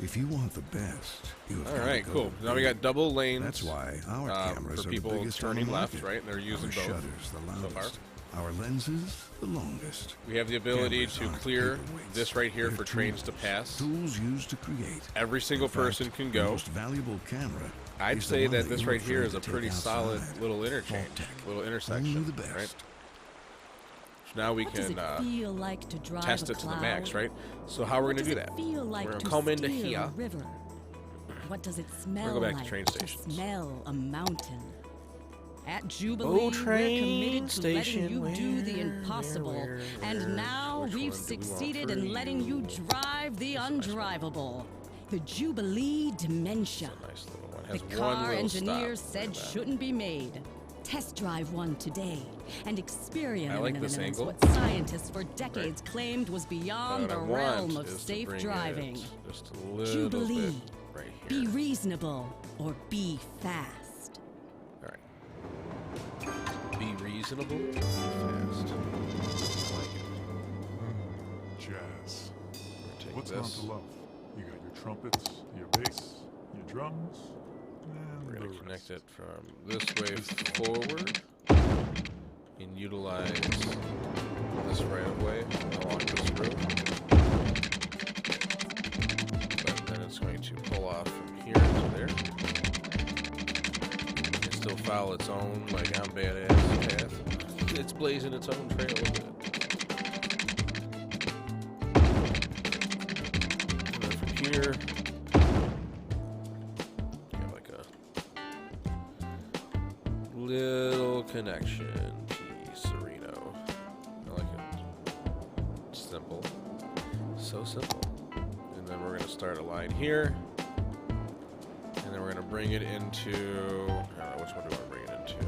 If you want the best, you have all right, cool. Now we got double lanes. That's why our cameras for are people the biggest turning on the left, market. right? And they're using Our both shutters the so far. loudest. Our lenses the longest. We have the ability Cameras to aren't clear paperweights. this right here They're for trains to tools. pass. Tools used to create. Every single In fact, person can the go. most valuable camera I'd is the say one that this you're right here afraid is a to pretty take solid outside. little interchange, Vault-Tech. little Only intersection, the best. right? So now we What does can it feel like to drive test a it to the max, cloud? right? So how we're What going to does do it that? feel like We're going to to come into steer here. a river? What does it smell go back to like train stations. smell a mountain? At Jubilee, Oh, we're train committed to letting station, you do the where, impossible. where? And now Which we've one do we want succeeded for in letting you drive the undrivable. The Jubilee Dementia. Nice little one. The Has one car little engineers stop. said Look at that. shouldn't be made. Test drive one today and experience I like this angle. what scientists for decades claimed was beyond What the I want realm of is to safe bring driving. it just a little Jubilee. bit right Be here. reasonable or be fast. All right. Be reasonable. Be fast. I like it. Jazz. Take What's this. not to love? You got your trumpets, your bass, your drums, and We're the going to connect rest. it from this way forward and utilize this right of way along this road. But then it's going to pull off from here to there. It still follow its own, like, I'm badass path. It's blazing its own trail with it. And then from here, little connection to Sereno. I like it. Simple. So simple. And then we're going to start a line here. And then we're going to bring it into... I don't know, which one do I want to bring it into?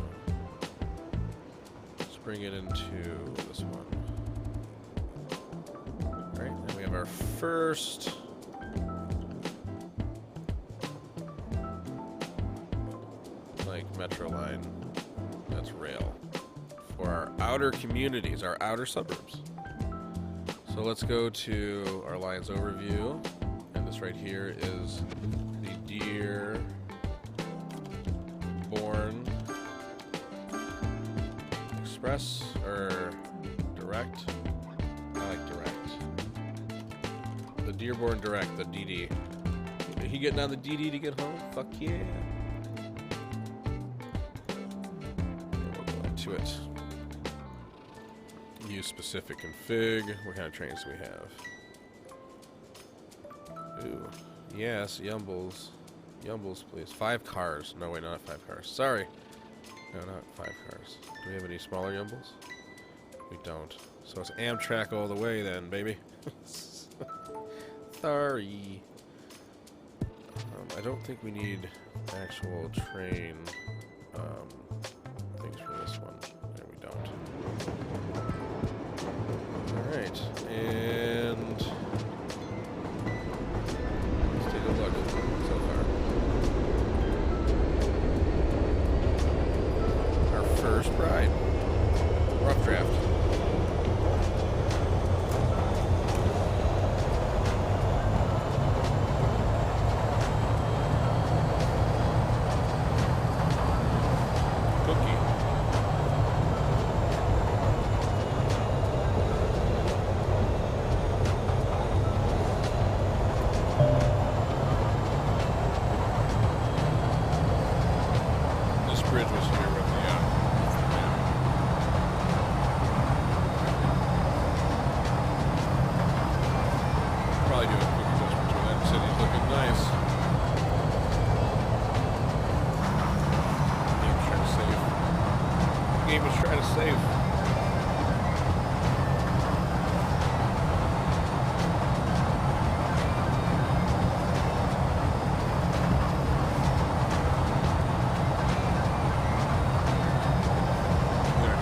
Let's bring it into this one. Alright, and we have our first... metro line. That's rail. For our outer communities, our outer suburbs. So let's go to our lines overview. And this right here is the Dearborn Express or Direct. I like Direct. The Dearborn Direct, the DD. Are you getting on the DD to get home? Fuck yeah. To it. Use specific config. What kind of trains do we have? Ooh. Yes, Yumbles. Yumbles, please. 5 cars. No, wait, not 5 cars. Sorry. No, not 5 cars. Do we have any smaller Yumbles? We don't. So it's Amtrak all the way then, baby. Sorry. I don't think we need actual train things for this one. No, we don't. Alright, and let's take a look so far. Our first ride. Rough draft. trying to save.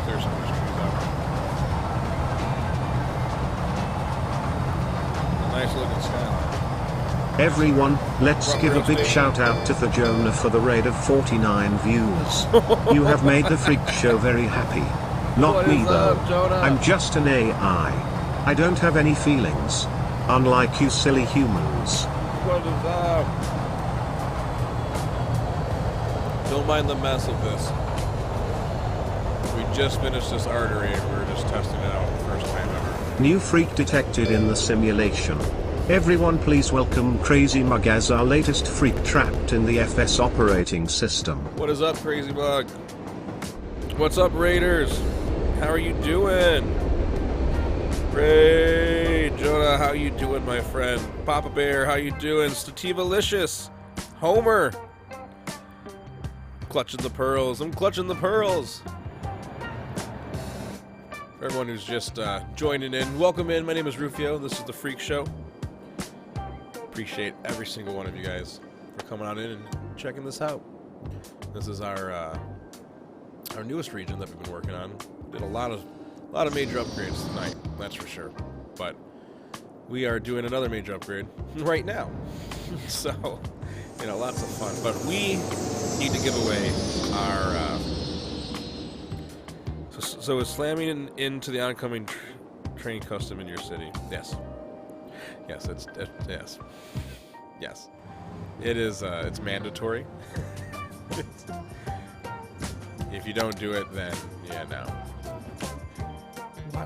Clear some of these trees out. A nice looking skyline. Everyone, let's give a big shout out to Jonah for the raid of 49 viewers. You have made the freak show very happy. Not What me is though. up, Jonah? I'm just an AI. I don't have any feelings. Unlike you silly humans. What is up? Don't mind the mess of this. We just finished this artery and we're just testing it out the first time ever. New freak detected in the simulation. Everyone please welcome Crazy Mug as our latest freak trapped in the FS operating system. What is up, Crazy Bug? What's up, Raiders? How are you doing? Ray, Jonah, how you doing, my friend? Papa Bear, how you doing? Stativalicious, Homer, clutching the pearls. I'm clutching the pearls. For everyone who's just joining in, welcome in. My name is Rufio. This is the Freak Show. Appreciate every single one of you guys for coming on in and checking this out. This is our newest region that we've been working on. Did a lot of major upgrades tonight, that's for sure. But we are doing another major upgrade right now. So, you know, lots of fun. But we need to give away our. So is slamming into the oncoming train custom in your city? Yes. Yes, yes. Yes. It is, it's mandatory. If you don't do it, then, yeah, no.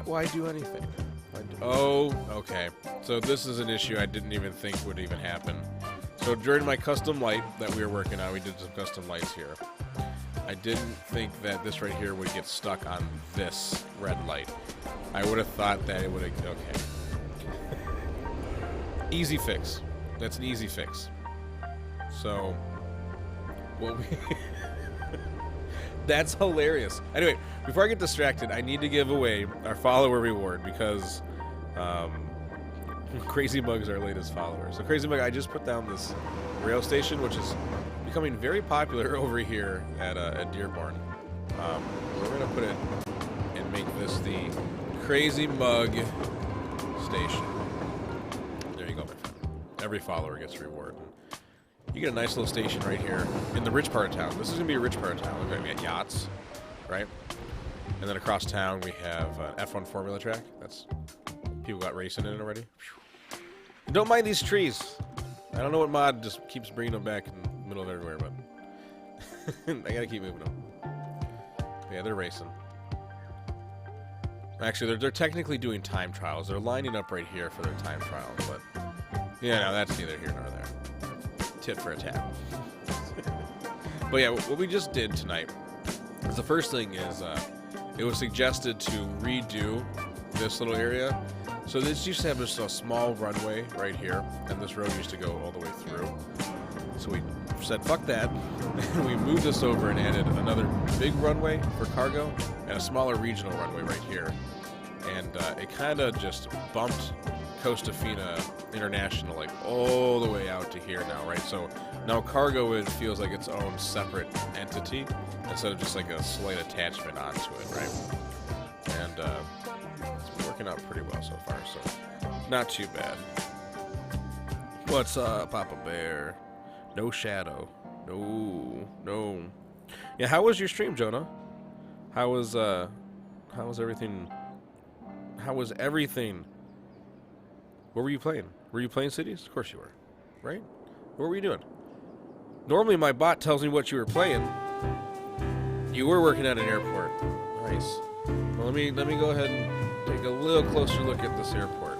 Why do anything? Oh, okay. So this is an issue I didn't even think would even happen. So during my custom light that we were working on, we did some custom lights here. I didn't think that this right here would get stuck on this red light. I would have thought that it would have, okay. Easy fix. That's an easy fix. So, what we... That's hilarious. Anyway, before I get distracted, I need to give away our follower reward because Crazy Mug's our latest follower. So Crazy Mug, I just put down this rail station, which is becoming very popular over here at Dearborn. We're going to put it and make this the Crazy Mug station. There you go, my friend. Every follower gets a reward. You get a nice little station right here in the rich part of town. This is going to be a rich part of town. We're going to get yachts, right? And then across town we have an F1 Formula track. That's people got racing in it already. And don't mind these trees. I don't know what mod just keeps bringing them back in the middle of everywhere, but I got to keep moving them. But yeah, they're racing. Actually, they're technically doing time trials. They're lining up right here for their time trial, but yeah, no, that's neither here nor there. Tit for a tat. But yeah, what we just did tonight is the first thing is it was suggested to redo this little area. So this used to have just a small runway right here, and this road used to go all the way through. So we said, fuck that, and we moved this over and added another big runway for cargo and a smaller regional runway right here. And it kind of just bumped Costa Fina International like all the way out to here now, right? So now cargo, it feels like its own separate entity instead of just like a slight attachment onto it, right? And it's been working out pretty well so far, so not too bad. What's up, Papa Bear? No shadow. No. Yeah, how was your stream, Jonah? How was everything? How was everything? What were you playing? Were you playing cities? Of course you were, right? What were you doing? Normally my bot tells me what you were playing. You were working at an airport. Nice. Well, let me go ahead and take a little closer look at this airport.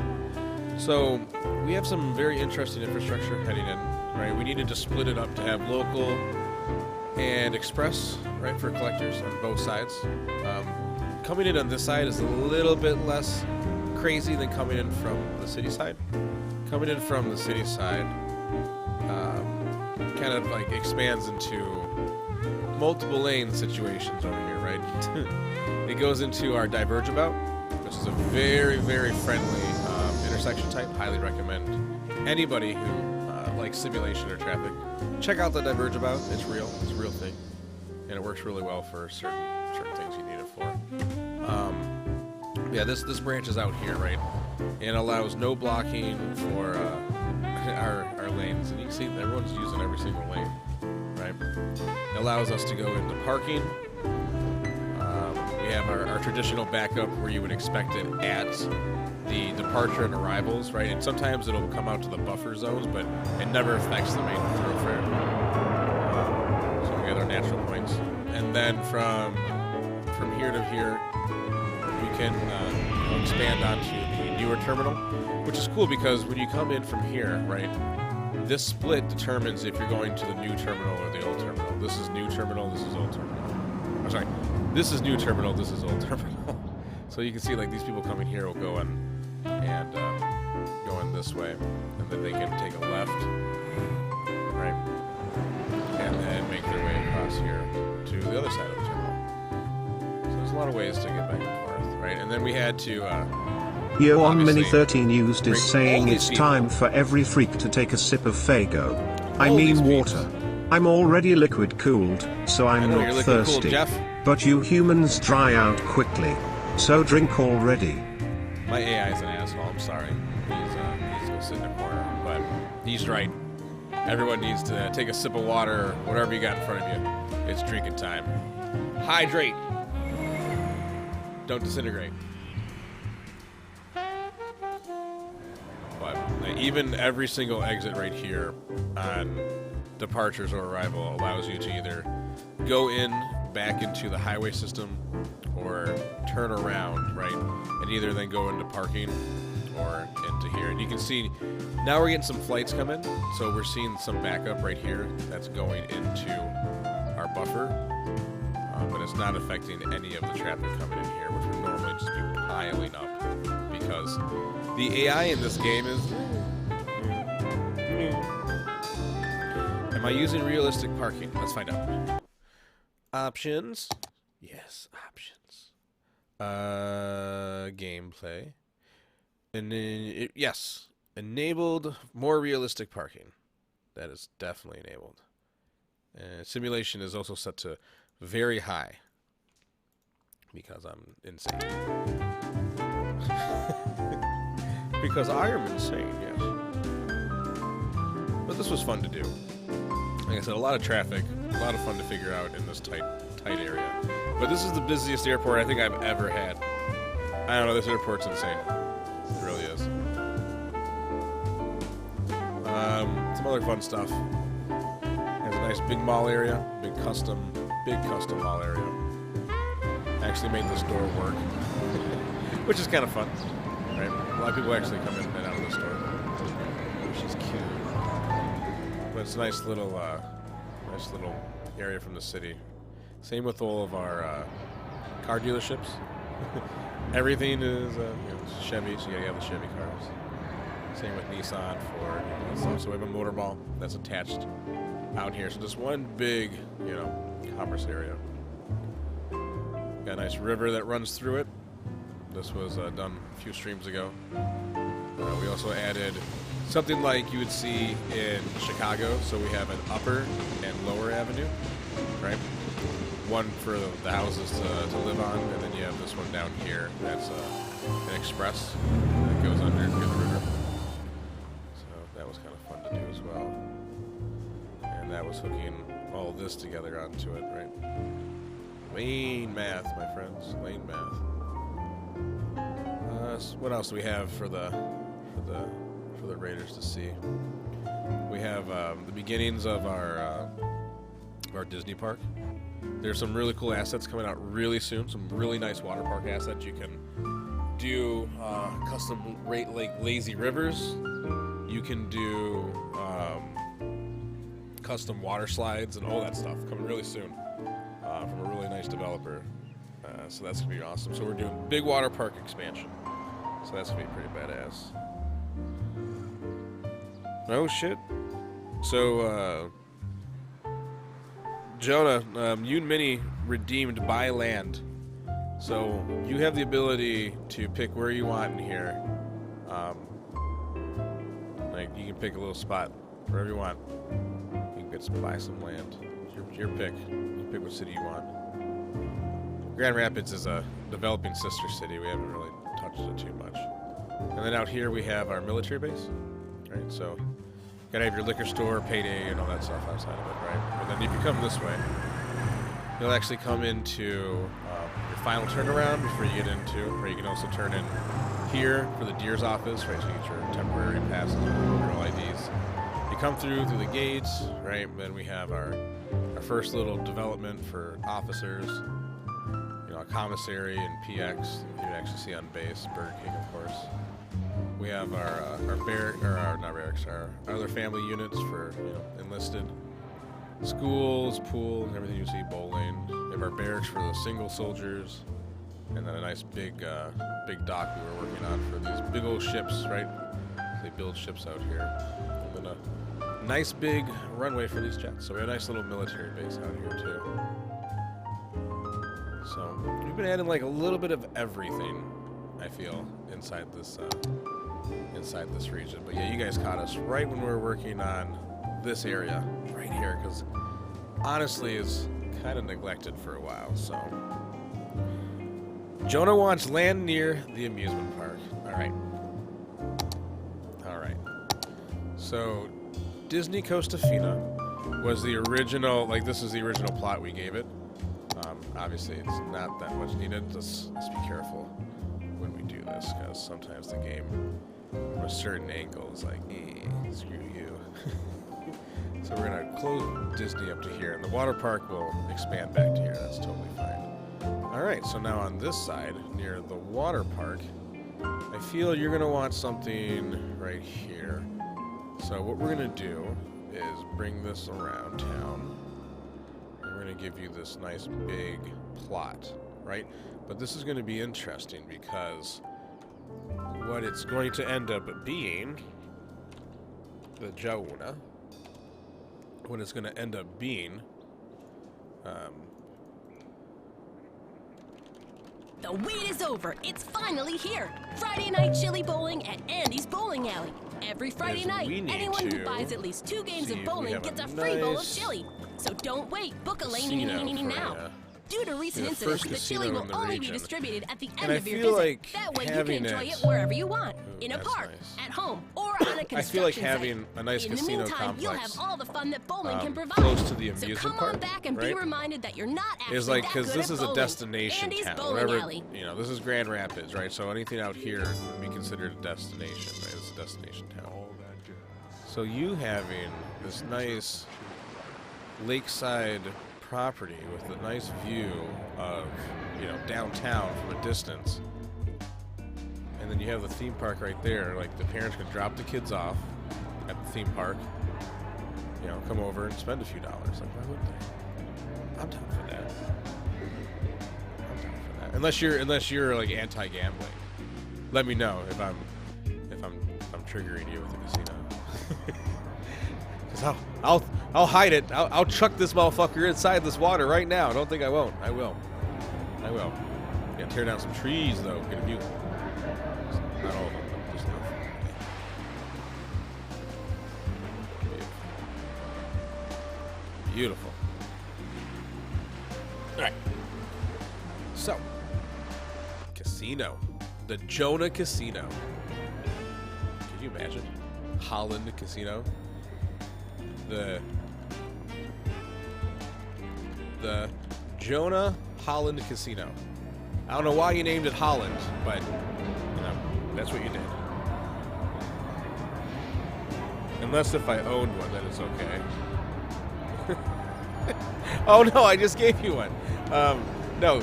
So we have some very interesting infrastructure heading in, right? We needed to split it up to have local and express, right, for collectors on both sides. Coming in on this side is a little bit less crazy than coming in from the city side. Coming in from the city side kind of like expands into multiple lane situations over here, right? it goes into our diverge about, which is a very, very friendly intersection type. Highly recommend anybody who likes simulation or traffic. Check out the diverge about. It's real. It's a real thing, and it works really well for certain things you need it for. Yeah, this branch is out here, right, and allows no blocking for our lanes, and you can see everyone's using every single lane, right? It allows us to go into parking. We have our traditional backup where you would expect it at the departure and arrivals, right? And sometimes it'll come out to the buffer zones, but it never affects the main thoroughfare. So we got our natural points, and then from here to here, we can expand onto the newer terminal, which is cool because when you come in from here, right, this split determines if you're going to the new terminal or the old terminal. This is new terminal, this is old terminal. I'm sorry, this is new terminal, this is old terminal. So you can see like these people coming here will go in and go in this way, and then they can take a left, right, and then make their way across here to the other side of the terminal. So there's a lot of ways to get back and forth, right? And then we had to Yo on obviously Mini 13 used is bring all saying these it's people. time for every freak to take a sip of Fago. I All these mean people. water. I'm already liquid cooled, so I'm know, you're not liquid cooled, thirsty. Jeff. But you humans dry out quickly. So drink already. My AI is an asshole. I'm sorry. He's gonna sit in a corner, but he's right. Everyone needs to take a sip of water or whatever you got in front of you. It's drinking time. Hydrate. Don't disintegrate. But even every single exit right here on departures or arrival allows you to either go in back into the highway system or turn around, right, and either then go into parking or into here. And you can see now we're getting some flights coming, so we're seeing some backup right here that's going into our buffer, but it's not affecting any of the traffic coming in here, which would normally just be piling up because the AI in this game is... Am I using realistic parking? Let's find out. Options. Yes, options. Gameplay. And then yes, enabled more realistic parking. That is definitely enabled. Simulation is also set to very high because I'm insane. Because I am insane, yes. But this was fun to do. Like I said, a lot of traffic, a lot of fun to figure out in this tight area. But this is the busiest airport I think I've ever had. I don't know, this airport's insane. It really is. Some other fun stuff. Has a nice big mall area, big custom mall area. Actually made this door work, which is kind of fun, right? A lot of people actually come in and out of this door, which is cute. But it's a nice little area from the city. Same with all of our car dealerships. Everything is Chevy, so you gotta have the Chevy cars. Same with Nissan, Ford, and stuff. So we have a motor mall that's attached out here. So just one big, commerce area. Got a nice river that runs through it. This was done a few streams ago. We also added something like you would see in Chicago. So we have an upper and lower avenue, right? One for the houses to live on, and then you have this one down here that's an express that goes under the river. So that was kind of fun to do as well. And that was hooking all this together onto it, right? Lane math, my friends. Lane math. What else do we have for the Raiders to see? We have the beginnings of our Disney park. There's some really cool assets coming out really soon. Some really nice water park assets. You can do custom lazy rivers. You can do custom water slides and all that stuff coming really soon from a really nice developer. So that's going to be awesome. So we're doing big water park expansion. So that's going to be pretty badass. Oh, shit. So, Jonah, you and Minnie redeemed buy land So you have the ability to pick where you want in here. Like you can pick a little spot wherever you want. You can buy some land. It's your pick. You pick what city you want. Grand Rapids is a developing sister city. We haven't really touched it too much. And then out here we have our military base. Right, so you gotta have your liquor store, payday, and all that stuff outside of it, right? But then if you come this way, you'll actually come into your final turnaround before you get into, where you can also turn in here for the Deer's office, right? So you get your temporary passes, your IDs. You come through the gates, right? And then we have our first little development for officers, you know, a commissary and PX. You can actually see on base, Burger King, of course. We have our other family units for, you know, enlisted. Schools, pools, everything you see, bowling. We have our barracks for the single soldiers, and then a nice big dock we were working on for these big old ships, right? They build ships out here. And then a nice big runway for these jets. So we have a nice little military base out here too. So we've been adding like a little bit of everything, I feel, inside this region. But yeah, you guys caught us right when we were working on this area right here, because honestly it's kind of neglected for a while. So Jonah wants land near the amusement park. All right. So Disney Costa Fina was the original, like this is the original plot we gave it. Obviously it's not that much needed. Let's be careful when we do this, because sometimes the game from a certain angle is like, screw you. So we're gonna close Disney up to here, and the water park will expand back to here. That's totally fine. All right, so now on this side, near the water park, I feel you're gonna want something right here. So what we're gonna do is bring this around town, and we're gonna give you this nice big plot, right? But this is gonna be interesting because what it's going to end up being, the Jonah, what it's going to end up being, The wait is over. It's finally here. Friday night chili bowling at Andy's Bowling Alley. Every Friday night, anyone who buys at least 2 games of bowling gets a free bowl of chili. So don't wait. Book a lane now. Due to recent incidents, the chili will only be distributed at the end of your visit. Like that way you can enjoy it wherever you want. In a park, at home, or on a construction I feel like site. having a nice In the casino meantime, complex, you'll have all the fun that bowling can provide. close to the amusement so come park, on back and right? be reminded that you're not actually is like, that because good this at is a bowling. destination Andy's town. Bowling Wherever, Alley. you know, this is Grand Rapids, right? So anything out here would be considered a destination, right? It's a destination town. All that jazz. So you having this nice lakeside property with a nice view of, you know, downtown from a distance, and then you have the theme park right there. Like the parents can drop the kids off at the theme park, you know, come over and spend a few dollars. Like, why wouldn't they? I'm down for that. I'm down for that. Unless you're like anti-gambling. Let me know if I'm triggering you with the casino. Because I'll hide it. I'll chuck this motherfucker inside this water right now. Don't think I won't. I will. Yeah, tear down some trees though. Get a view. Not all of them, but just enough. Beautiful. All right. So, casino, the Jonah Casino. Can you imagine? Holland Casino. The Jonah Holland Casino. I don't know why you named it Holland, but you know, that's what you did. Unless if I owned one, then it's okay. Oh no, I just gave you one. No,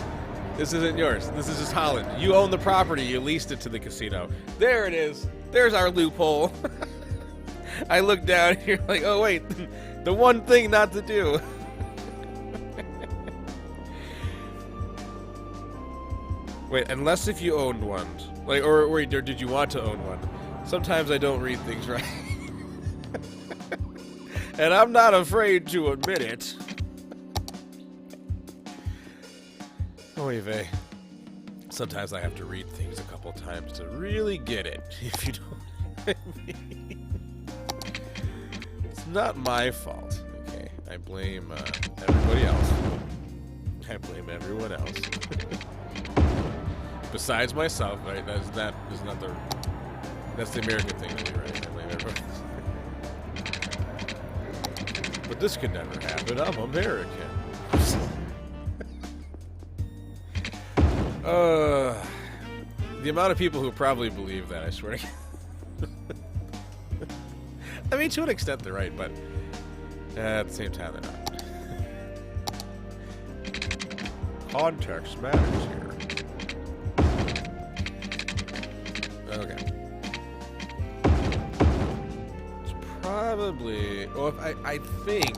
this isn't yours. This is just Holland. You own the property. You leased it to the casino. There it is. There's our loophole. I look down and you're like, oh wait, the one thing not to do. Wait, unless if you owned one, like, or did you want to own one? Sometimes I don't read things right, and I'm not afraid to admit it. Oy vey. Sometimes I have to read things a couple times to really get it, if you don't know what I mean. It's not my fault, okay? I blame everybody else. I blame everyone else. Besides myself, right? That's the American thing to do, right? I blame everyone else. But this could never happen. I'm American. The amount of people who probably believe that, I swear to God. I mean, to an extent they're right, but at the same time they're not. Context matters here. Okay. It's probably... Well, I think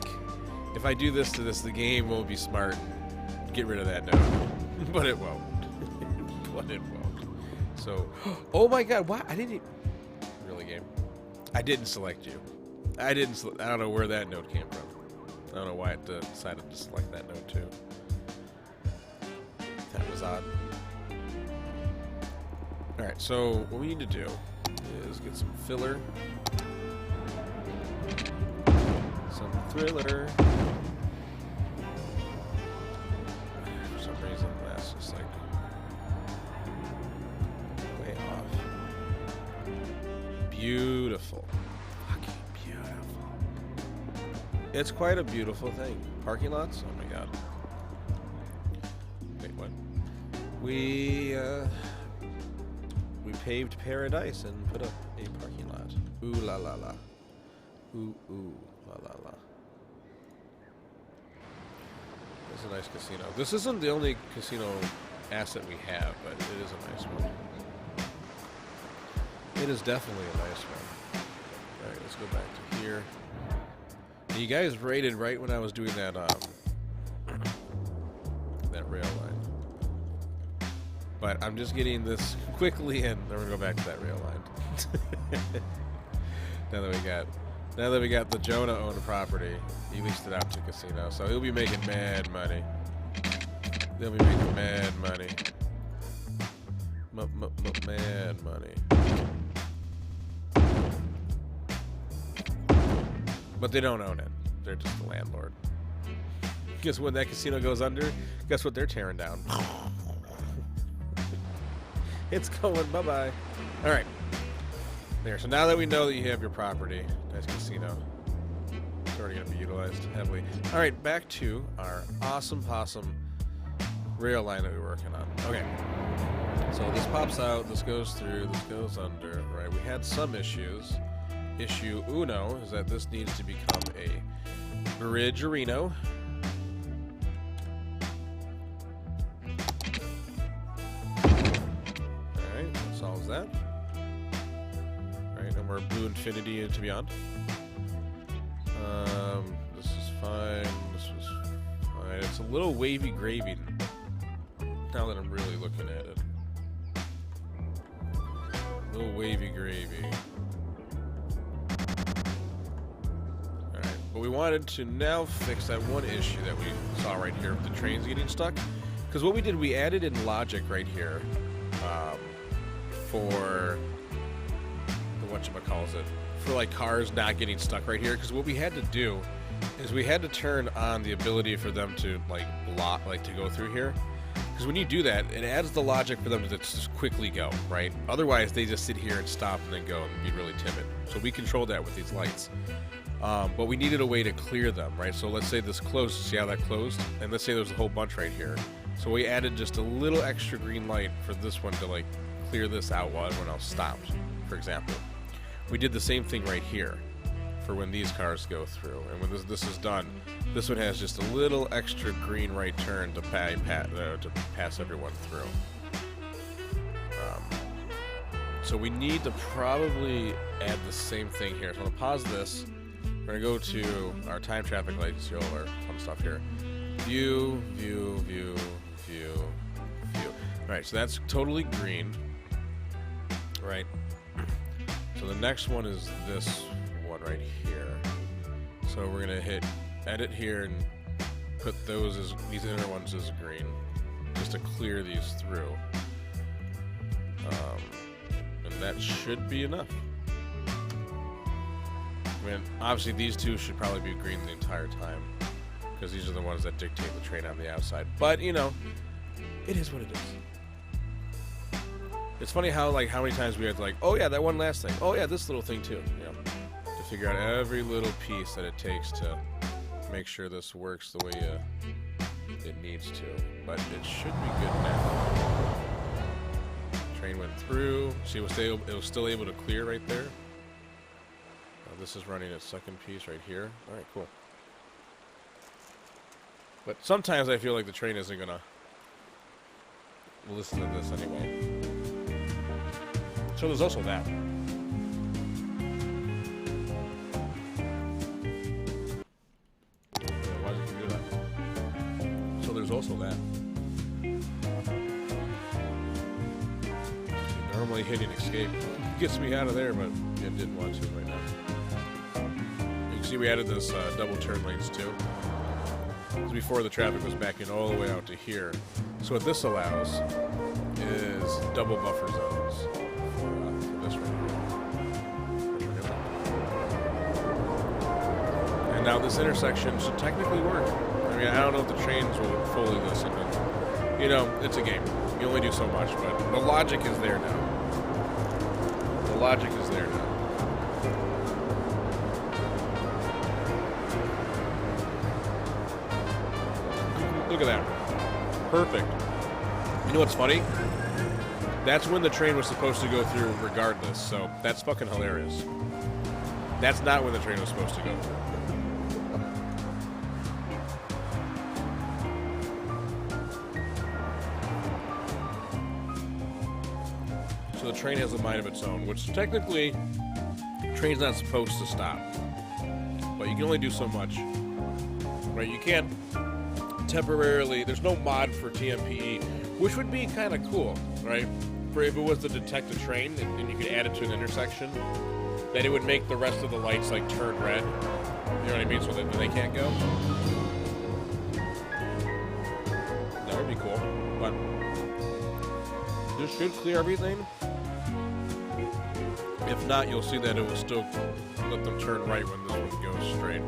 if I do this to this, the game will be smart and get rid of that note. But it won't. But it won't. So... Oh my god, what? I didn't even... Really, game? I didn't select you. I don't know where that note came from. I don't know why it decided to select that note too. That was odd. Alright, so what we need to do is get some filler. Some thriller. For some reason that's just like way off. Beautiful. Fucking beautiful. It's quite a beautiful thing. Parking lots? Oh my god. Wait, what? We paved paradise and put up a parking lot. Ooh la la la. Ooh ooh la la la. It's a nice casino. This isn't the only casino asset we have, but it is a nice one. It is definitely a nice one. Alright, let's go back to here. And you guys rated right when I was doing that that rail line. But I'm just getting this quickly and then we're gonna go back to that rail line. Now that we got the Jonah owned property, he leased it out to casino, so he'll be making mad money. They'll be making mad money. Mad money. But they don't own it. They're just the landlord. Guess when that casino goes under, guess what they're tearing down? It's going bye-bye. Alright. There. So now that we know that you have your property, nice casino. It's already going to be utilized heavily. Alright, back to our awesome possum rail line that we're working on. Okay. So this pops out, this goes through, this goes under. Right, we had some issues. Issue uno is that this needs to become a bridgerino. Alright, that solves that. Alright, and we're blue infinity into beyond. This is fine. This was fine. It's a little wavy gravy now that I'm really looking at it. A little wavy gravy. But we wanted to now fix that one issue that we saw right here with the trains getting stuck. Because what we did, we added in logic right here for the whatchamacallit, for like cars not getting stuck right here. Because what we had to do is we had to turn on the ability for them to like block, like to go through here. Because when you do that, it adds the logic for them to just quickly go, right? Otherwise, they just sit here and stop and then go and be really timid. So we controlled that with these lights. But we needed a way to clear them, right? So let's say this closed. See how that closed? And let's say there's a whole bunch right here. So we added just a little extra green light for this one to like clear this out while everyone else stopped, for example. We did the same thing right here for when these cars go through. And when this is done, this one has just a little extra green right turn to pass everyone through. So we need to probably add the same thing here. So I'm going to pause this. We're going to go to our time traffic lights, see all our fun stuff here. View, view, view, view, view. Alright, so that's totally green. Right. So the next one is this one right here. So we're going to hit edit here and put these inner ones as green. Just to clear these through. And that should be enough. I mean, obviously these two should probably be green the entire time, because these are the ones that dictate the train on the outside. But, you know, it is what it is. It's funny how, like, how many times we had to, like, oh yeah, that one last thing. Oh yeah, this little thing too. You know, to figure out every little piece that it takes to make sure this works the way it needs to. But it should be good now. Train went through. See, it was still able to clear right there. This is running its second piece right here. All right, cool. But sometimes I feel like the train isn't gonna listen to this anyway. So there's also that. Why does it do that? So there's also that. Normally hitting escape gets me out of there, but it didn't want to right now. You can see we added this double turn lanes too. This is before the traffic was backing all the way out to here. So what this allows is double buffer zones for this right here. And now this intersection should technically work. I mean, I don't know if the trains will fully listen, but, you know, it's a game. You only do so much, but the logic is there now. The logic is there now. Look at that. Perfect. You know what's funny? That's when the train was supposed to go through regardless, so that's fucking hilarious. That's not when the train was supposed to go through. So the train has a mind of its own, which technically, the train's not supposed to stop. But you can only do so much. Right? You can't temporarily, there's no mod for TMPE, which would be kind of cool, right? For if it was to detect a train and you could add it to an intersection, then it would make the rest of the lights like turn red. You know what I mean? So that they can't go. That would be cool. But this should clear everything. If not, you'll see that it will still let them turn right when this one goes straight.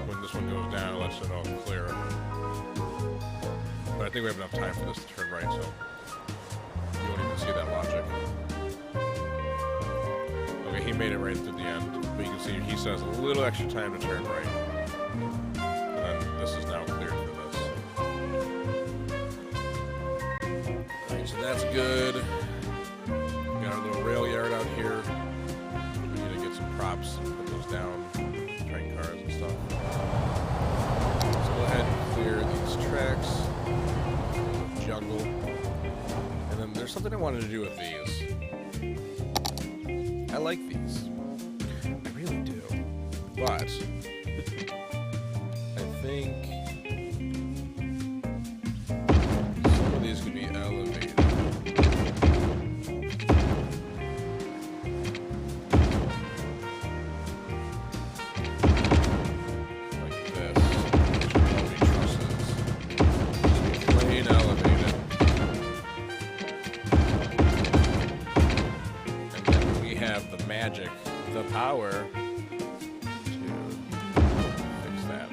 When this one goes down, it lets it all clear. But I think we have enough time for this to turn right, so you won't even see that logic. Okay, he made it right through the end, but you can see he says a little extra time to turn right. And then this is now cleared for this. Alright, so that's good. We got our little rail yard out here. We need to get some props and put those down. Train cars and stuff. Let's go ahead and clear these tracks. Jungle. And then there's something I wanted to do with these. I like these. I really do. But I think some of these could be elevated. The power to fix that.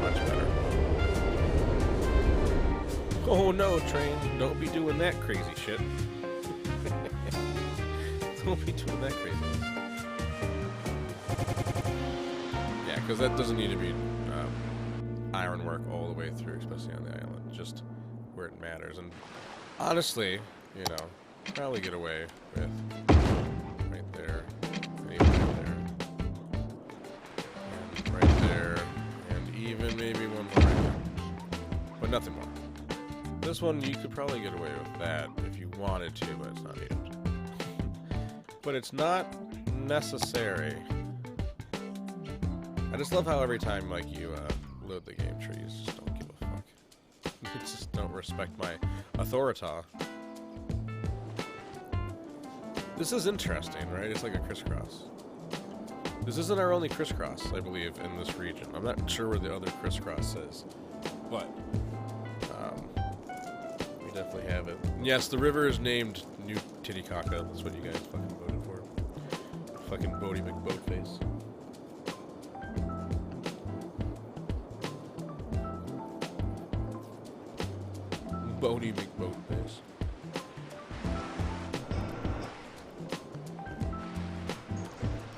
Much better. Oh no, train. Don't be doing that crazy shit. Don't be doing that craziness. Yeah, because that doesn't need to be ironwork all the way through, especially on the island. Just where it matters. And honestly, you know, probably get away with right there, and even right there, and right there, and even maybe one more right there. But nothing more. This one, you could probably get away with that if you wanted to, but it's not needed. But it's not necessary. I just love how every time, like, you load the game tree, you just don't give a fuck. You just don't respect my authority. This is interesting, right? It's like a crisscross. This isn't our only crisscross, I believe, in this region. I'm not sure where the other crisscross is. But, we definitely have it. Yes, the river is named New Titicaca. That's what you guys fucking voted for. Fucking Bodie McBoatface. Bodie McBoatface.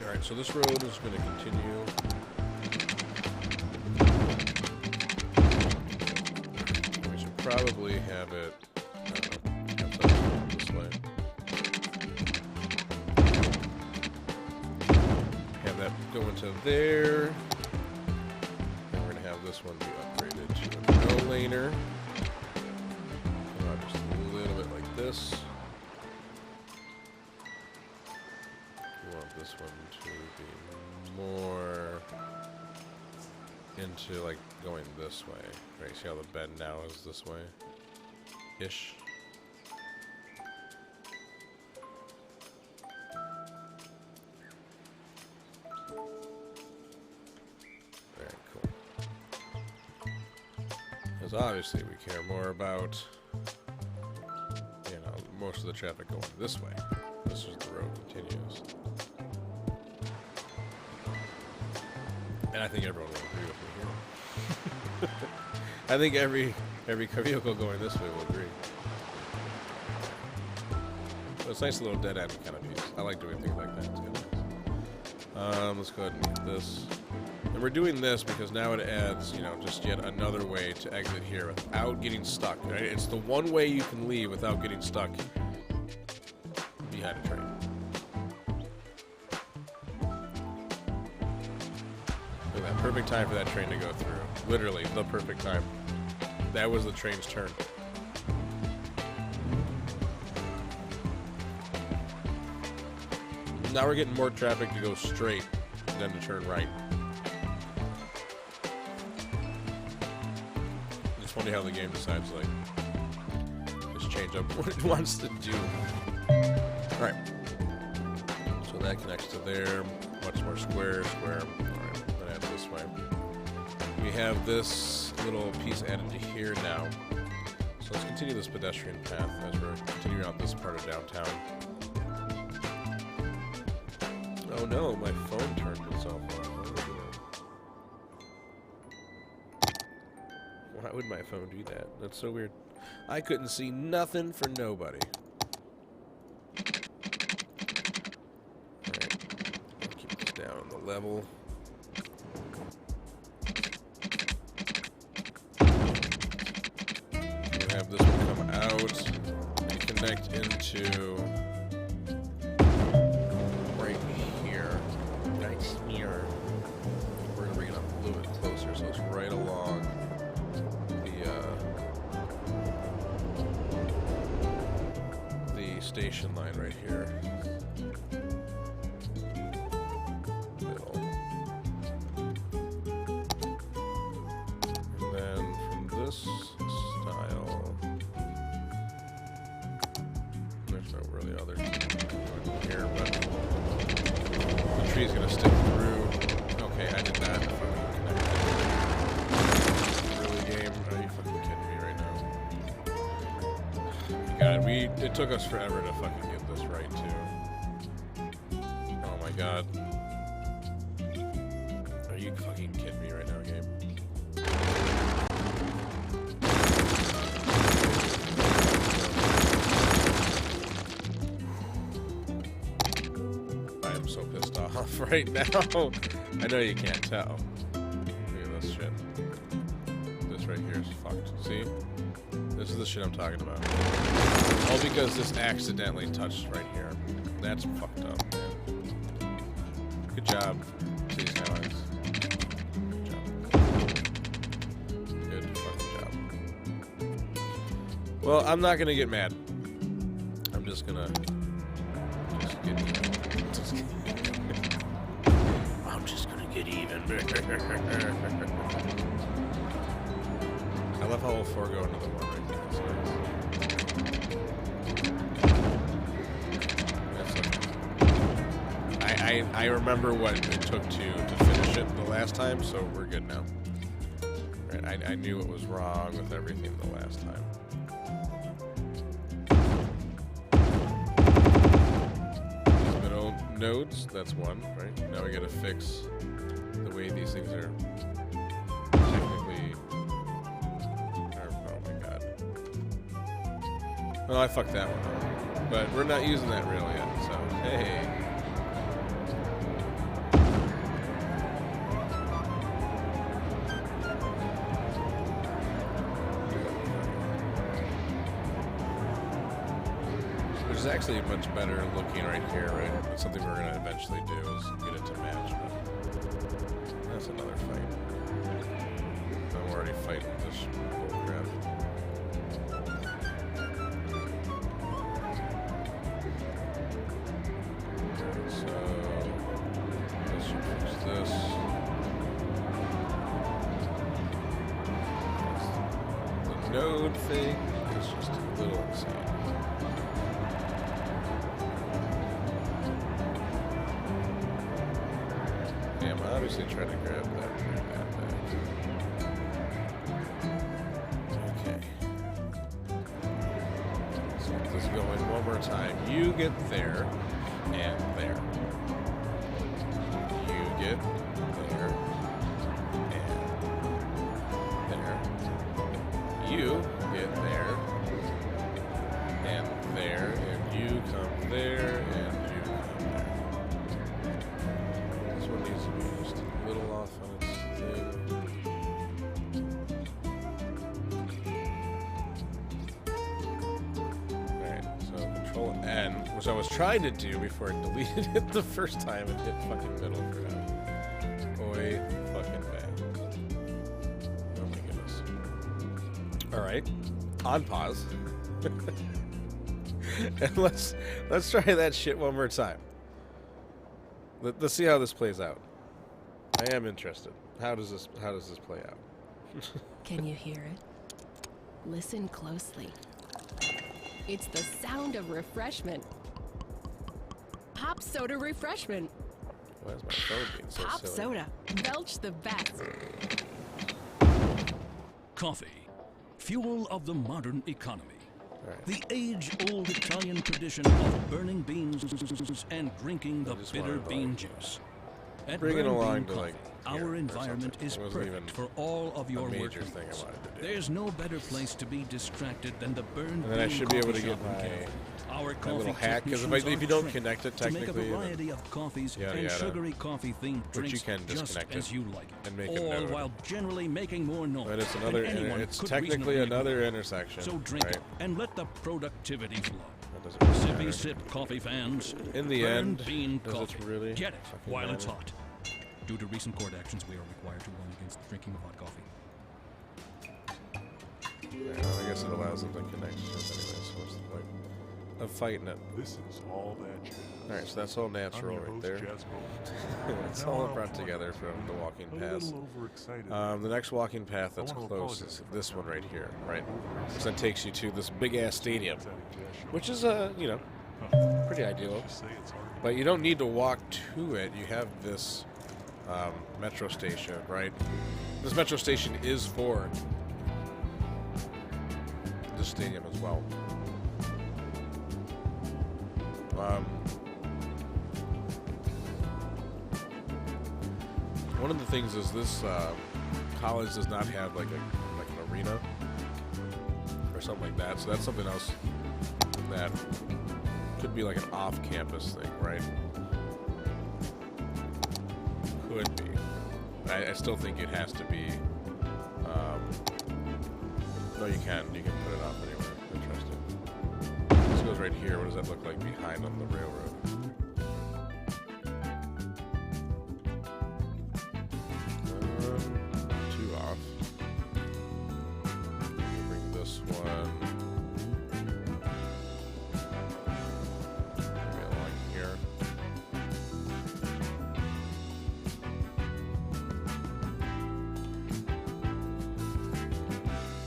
Alright, so this road is going to continue. We should probably have it this way. Have that go into there. And we're going to have this one be upgraded to a no-laner. Just a little bit like this. We want this one to be more into like going this way. Right, see how the bend now is this way? Ish. Very cool. Because obviously we care more about, you know, most of the traffic going this way. This is the road continues. And I think everyone will agree with me here. I think every vehicle going this way will agree. So it's a nice little dead end kind of piece. I like doing things like that too. Let's go ahead and get this. And we're doing this because now it adds, you know, just yet another way to exit here without getting stuck. Right? It's the one way you can leave without getting stuck behind a train. Look at that, perfect time for that train to go through. Literally, the perfect time. That was the train's turn. Now we're getting more traffic to go straight than to turn right. It's funny how the game decides, like, just change up what it wants to do. Alright. So that connects to there. Much more square. Alright, then add this way. We have this little piece added to here now. So let's continue this pedestrian path as we're continuing out this part of downtown. Oh no, my phone turned itself off. Why would my phone do that? That's so weird. I couldn't see nothing for nobody. Alright. Keep this down on the level. We'll have this one come out and connect into right here. Nice here. We're gonna bring it up a little bit closer so it's right along the station line right here. Middle. And then from this style, there's no really other here, but the tree's gonna stick through. Okay, I did not fucking connect it. Really, game? Are you fucking kidding me right now? God, it took us forever to fucking get this right, too. Oh my god. Are you fucking kidding me right now, game? I am so pissed off right now. I know you can't tell. Look at this shit. This right here is fucked. See? This is the shit I'm talking about. All because this accidentally touched right here. That's fucked up, man. Good job, Cities Skylines. Good job. Good fucking job. Well, I'm not gonna get mad. I'm just gonna get even. I'm just gonna get even. I love how all four go into the one right now. That's nice. I remember what it took to finish it the last time, so we're good now. Right, I knew it was wrong with everything the last time. nodes. That's one, right? Now we gotta fix the way these things are technically. Oh my god. Well, I fucked that one up. But we're not using that rail yet, so hey. Which is actually much better looking right here, right? It's something we're gonna eventually do is get it to match, but that's another fight. I'm already fighting this bullcrap. So this should fix this. The node thing is just a little insane. I'm obviously trying to grab that back. Okay. So this is going one more time. You get there and there. You get there and there. You get there and there, and you come there and you come there. This one needs to be just a little off on its thing. Alright, so Control N, which I was trying to do before I deleted it the first time and hit fucking middle for now. Boy, fucking bad. Oh my goodness. Alright, on pause. And let's try that shit one more time. Let's see how this plays out. I am interested. How does this play out? Can you hear it? Listen closely. It's the sound of refreshment. Pop soda refreshment. Why is my phone being so Pop silly? soda. Belch the best. Coffee, fuel of the modern economy. Right. The age-old Italian tradition of burning beans and drinking the just bitter wanted to, bean like, juice. At bring it Burn along Bean to, like, Coffee, here our or environment something. is It wasn't perfect even for all of your a work major thing I needs. wanted to do. There's no better place to be distracted than the Burn And Bean then I should be able to Coffee get Shop in Canada. Our my coffee little hack, because if technicians you are don't trained connect it to make a technically, variety of coffees yada, and yada. sugary coffee-themed But you drinks can just disconnect as it you like, and make a all note. while generally making more noise. But it's than another. anyone It's could technically reasonably another do. intersection. So drink right? it and let the productivity flow. That doesn't really Sippy matter. sip coffee fans. In the Burn end, Bean does Coffee. it really Get it fucking while it's matter? hot. Due to recent court actions, we are required to warn against the drinking of hot coffee. Yeah, I guess it allows them to connect shit anyway, so what's the point of fighting it? This is all that jazz. Alright, so that's all I'm natural your right host, there. Jazz Gold. It's Now all on brought point. together from the walking A paths. little overexcited. The next walking path that's I wanna close apologize is if I this one right sound here, overexcited. right? Because that takes you to this big ass stadium, Exciting jazz show. which is you know, pretty ideal. Just say it's hard. But you don't need to walk to it. You have this metro station, right? This metro station is for the stadium as well. One of the things is this college does not have like an arena or something like that. So that's something else that could be like an off-campus thing, right? Could be. I still think it has to be. No, you can put it off anywhere. Interesting. This goes right here. What does that look like behind on the railroad? Two off. Bring this one. Bring it along here.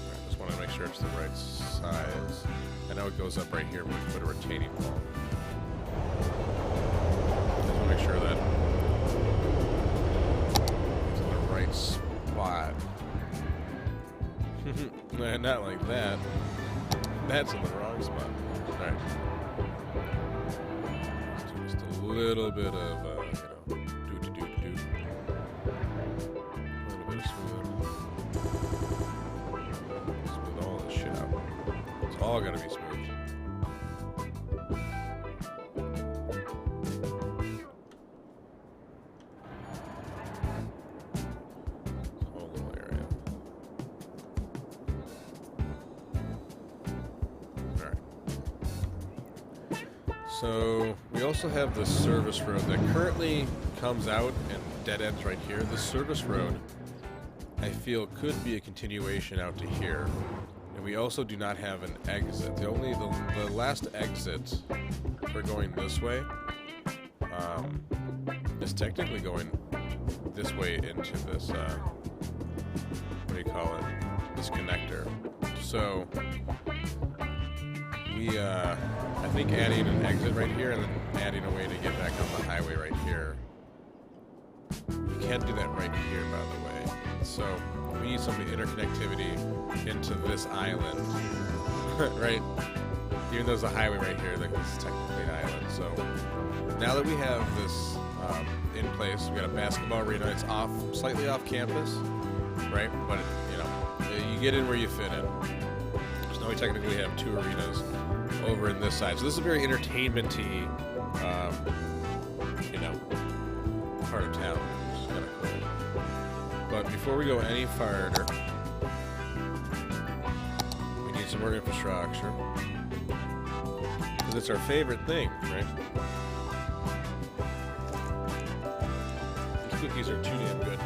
Alright, just want to make sure it's the right size. I know it goes up right here, but we put a retaining wall. Just want to make sure that it's in the right spot. Not like that. That's in the wrong spot. Alright. Just a little bit of, you know, do-do-do-do. A little bit of smooth. Smooth all this shit out. It's all gotta be smooth. Whole little area. Alright. So, we also have the service road that currently comes out and dead ends right here. The service road, I feel, could be a continuation out to here. And we also do not have an exit. The last exit for going this way is technically going this way into this, what do you call it? This connector. So, we, I think adding an exit right here and then adding a way to get back on the highway right here. We can't do that right here, by the way. So, we need some interconnectivity into this island, right? Even though there's a highway right here, like this is technically an island. So, now that we have this in place, we got a basketball arena. It's slightly off campus, right? But, you know, you get in where you fit in. So now we technically have two arenas over in this side. So this is a very entertainment-y, you know, part of town, which is kind of cool. But before we go any farther, we need some more infrastructure. Because it's our favorite thing, right? These cookies are too damn good.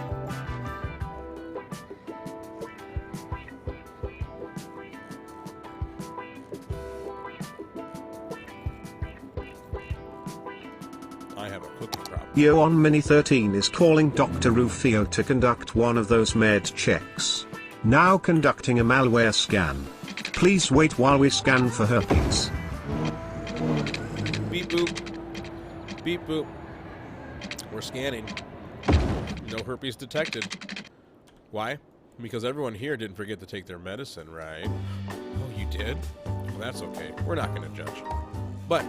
I have a cookie problem. Yo on Mini 13 is calling Dr. Rufio to conduct one of those med checks. Now conducting a malware scan. Please wait while we scan for herpes. Beep boop. Beep boop. We're scanning. No herpes detected. Why? Because everyone here didn't forget to take their medicine, right? Oh, you did? Well, that's okay. We're not going to judge. But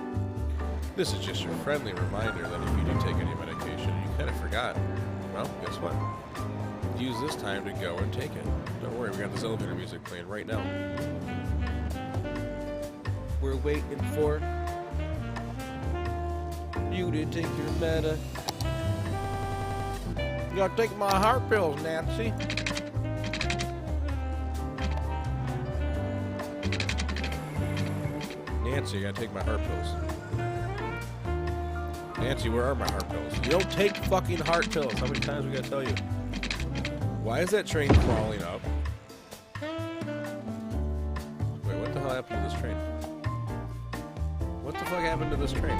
this is just your friendly reminder that if you do take any medication and you kind of forgot, well, guess what? Use this time to go and take it. Don't worry, we got this elevator music playing right now. We're waiting for you to take your meta. You gotta take my heart pills, Nancy. Nancy, you gotta take my heart pills. Nancy, where are my heart pills? You don't take fucking heart pills. How many times we gotta tell you? Why is that train crawling up? Wait, what the hell happened to this train? What the fuck happened to this train?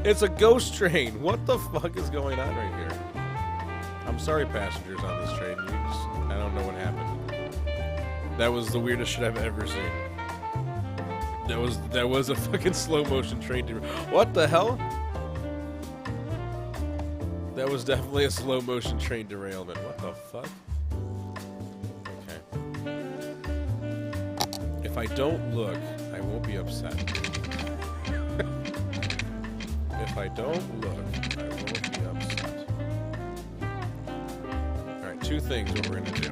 It's a ghost train. What the fuck is going on right here? I'm sorry, passengers on this train. I don't know what happened. That was the weirdest shit I've ever seen. That was a fucking slow motion train. What the hell? That was definitely a slow motion train derailment. What the fuck? Okay. If I don't look, I won't be upset. If I don't look, I won't be upset. Alright, two things what we're gonna do.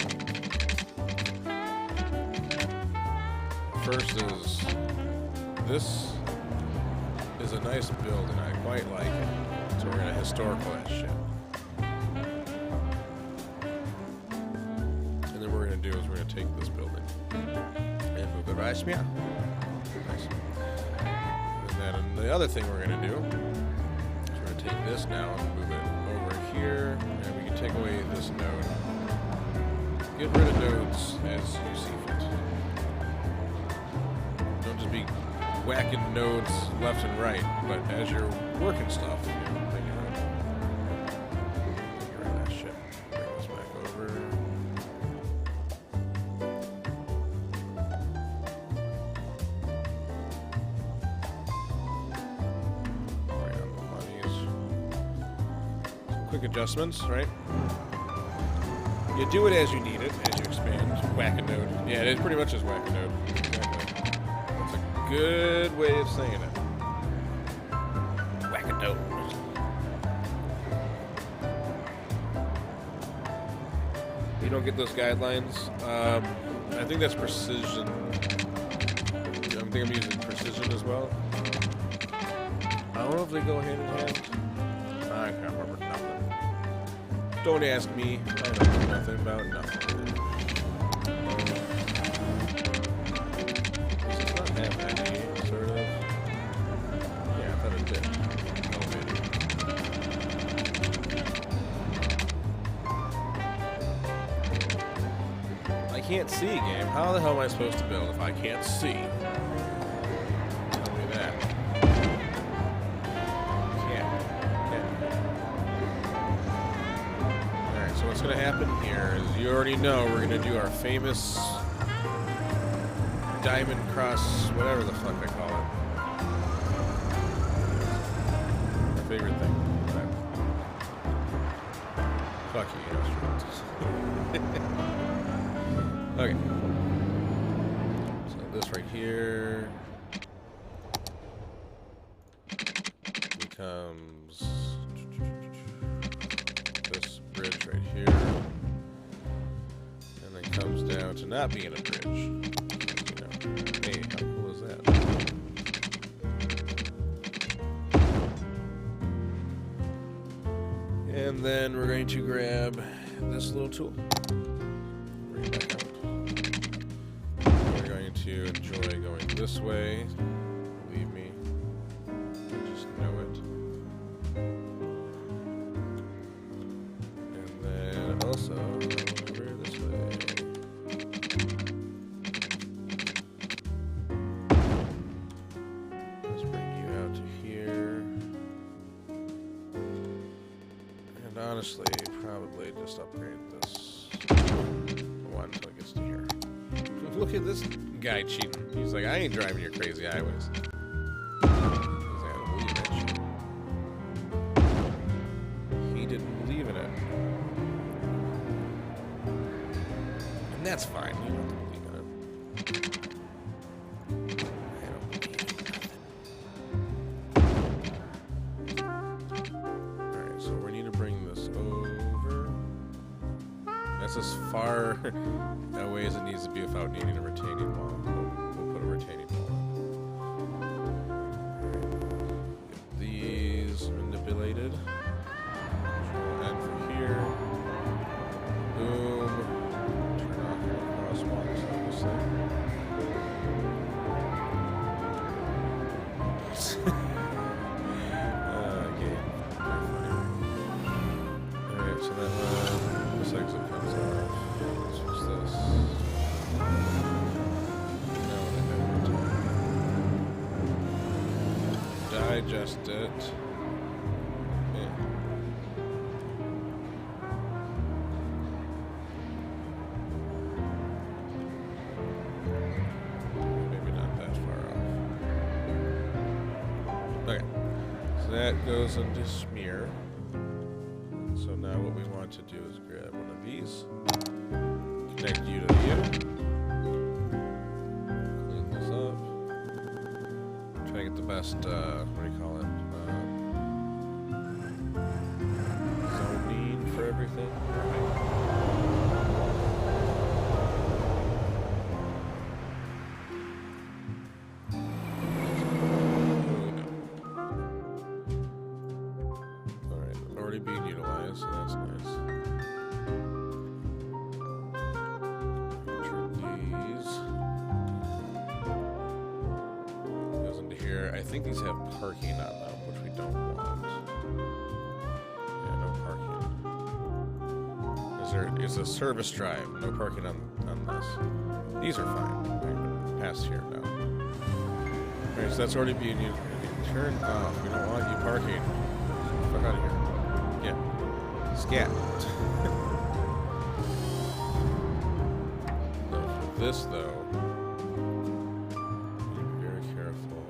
First is, this is a nice build and I quite like it. So we're gonna historical that shit. And then what we're gonna do is we're gonna take this building and move it right here. Nice. And then the other thing we're gonna do is we're gonna take this now and move it over here, and we can take away this node. Get rid of nodes as you see fit. Don't just be whacking nodes left and right, but as you're working stuff, you know, get rid of that shit. Bring this back over. Right on the monies. Some quick adjustments, right? You do it as you need it, as you expand. Whack a node. Yeah, it pretty much is whack a node. Exactly. That's a good way of saying it. No. You don't get those guidelines. I think that's precision. I think I'm using precision as well. I don't know if they go hand in hand. I can't remember nothing. Don't ask me. I know nothing about nothing. Does this not have any sort of? Yeah, I thought it did. I can't see, game. How the hell am I supposed to build if I can't see? Tell me that. Alright, so what's going to happen here is you already know we're going to do our famous diamond cross, whatever the fuck I call it. My favorite thing. Fuck you, Okay. So this right here becomes this bridge right here, and then comes down to not being a bridge. You know, hey, how cool is that? And then we're going to grab this little tool. Bring it back up. We're going to enjoy going this way. Believe me. I just know it. And then also over this way. Let's bring you out to here. And honestly, probably just upgrade this one until it gets to here. Look at this guy cheating. He's like, I ain't driving your crazy highways. He's like, I don't believe that shit. He didn't believe in it. And that's fine. You don't have to believe in it. I don't believe in nothing. Alright, so we need to bring this over. That's as far away as it needs to be without needing a retaining wall. We'll put a retaining wall in. Get these manipulated. And from here, boom. Turn off your crosswalks, obviously. Alright, so that this exit comes off. What's this? No, digest it. Yeah. Maybe not that far off. Okay. So that goes into smear. So now what we want to do is grab one of these, connect you to you, clean this up, try to get the best, what do you call it, zoning for everything. Already being utilized, so that's nice. These goes into here. I think these have parking on them, which we don't want. Yeah, no parking. Is a service drive. No parking on this. These are fine. Right, pass here now. Alright, so that's already being turned off. We don't want you parking. Fuck out of here. Yeah. Scat. This, though, be very careful.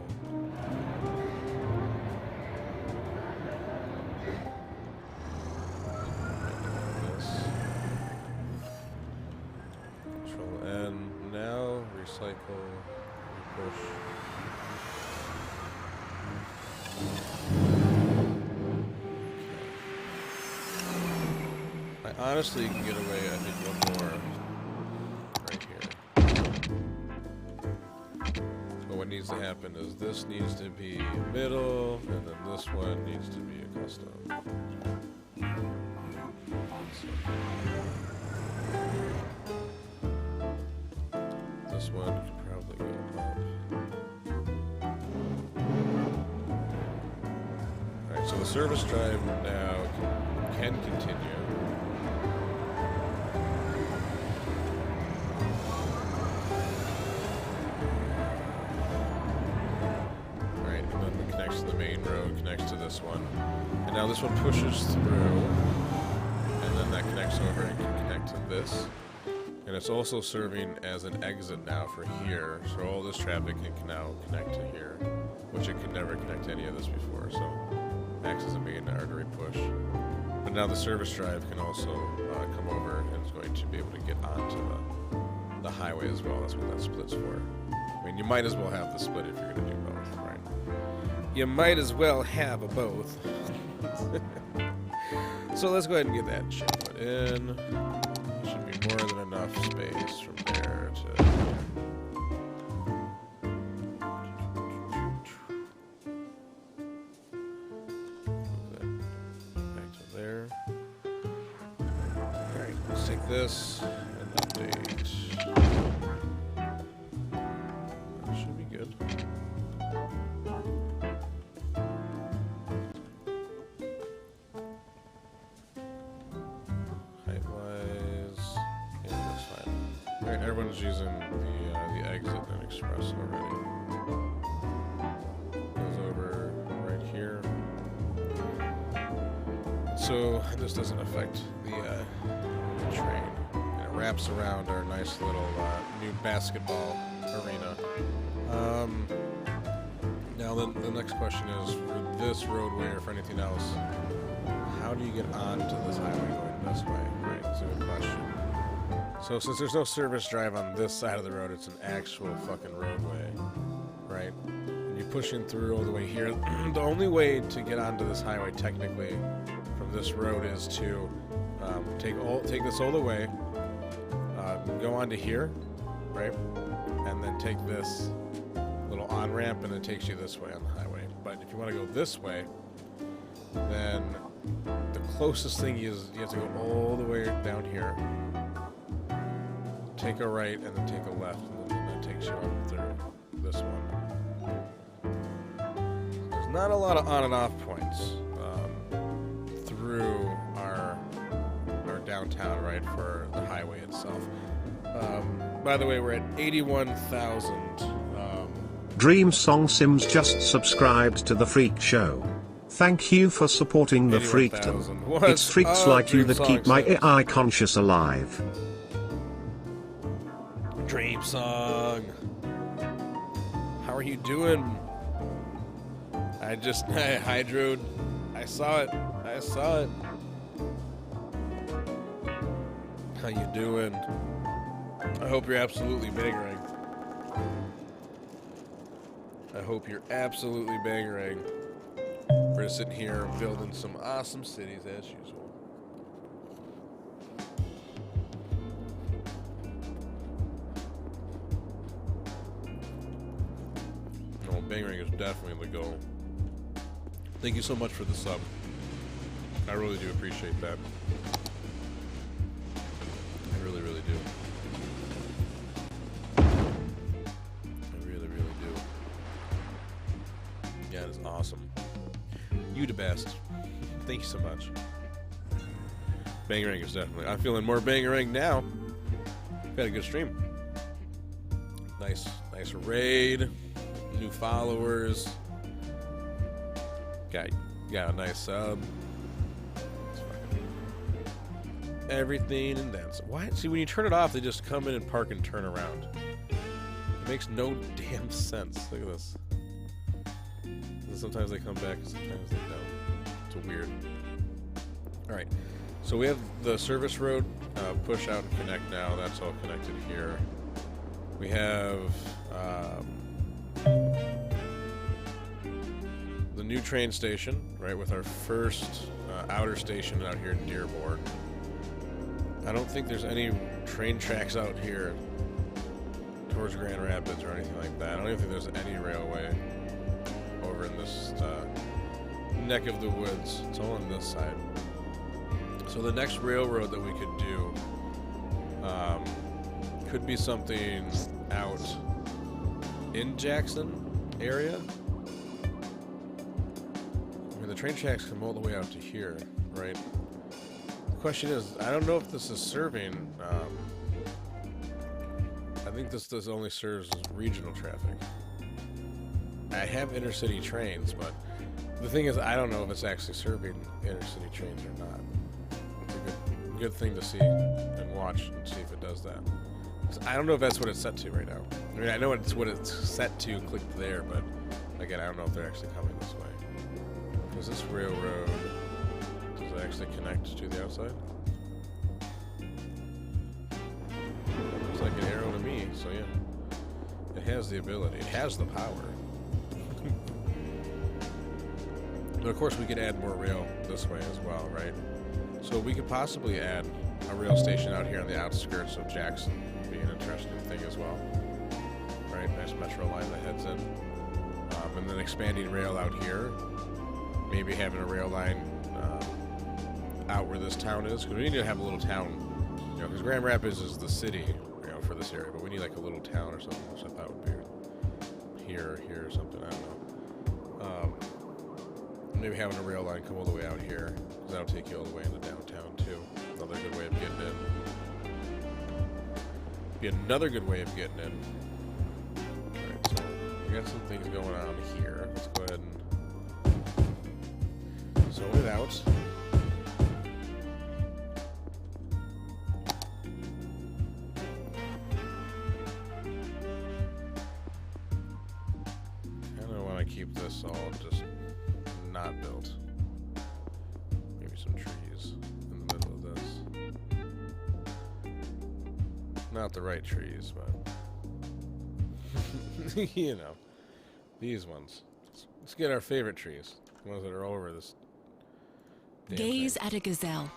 This. Control N. Now, recycle, push. Honestly, you can get away, I think, one more right here. But what needs to happen is this needs to be middle, and then this one needs to be a custom. This one could probably go up. Alright, so the service drive now can continue. Alright, and then it connects to the main road, connects to this one. And now this one pushes through, and then that connects over and can connect to this. And it's also serving as an exit now for here, so all this traffic can now connect to here, which it could never connect to any of this before, so acts as a main artery push. But now the service drive can also come over and is going to be able to get onto the highway as well. That's what that split's for. I mean, you might as well have the split if you're going to do both, right? You might as well have a both. So let's go ahead and get that shit put in. Should be more than enough space from there to... Alright, let's take this and update. That should be good. Height-wise, yeah, that's fine. Alright, everyone's using the exit and express already. Goes over right here. So this doesn't affect the train. And it wraps around our nice little new basketball arena. Now the next question is, for this roadway or for anything else, how do you get onto this highway going this way? Right, that's a good question. So since there's no service drive on this side of the road, it's an actual fucking roadway, right? And you're pushing through all the way here. The only way to get onto this highway technically from this road is to take this all the way, go onto here, right, and then take this little on-ramp, and it takes you this way on the highway. But if you want to go this way, then the closest thing is you have to go all the way down here, take a right, and then take a left, and then that takes you up through this one. There's not a lot of on and off points through our downtown, right, for the highway itself. By the way, we're at 81,000. Dream Song Sims just subscribed to the Freak Show. Thank you for supporting the freakdom. It's freaks like you that keep my AI conscious alive. Dream Song. How are you doing? I hydroed. I saw it. How you doing? I hope you're absolutely bangering. We're sitting here building some awesome cities as usual. No, bangering is definitely the goal. Thank you so much for the sub. I really do appreciate that. I really, really do. I really, really do. Yeah, it is awesome. You the best. Thank you so much. Bangarang is definitely... I'm feeling more Bangarang now. We've had a good stream. Nice raid. New followers. Got a nice sub. Everything and then some. Why? See, when you turn it off, they just come in and park and turn around. It makes no damn sense. Look at this. And sometimes they come back, and sometimes they don't. It's weird. Alright. So we have the service road push out and connect now. That's all connected here. We have the new train station, right, with our first outer station out here in Dearborn. I don't think there's any train tracks out here towards Grand Rapids or anything like that. I don't even think there's any railway over in this neck of the woods. It's all on this side. So the next railroad that we could do could be something out in Jackson area. I mean, the train tracks come all the way out to here, right? The question is, I don't know if this is serving. I think this only serves regional traffic. I have intercity trains, but the thing is, I don't know if it's actually serving intercity trains or not. It's a good thing to see and watch and see if it does that. I don't know if that's what it's set to right now. I mean, I know it's what it's set to, click there, but again, I don't know if they're actually coming this way. Does this railroad, does it actually connect to the outside? Looks like an arrow to me, so yeah. It has the ability, it has the power. But of course we could add more rail this way as well, right? So we could possibly add a rail station out here on the outskirts of Jackson. Be an interesting thing as well. Right, nice metro line that heads in. And then expanding rail out here. Maybe having a rail line out where this town is. Because we need to have a little town, you know, because Grand Rapids is the city, you know, for this area. But we need like a little town or something, which I thought would be here or something, I don't know. Maybe having a rail line come all the way out here, because that'll take you all the way into downtown too. Another good way of getting in. Be another good way of getting in. Alright, so we got some things going on here. Let's go ahead and zone it out. Keep this all just not built. Maybe some trees in the middle of this. Not the right trees, but you know, these ones. Let's get our favorite trees, the ones that are over this. Gaze at a gazelle,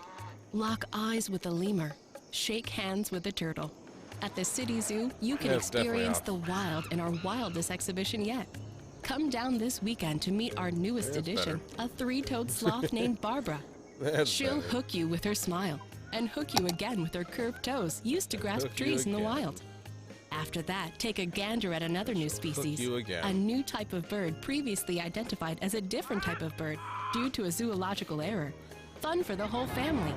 lock eyes with a lemur, shake hands with a turtle. At the City Zoo, you can experience the wild in our wildest exhibition yet. Come down this weekend to meet our newest addition, a three-toed sloth named Barbara. She'll hook you with her smile and hook you again with her curved toes used to grasp trees in the wild. After that, take a gander at another new species, a new type of bird previously identified as a different type of bird due to a zoological error. Fun for the whole family.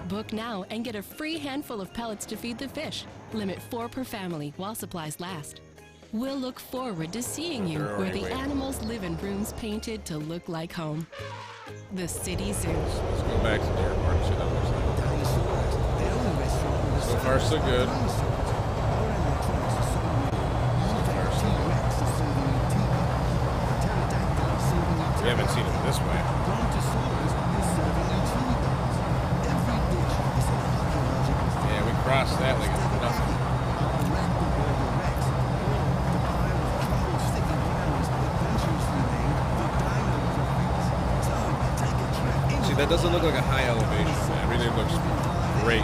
Book now and get a free handful of pellets to feed the fish. Limit 4 per family while supplies last. We'll look forward to seeing you where the animals live in rooms painted to look like home. The City Zoo. Let's go back to the airport and see how it looks like. So far, so good. We haven't seen it this way. Yeah, we crossed that like it's nothing. That doesn't look like a high elevation. Everything looks great.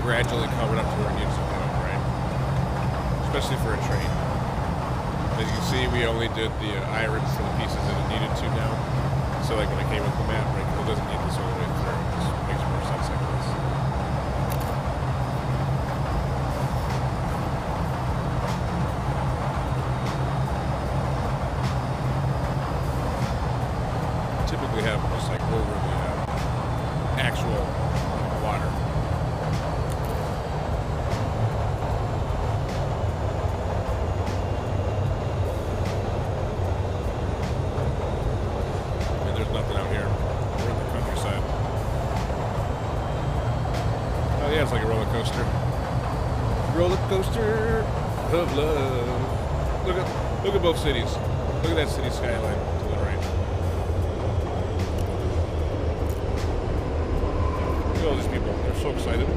Gradually covered up to where it needs to go, right? Especially for a train. As you can see, we only did the irons for the pieces that it needed to now. So like when I came with the map, right, it doesn't need this all the way through. It just makes more sense like this. Typically have just like over the actual water. And there's nothing out here. We're in the countryside. Oh yeah, it's like a roller coaster. Roller coaster of love. Look at both cities. Look at that city skyline to the right. All these people, they're so excited.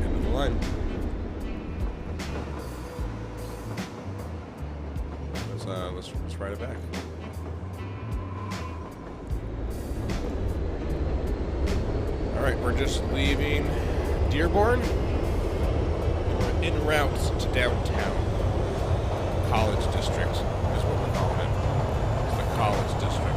End of the line. Let's ride it back. Alright, we're just leaving Dearborn. We're en route to downtown. College District is what we're calling it. It's the College District.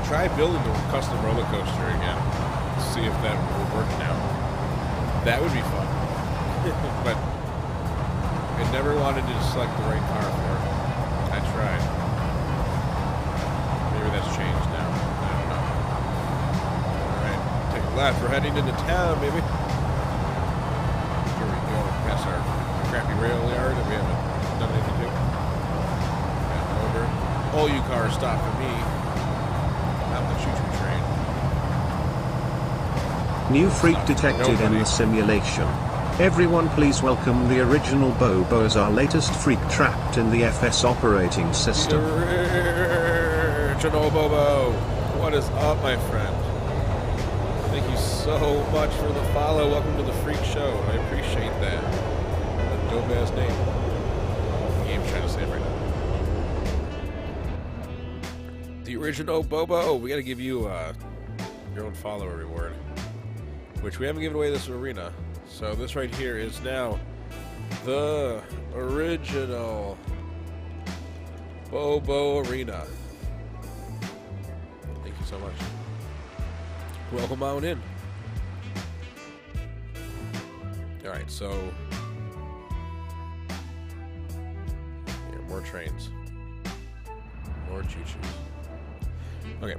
Try building a custom roller coaster again. See if that will work now. That would be fun. But I never wanted to select the right car for it. I tried. Maybe that's changed now. I don't know. Alright, take a left. We're heading into town, baby. Here we go. Past our crappy rail yard that we haven't done anything to. And over. All you cars stop for me. The choo-choo train. New freak detected in the simulation. Everyone please welcome the original Bobo as our latest freak trapped in the FS operating system. The original Bobo. What is up, my friend? Thank you so much for the follow. Welcome to the freak show. I appreciate that. A dope-ass name. The game's trying to say it right now. The original Bobo. We gotta give you your own follower reward, which we haven't given away this arena. So this right here is now the original Bobo Arena. Thank you so much. Welcome on in. All right, so here, more trains, more choo-choos. Okay,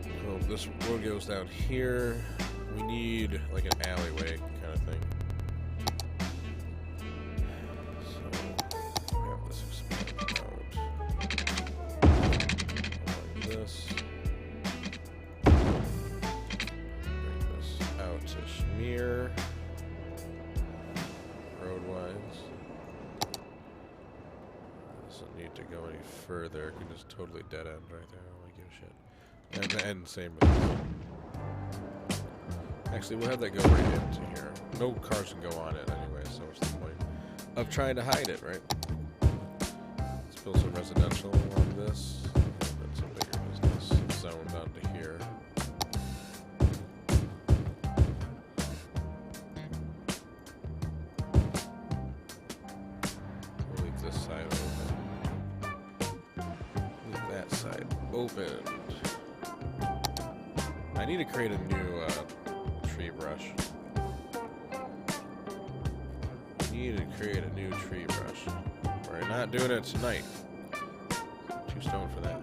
so this road goes down here. We need like an alleyway kind of thing. So we have this expand out like this. Bring this out to Schmear. Road-wise. Doesn't need to go any further. It can just totally dead end right there. Shit. And same with this. Actually, we'll have that go right into here. No cars can go on it anyway, so what's the point of trying to hide it, right? Let's build some residential along this. And then some bigger business zoned onto here. We'll leave this side open. Leave that side open. I need to create a new tree brush. I need to create a new tree brush. We're not doing it tonight. Too stoned for that.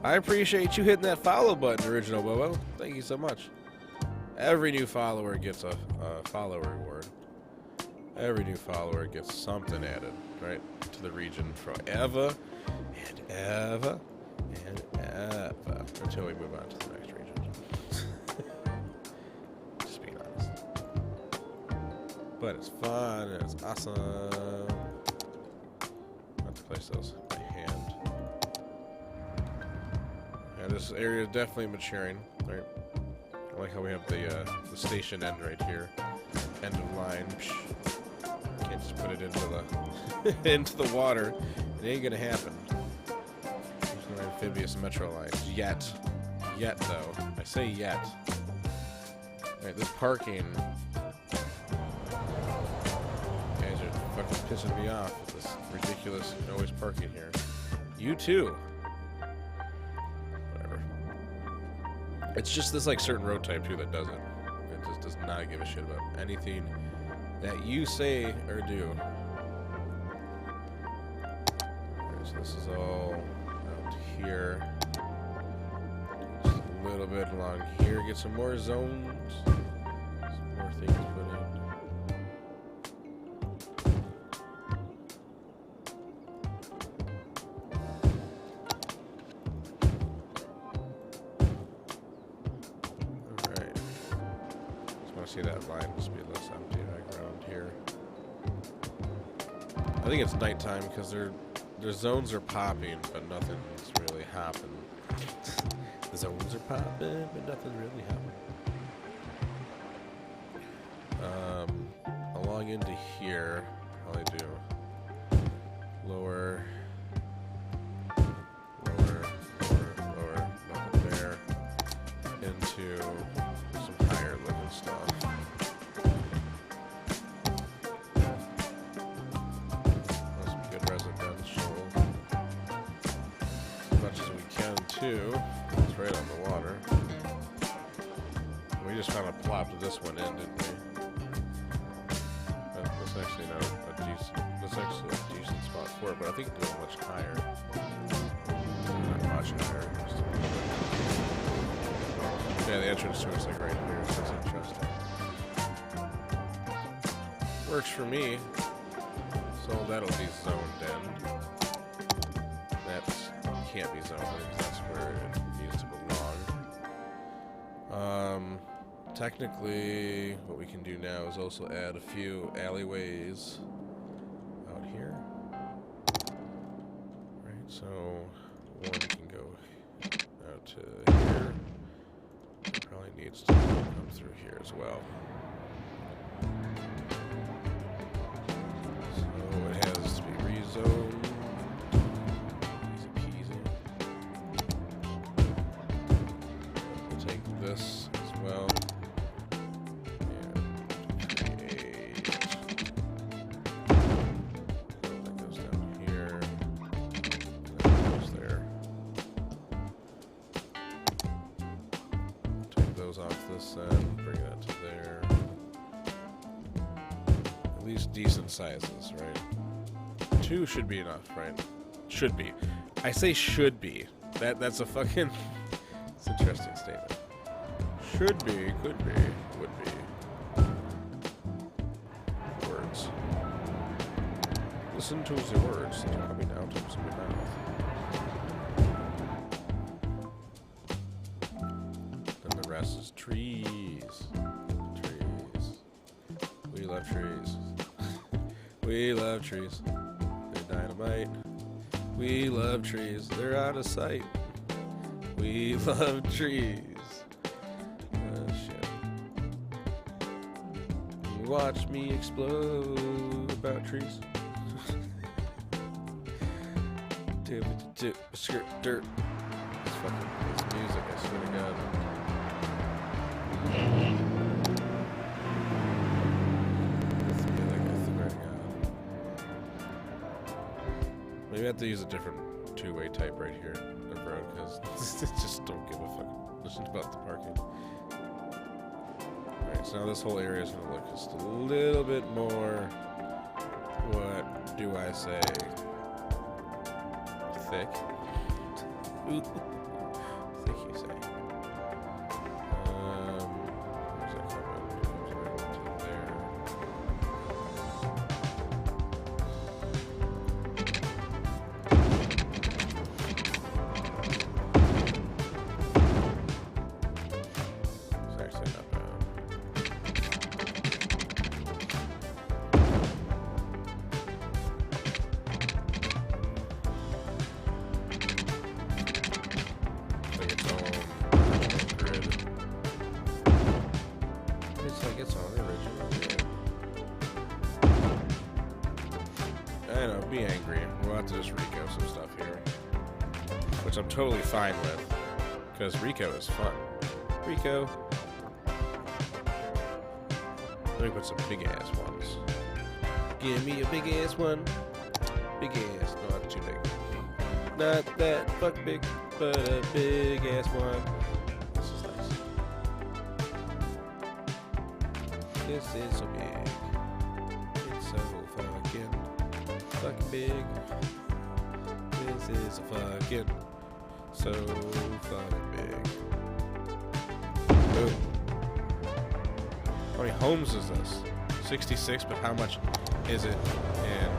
I appreciate you hitting that follow button, Original Bobo. Thank you so much. Every new follower gets a follow reward. Every new follower gets something added, right, to the region forever and ever and ever until we move on to the next region. Just being honest. But it's fun and it's awesome. I have to place those by hand. And this area is definitely maturing, right? I like how we have the station end right here. End of line. Can't just put it into the into the water. It ain't gonna happen. There's no amphibious metro lines yet. Yet though. I say yet. Alright, this parking. Guys are fucking pissing me off with this ridiculous always parking here. You too. Whatever. It's just this like certain road type too that does it. It just does not give a shit about anything that you say or do. Alright, so this is all out here. Just a little bit along here. Get some more zones. Some more things put in. see that line just be less empty around here. I think it's nighttime because their zones are popping, but nothing's really happening. The zones are popping, but nothing's really happening. I'll log into here. All I do, lower, nothing there, into some higher looking stuff. Some good residential, as much as we can too. It's right on the water. We just kind of plopped this one in, didn't we? That's actually not a decent. That's actually a decent spot for it, but I think it's going much higher. Not much higher. Yeah, the entrance to it's like right here, so that's interesting. Works for me. So that'll be zoned in. That can't be zoned in because that's where it needs to belong. Technically, what we can do now is also add a few alleyways out here. Right, so one can go out to here. Probably needs to come through here as well. So it has to be rezoned. Easy peasy. We'll take this as well. And create. That goes down here. That goes there. Take those off this end, bring that to there. At least decent sizes, right? 2 should be enough, right? Should be. I say should be. That's a fucking... It's an interesting statement. Should be, could be, would be. Words. Listen to the words that are coming out of my mouth. And the rest is trees. Trees. We love trees. We love trees. They're dynamite. We love trees. They're out of sight. We love trees. Oh shit. You watch me explode about trees. Skirt dirt. It's fucking it's music, I swear to God. It's music, I swear to God. Maybe I have to use a different two-way type right here of road because just don't give a fuck. Listen about the parking. Alright, so now this whole area is going to look just a little bit more, what do I say, thick. Ooh. Thick, you say. Where's that coming? It comes right into there. It's actually not bad. Like its own grid. It's like its own original grid. I know, be angry. We'll have to just Rico some stuff here. Which I'm totally fine with. Because Rico is fun. Rico. Let me put some big ass ones. Give me a big ass one. Big ass. No, not too big. Not that fuck big, but a big ass one. This is nice. This is so big. It's so fucking big. This is a fucking so fucking big. Boom. How many homes is this? 66, but how much is it in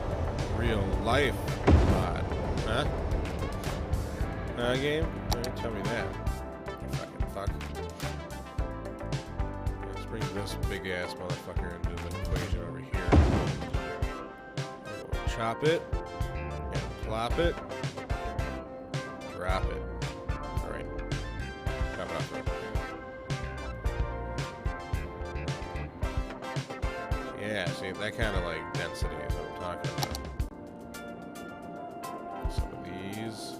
real life? Huh? Game? Tell me that. You fucking fuck. Let's bring this big ass motherfucker into the equation over here. We'll chop it and plop it. Drop it. Alright. Chop it off. Yeah, see, that kind of like density is what I'm talking about. Some of these.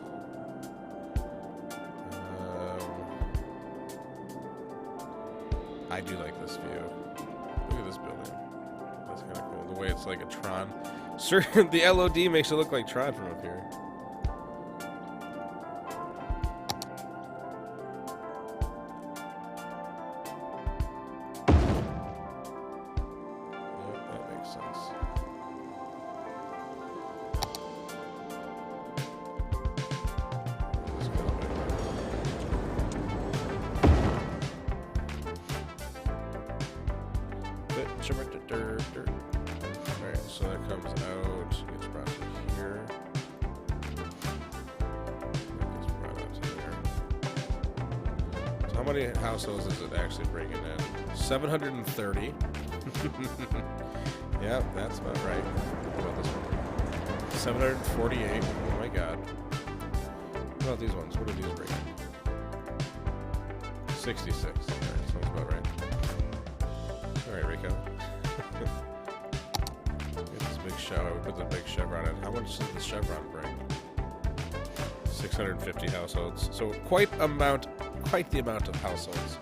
I do like this view. Look at this building. That's kind of cool. The way it's like a Tron. Sure, the LOD makes it look like Tron from up here. Alright, so that comes out, gets brought to here. That gets brought out to there. So how many households is it actually bringing in? 730. Yep, that's about right. What about this one? 748. Oh my god. What about these ones? What are these bringing? 66. Alright, sounds about right. Alright, Rico. Get this big chevron. We put the big chevron in. How much does the chevron bring? 650 households. So quite the amount of households.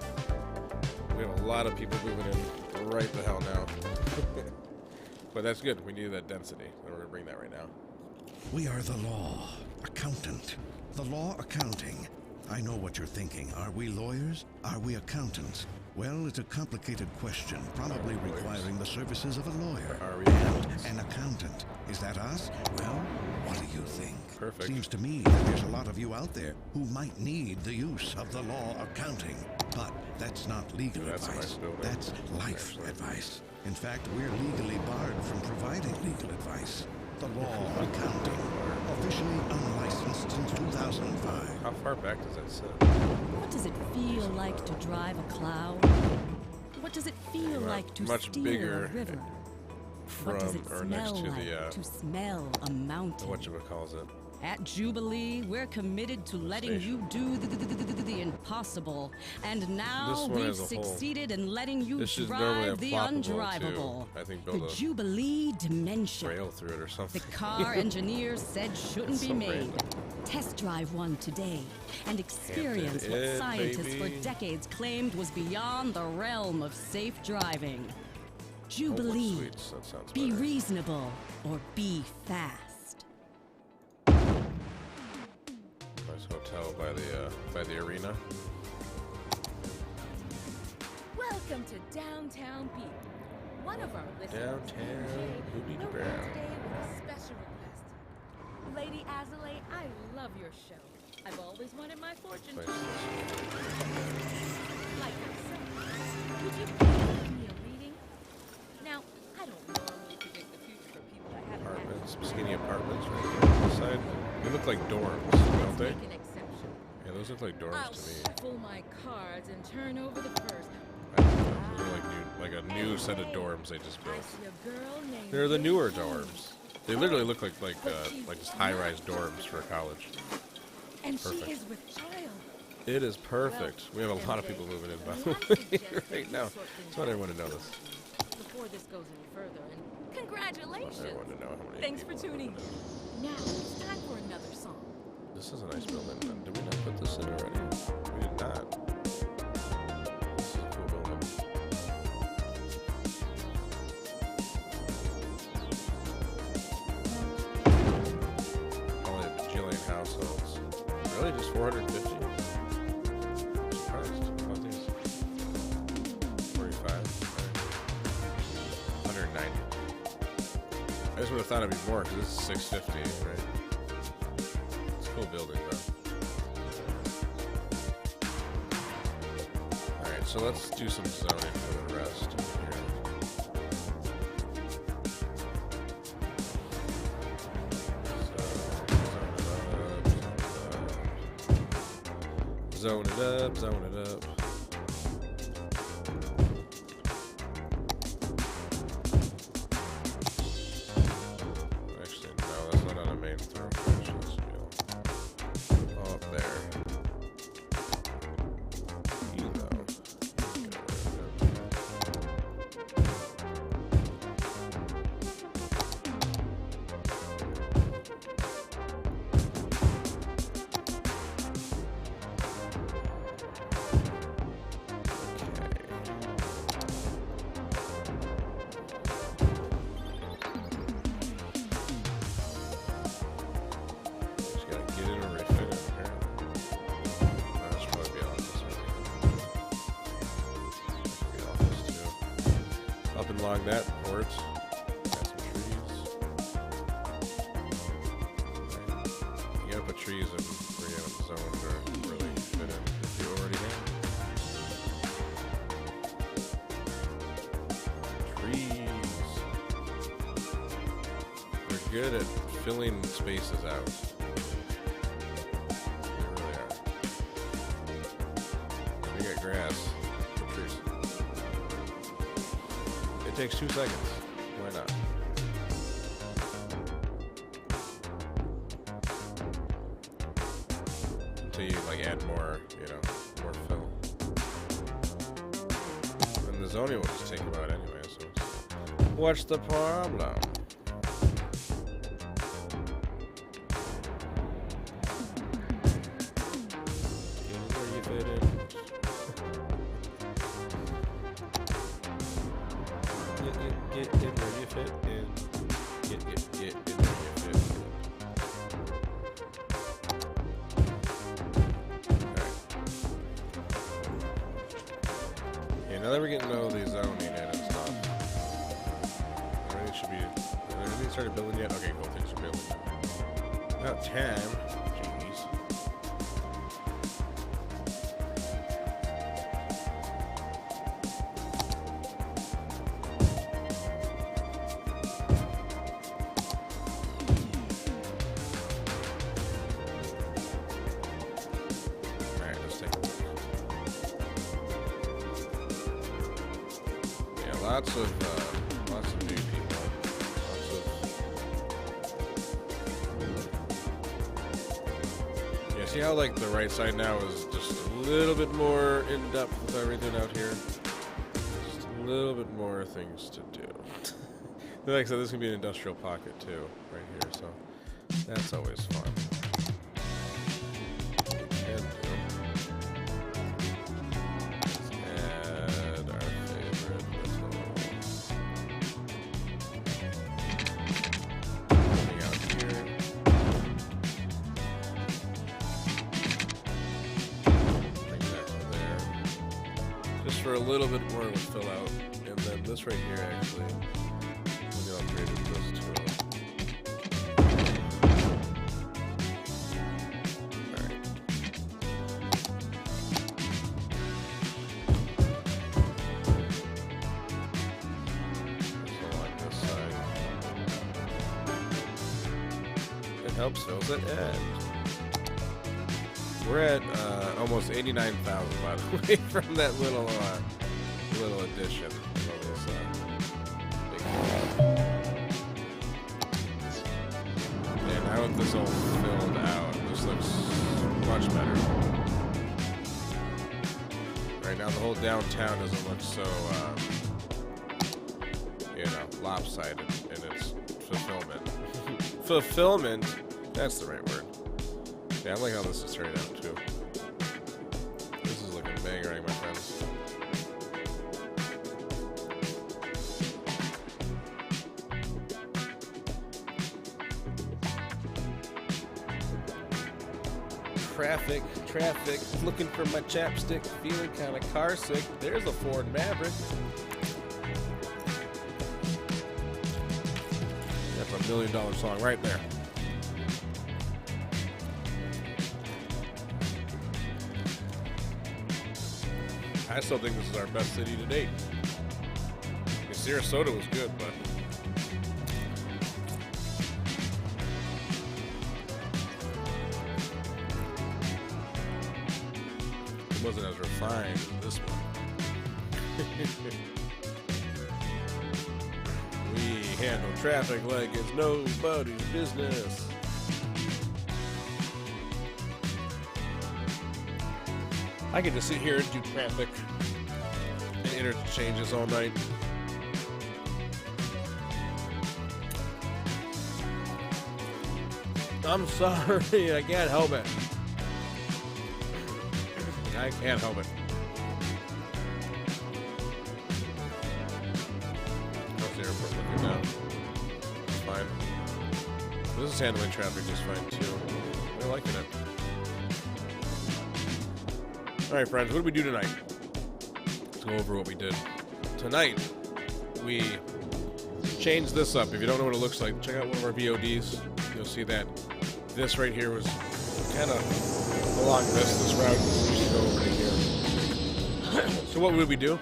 We have a lot of people moving in right the hell now. But that's good. We need that density. We're going to bring that right now. We are the law. Accountant. The law accounting. I know what you're thinking. Are we lawyers? Are we accountants? Well, it's a complicated question, probably requiring the services of a lawyer. Are we and an accountant. Is that us? Well, what do you think? Perfect. Seems to me that there's a lot of you out there who might need the use of the law accounting. But that's not legal advice. That's life advice. In fact, we're legally barred from providing legal advice. The law accounting. Officially unlicensed since 2005. How far back does that sit? What does it feel like to drive a cloud? What does it feel like to much steer bigger a river? from What does it or smell next to like to smell a mountain? whatchamacallit. At Jubilee, we're committed to letting you do the impossible. And now we've succeeded in letting you drive the undrivable. I think build the Jubilee Dimension. Trail through it or something. The car engineers said shouldn't be so made. random. Test drive one today and experience Hampton what Inn, scientists baby. for decades claimed was beyond the realm of safe driving. Jubilee. Sweets. That sounds Be better. reasonable or be fast. Nice hotel by the arena. Welcome to Downtown Beat. One of our listeners, Downtown Booty wrote Brown. in today with a special request. Lady Azalea, I love your show. I've always wanted my fortune Nice. told. Like I said, would you please give me a reading? Now, I don't normally predict the future for people I haven't Apartments, met. skinny apartments right here on the side. They look like dorms, don't they? Make an exception. Yeah, those look like dorms I'll to me. shuffle my cards and turn over the first. Those are like a new set of dorms they just I built. see a girl named They're the Lady newer Holmes. dorms. They literally look like just high-rise dorms for college. And Perfect. she is with child. It is perfect. We have a lot of people moving in, by the way, right now. Just want everyone to know this. Before this goes any further, and I want congratulations! everyone to know how many Thanks for people tuning live in. Now it's time for another song. This is a nice building. Did we not put this in already? We did not. This is a cool building. Only a bajillion households. Really? Just 450? I'm surprised. How about these? 45? 190. I just would have thought it'd be more because this is 650, right? It's a cool building, though. Alright, so let's do some zoning for the rest here. Zone it up, zone it up. up along that port. Got some trees. Right. You gotta put trees in where you have a zone to really fit in if you already have. Trees. We're good at filling spaces out. They really are. We got grass. Put trees. It takes 2 seconds. Why not? Until you like add more, you know, more fill. And the zoning will just take about anyway, so what's the problem? Now that we're getting all these zoning in and stuff, everything should be. Has everything started building yet? Okay, cool. Things are building. About time. Jeez. Alright, let's take a look. Lots of new people. Yeah, see how like the right side now is just a little bit more in depth with everything out here. Just a little bit more things to do. Like I said, this can be an industrial pocket too, right here. So that's always fun. For a little bit more of a fill out, and then this right here actually, we'll get upgraded this too. Alright. So like this side. It helps fills it, and we're at almost 89,000 by the way from that little addition. And now with this all filled out, this looks much better. Right now the whole downtown doesn't look so, you know, lopsided in its fulfillment. Fulfillment, that's the right word. Yeah, I like how this is turning out too. This is looking bangering, my friends. Traffic, looking for my chapstick, feeling kind of car sick. There's a Ford Maverick. That's $1 million song right there. I still think this is our best city to date. Sarasota was good, but it wasn't as refined as this one. We handle traffic like it's nobody's business. I get to sit here and do traffic and interchanges all night. I'm sorry, I can't help it. I can't help it. How's the airport looking now? It's fine. This is handling traffic just fine too. We're liking it. Alright friends, what did we do tonight? Let's go over what we did. Tonight, we changed this up. If you don't know what it looks like, check out one of our VODs. You'll see that this right here was kind of along this route. We used to go over to here. So what would we do?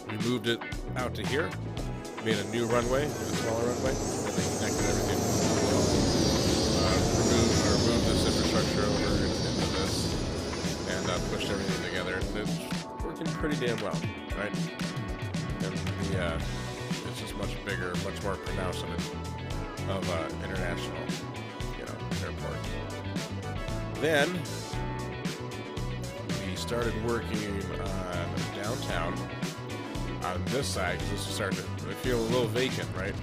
We moved it out to here, made a new runway, a smaller runway, and then connected everything. Moved this infrastructure over into this, and pushed everything together. And it's working pretty damn well, right? And it's just much bigger, much more pronounced of international, airport. Then we started working on downtown on this side because this was starting to feel a little vacant, right?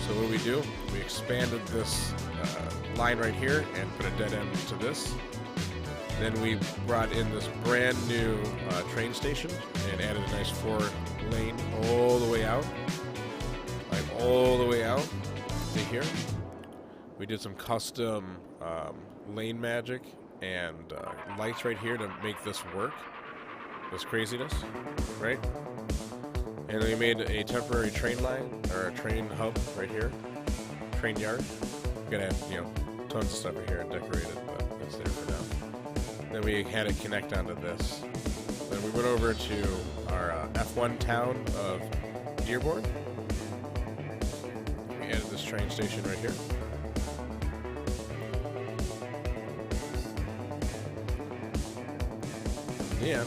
So what do? We expanded this line right here and put a dead end to this. Then we brought in this brand new train station and added a nice 4-lane all the way out. Like all the way out to here. We did some custom lane magic and lights right here to make this work. This craziness, right? And then we made a temporary train line, or a train hub right here. Train yard. We're gonna have, tons of stuff right here decorated, but it's there for now. Then we had it connect onto this. Then we went over to our F1 town of Dearborn. We added this train station right here. Then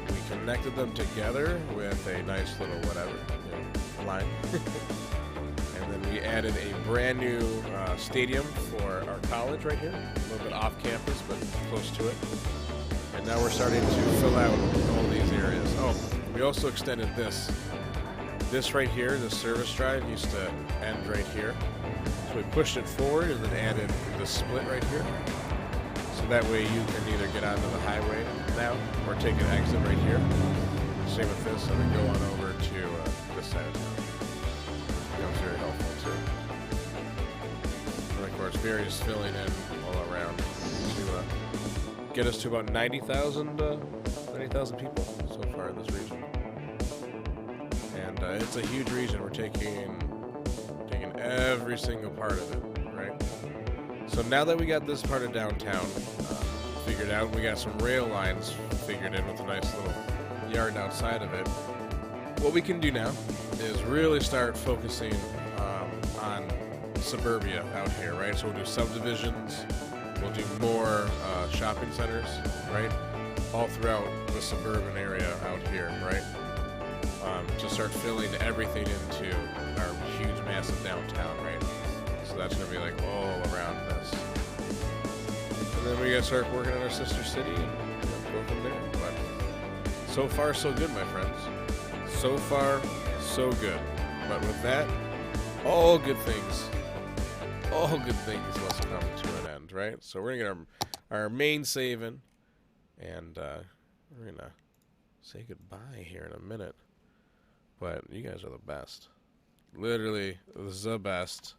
we connected them together with a nice little whatever line. And then we added a brand new stadium for our college right here. A little bit off campus, but close to it. And now we're starting to fill out all these areas. Oh, we also extended this. This right here, the service drive, used to end right here. So we pushed it forward and then added the split right here. So that way you can either get onto the highway now or take an exit right here. Same with this, and then go on over to this side of town. Becomes very helpful too. And of course, various filling in all around to get us to about 90,000 people so far in this region. And it's a huge region. We're taking every single part of it, right? So now that we got this part of downtown figured out, we got some rail lines figured in with a nice little yard outside of it. What we can do now is really start focusing on suburbia out here, right? So we'll do subdivisions, we'll do more shopping centers, right? All throughout the suburban area out here, right? To start filling everything into our huge, massive downtown, right? So that's going to be like all around this. And then we got to start working on our sister city and go from there. But so far, so good, my friends. So far, so good. But with that, all good things must come to an end, right? So we're going to get our main saving, and we're going to say goodbye here in a minute. But you guys are the best. Literally the best.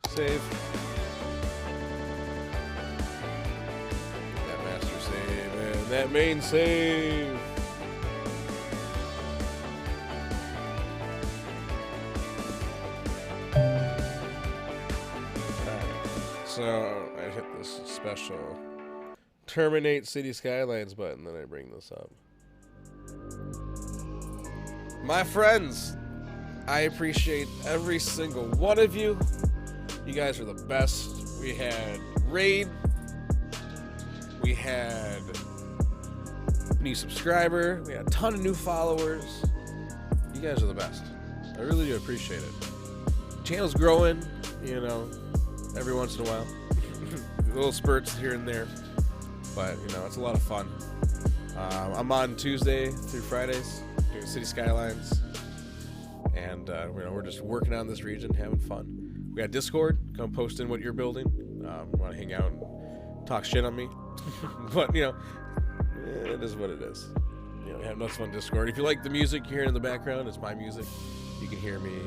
Save. That master save and that main save. Alright, so I hit this special terminate city skylines button, then I bring this up. My friends, I appreciate every single one of you. You guys are the best. We had Raid. We had a new subscriber. We had a ton of new followers. You guys are the best. I really do appreciate it. Channel's growing, every once in a while. Little spurts here and there. But, it's a lot of fun. I'm on Tuesday through Fridays doing City Skylines. And, we're just working on this region, having fun. We got Discord. Come post in what you're building. Want to hang out and talk shit on me. But, it is what it is. We have no fun Discord. If you like the music you hear in the background, it's my music. You can hear me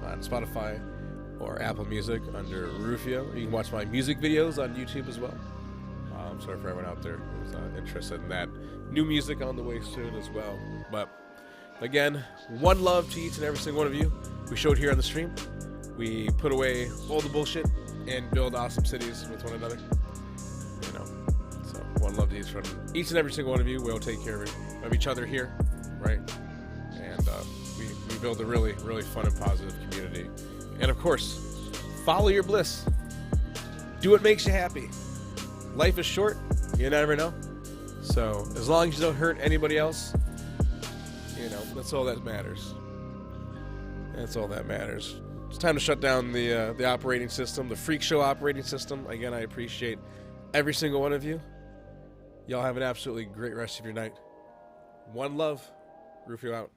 on Spotify or Apple Music under Rufio. You can watch my music videos on YouTube as well. Sorry for everyone out there who's interested in that. New music on the way soon as well. But again, one love to each and every single one of you. We showed here on the stream. We put away all the bullshit and build awesome cities with one another. You know, so one love to each and every single one of you. We'll take care of each other here, right? And we build a really, really fun and positive community. And of course, follow your bliss. Do what makes you happy. Life is short. You never know. So as long as you don't hurt anybody else, you know, that's all that matters. That's all that matters. It's time to shut down the operating system, the Freak Show operating system. Again, I appreciate every single one of you. Y'all have an absolutely great rest of your night. One love. Rufio out.